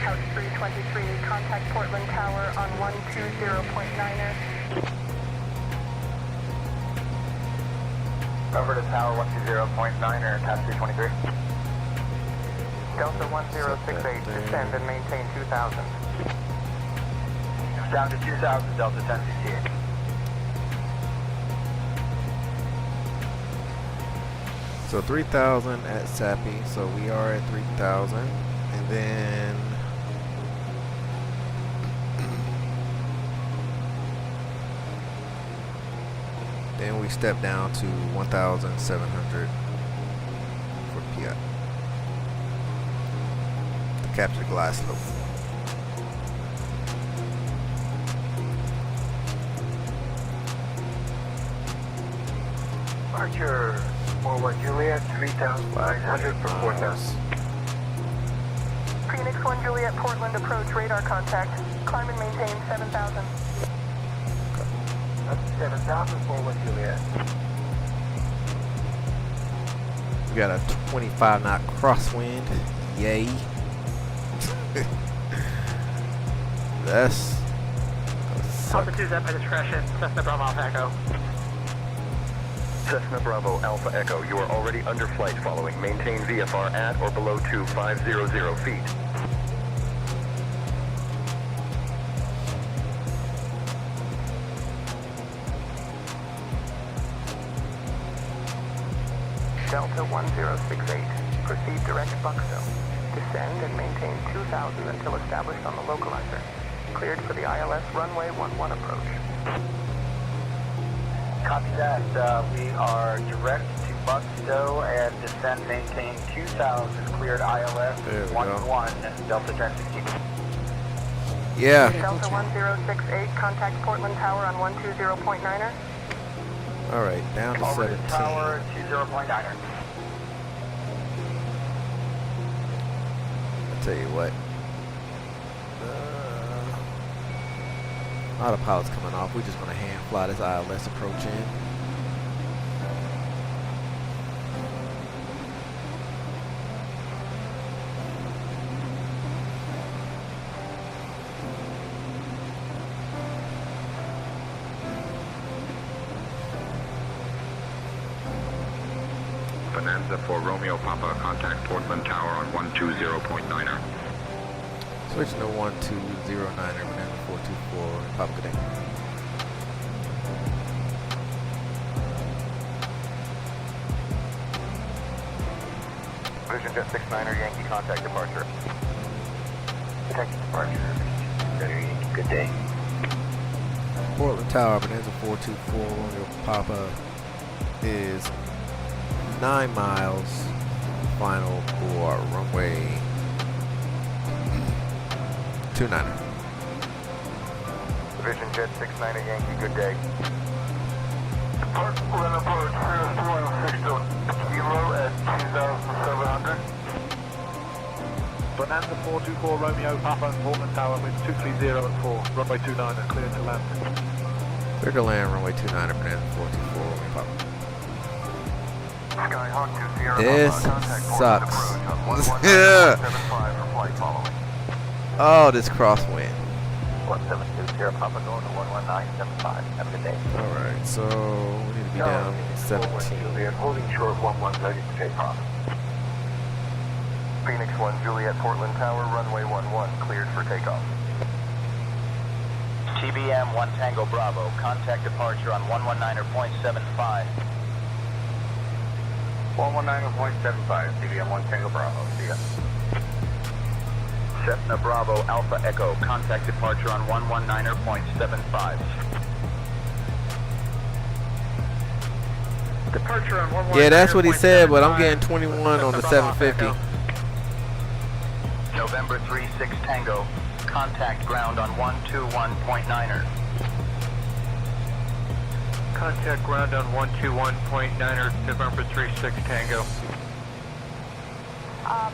Couch 323, contact Portland Tower on 120.9er. Over to Tower 120.9er, Couch 323. Delta 1068, descend and maintain 2,000. Down to 2,000, Delta 1068. So 3,000 at Sappy. So we are at 3,000, and then we step down to 1,700 for PI to capture the glide slope. Departure 41 Juliet, 3,900 for 4,000. Phoenix 1 Juliet, Portland approach radar contact. Climb and maintain 7,000. Up to 7,000 for 41 Juliet. We got a 25 knot crosswind. Yay. That's Altitude at my discretion, Cessna Bravo Alpha Echo. Cessna Bravo Alpha Echo, you are already under flight following. Maintain VFR at or below 2500 feet. Delta 1068, proceed direct Buckstone. Descend and maintain 2,000 until established on the localizer. Cleared for the ILS runway 11 approach. Copy that. We are direct to Buckstow and descend, maintain 2,000, cleared ILS 11, Delta 1068. yeah. Delta 1068, contact Portland Tower on 120.9er. All right, down to Over 17. to Tower 20.9er. I'll tell you what. Autopilot's coming off. We're just gonna hand fly this ILS approach in. Bonanza for Romeo Papa, contact Portland Tower on 120.9er. Switch to 1209er, Bonanza 424, Papa good day. Vision Jet 69er, Yankee contact departure. Contact departure. Good day. Portland Tower, Bonanza 424, Romeo Papa is 9 miles. Final for runway 29. Division Jet 69 Yankee, good day. Portland approach 0216 Kilo at 2,700. Bonanza 424 Romeo Papa and Portland Tower with 230 at 4. Runway 29 clear to land. Clear to land, runway 29, Bonanza 424 Romeo Papa. Skyhawk to Sierra This contact sucks. approach on 119.75 for flight following. Oh, this crosswind. 172 Sierra Papa going to 11975. Have a good day. Alright, so we need to be down 17. Juliet, holding short 11 ready to take off. Phoenix 1 Juliet Portland Tower, runway 11, cleared for takeoff. TBM 1 Tango Bravo, contact departure on 119.75. 119.75, TBM 1 Tango Bravo, see ya. Cessna Bravo Alpha Echo, contact departure on 119.75. Departure on 119.75. Yeah, that's what he said, but I'm getting 21 on the 750. November 36 Tango, contact ground on 121.9er. Contact ground on 121.9er, November 36 Tango.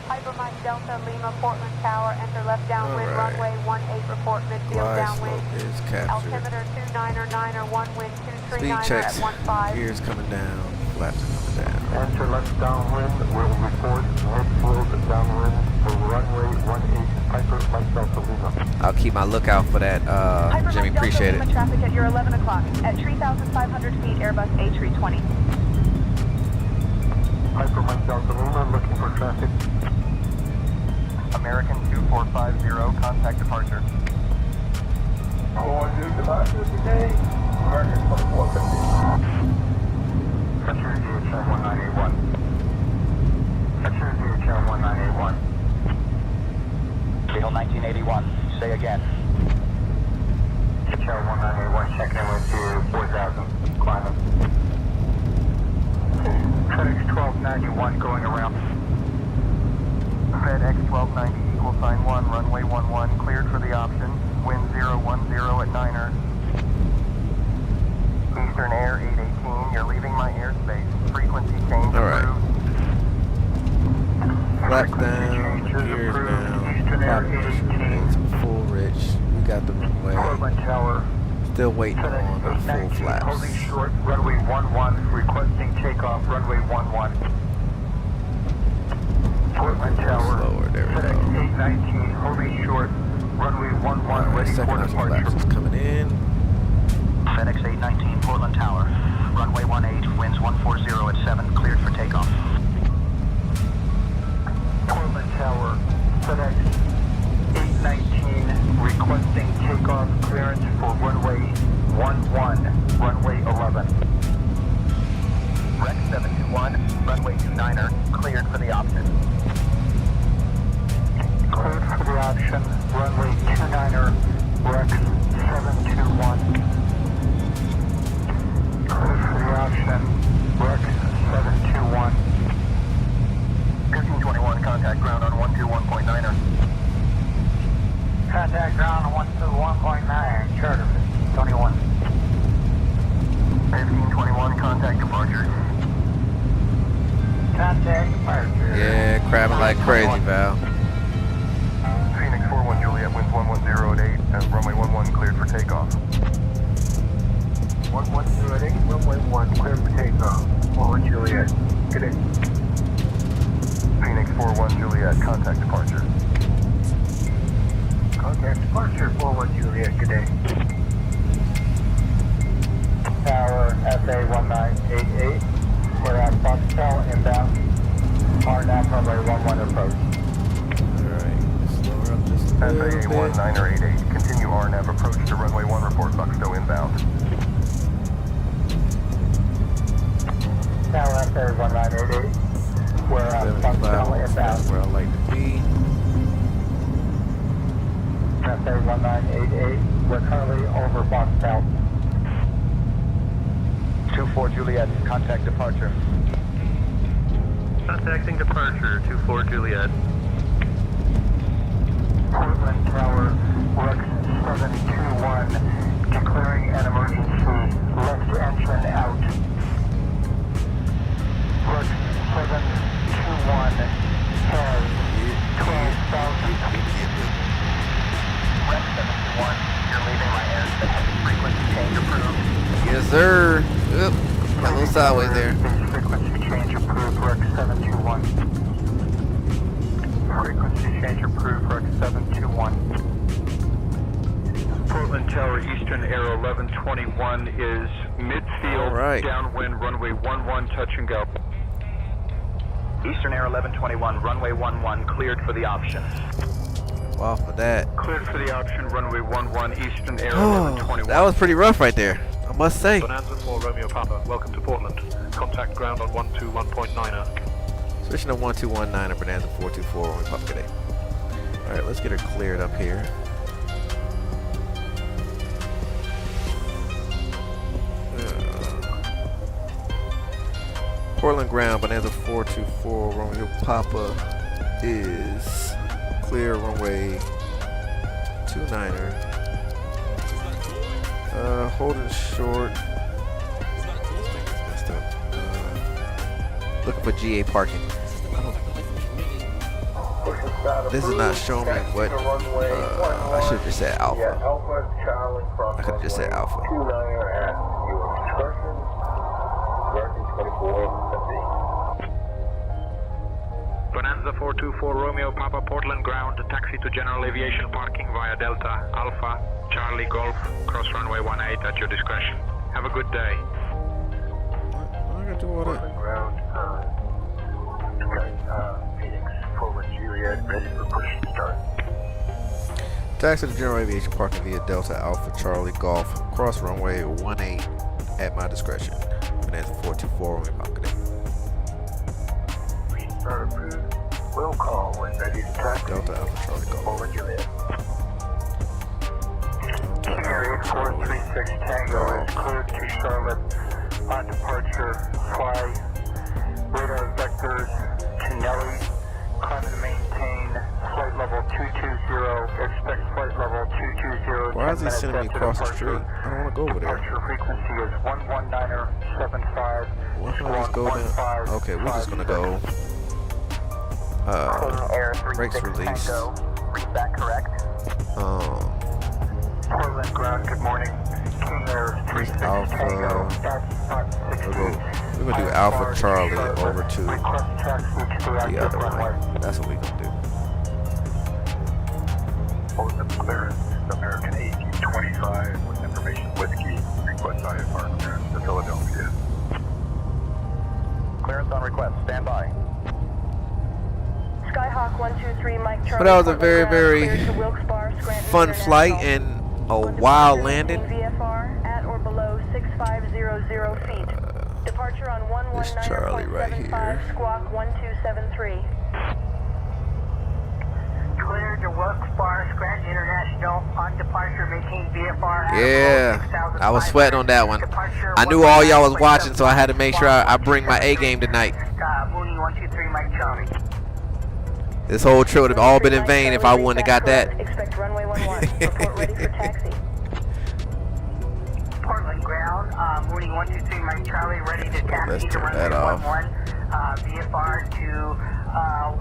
Piper Mike Delta, Lima, Portland Tower, enter left downwind, Alright. runway 18, report midfield Glide downwind. slope is captured. Altimeter 290, 1 wind, Speed 239 checks. at 15. Gears coming down. Flaps are coming down. Enter left downwind, will report midfield downwind for runway 18, Piper Mike Delta Lima. I'll keep my lookout for that, Piper Jimmy. Mike Appreciate Delta, it. Lima traffic at your 11 o'clock at 3,500 feet, Airbus A320. Piper Mike Delta Lima, looking for traffic. American 2450, contact departure. Oh, dude, departure today. American 2450. Secure DHL 1981. Secure DHL 1981. Signal 1981, say again. DHL 1981, checking in with you, 4,000, climbing. FedEx 1291 going around. FedEx 1290, equal sign 1, runway 11, cleared for the option. Wind 010 at 9er. Eastern Air 818, you're leaving my airspace. Frequency change Alright. approved. Flaps down. Gears down. Properties. Full rich. We got the runway. Portland Tower. Still waiting on the full 819, flaps. holding short, runway 11, requesting takeoff, runway 11. Portland Tower. Slower, there we FedEx go. 819, holding short, runway 11, Alright, ready for second house departure. flaps is coming in. FedEx 819 Portland Tower, runway 18, winds 140 at 7, cleared for takeoff. Portland Tower, FedEx 819, requesting takeoff clearance for runway 11, runway 11. Rex 721, runway 29er, cleared for the option. Cleared for the option, runway 29er, Rex 721. Cleared for the option, Rex 721. 1521, contact ground on 121.9er. Contact ground on 121.9, charter 21. 1521, contact departure. Contact departure. Yeah, crabbing like crazy, Val. Phoenix 41 Juliet, winds 110 at 8, and runway 11, cleared for takeoff. 110 at 8, runway 1, clear for takeoff. 41 Juliet, good day. Phoenix 41 Juliet, contact departure. Contact departure, 41 Juliet, good day. Tower SA1988, we're at Foxtel inbound, RNAV runway 11 approach. Alright, slower up just a little bit. SA1988, continue RNAV approach to runway 1, report Foxtel inbound. Tower SA1988, we're at Foxtel 75, inbound. that's where I like to be. SA1988, we're currently over Foxtel. 24 Juliet, contact departure. Contacting departure, 24 Juliet. Portland Tower, Rex 721, declaring an emergency. Left engine out. Rex 721 has 12,000 feet. Rex 721, you're leaving my airspace. Frequency change approved. Yes, sir. Oop, got a little sideways there. Frequency change approved, Rex 721. Frequency change approved, Rex 721. Portland Tower, Eastern Air 1121 is midfield, right. downwind, runway 11, touch and go. Eastern Air 1121, runway 11, cleared for the option. Wow, for that. Cleared for the option, runway 11, Eastern Air 1121. That was pretty rough right there, I must say. Bonanza 4 Romeo Papa, welcome to Portland. Contact ground on 121.9er. Switching to 1219 or Bonanza 424 when we pop today. Alright, let's get her cleared up here. Portland ground, Bonanza 424, Romeo Papa is clear, runway 29er. Holding short. Messed up. Looking for GA parking. This is not showing me what. I should have just said alpha. I could have just said alpha. Bonanza 424 Romeo Papa, Portland ground, taxi to general aviation parking via Delta, Alpha, Charlie Golf, cross runway 18 at your discretion. Have a good day. What? I gotta do all that. Portland ground, Phoenix, forward Juliet, ready for push and start. Taxi to general aviation parking via Delta, Alpha, Charlie Golf, cross runway 18 at my discretion. Bonanza 424 Romeo Papa. Start approved. Will call when ready to taxi. Delta Alpha Charlie Golf. Forward Juliet. Area 436 Tango is cleared to Charlotte on departure. Fly radar vectors to Nelly. Climb and maintain flight level 220. Expect flight level 220. Why is he sending me across the street? I don't want to go over there. Departure frequency is 119.75. Why can't I just go down? Okay, we're just gonna go. Brakes release. Read that correct? Portland ground, good morning. King Air 36 Alpha. Tango. We're gonna do Alpha Charlie over to Request taxi to the the other runway. one. That's what we're gonna do. Portland clearance, American 1825 with information whiskey. Request IFR clearance to Philadelphia. Clearance on request, stand by. Skyhawk 123 Mike Charlie. But that was a very, very fun flight and a wild landing. VFR at or below 6500 feet. Departure on 119.75, squawk 1273. Cleared to Wilkes-Barre, Scranton International. On departure, maintain VFR at Yeah, I was sweating on that one. I knew all y'all was watching, so I had to make sure I bring my A game tonight. Mooney 123 Mike Charlie. This whole trip would have all been in vain if I wouldn't have got that. Expect runway 11. Report ready for taxi. Portland ground, Mooney 123 Mike Charlie, ready to taxi Let's to turn runway that off. 11. VFR to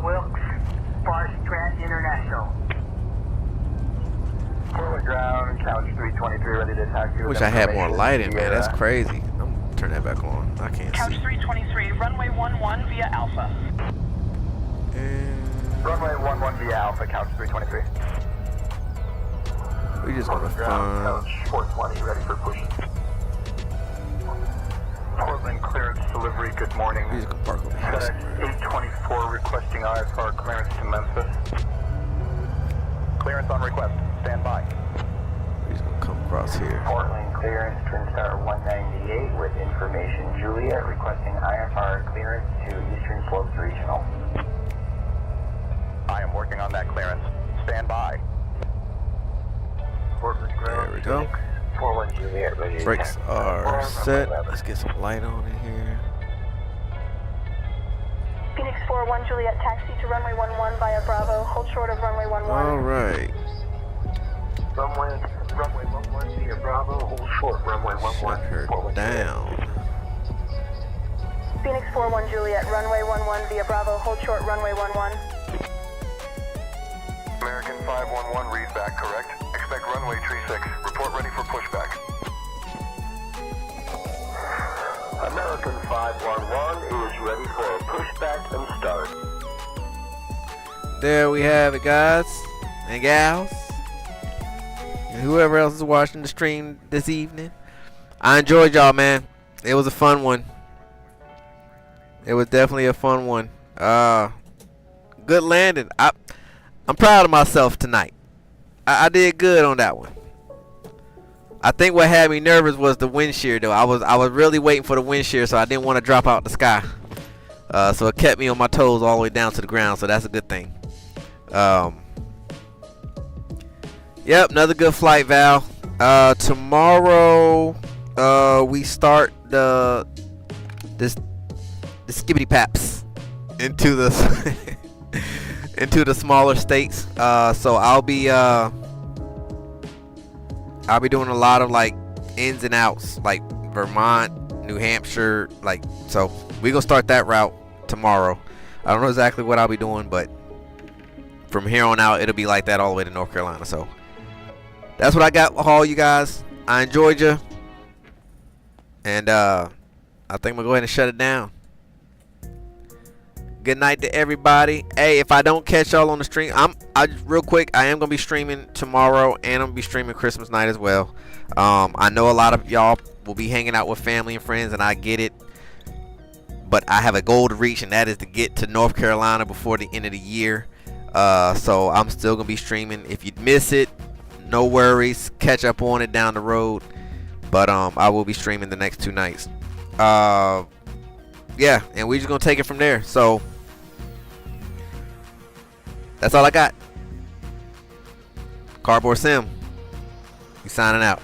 Wilkes-Barre, Scranton International. Portland ground, couch 323, ready to taxi. Wish I had more lighting, man. That's crazy. I'm gonna turn that back on. I can't Couch see. 323, runway 11 via Alpha. Runway 11 via Alpha, couch 323. We just gonna Ground, find. couch 420, ready for push. Portland clearance delivery, good morning. We just gonna park over here. FedEx 824 requesting IFR clearance to Memphis. Clearance on request, stand by. We just gonna come across here. Portland clearance, Twin Star 198 with information Juliet requesting IFR clearance to Eastern Slopes Regional. I am working on that clearance. Stand by. Portland ground. There we go. 41 Juliet ready. Brakes are set. Let's get some light on in here. Phoenix 4-1 Juliet, taxi to runway 11 via Bravo. Hold short of runway 11. All right. Runway 11 via Bravo. Hold short runway 11. Shut her down. Phoenix 4-1 Juliet, runway 11 via Bravo. Hold short runway 11. American 511 read back correct. Expect runway 36. Report ready for pushback. American 511 is ready for a pushback and start. There we have it, guys and gals, and whoever else is watching the stream this evening. I enjoyed y'all, man. It was a fun one. It was definitely a fun one. Good landing. I'm proud of myself tonight. I did good on that one. I think what had me nervous was the wind shear, though. I was really waiting for the wind shear, so I didn't want to drop out the sky. So it kept me on my toes all the way down to the ground, so that's a good thing. Yep, another good flight, Val. Tomorrow we start the skibbity paps into the into the smaller states. So I'll be doing a lot of like ins and outs, like Vermont, New Hampshire, like, so we gonna start that route tomorrow. I don't know exactly what I'll be doing, but from here on out it'll be like that all the way to North Carolina. So that's what I got with all you guys. I enjoyed you, and I think I'm gonna go ahead and shut it down. Good night to everybody. Hey, if I don't catch y'all on the stream, real quick, I am gonna be streaming tomorrow, and I'm gonna be streaming Christmas night as well. I know a lot of y'all will be hanging out with family and friends, and I get it, but I have a goal to reach, and that is to get to North Carolina before the end of the year. So I'm still gonna be streaming. If you miss it, no worries, catch up on it down the road. But I will be streaming the next 2 nights. Yeah, and we're just gonna take it from there. So that's all I got. Cardboard Sim, we signing out.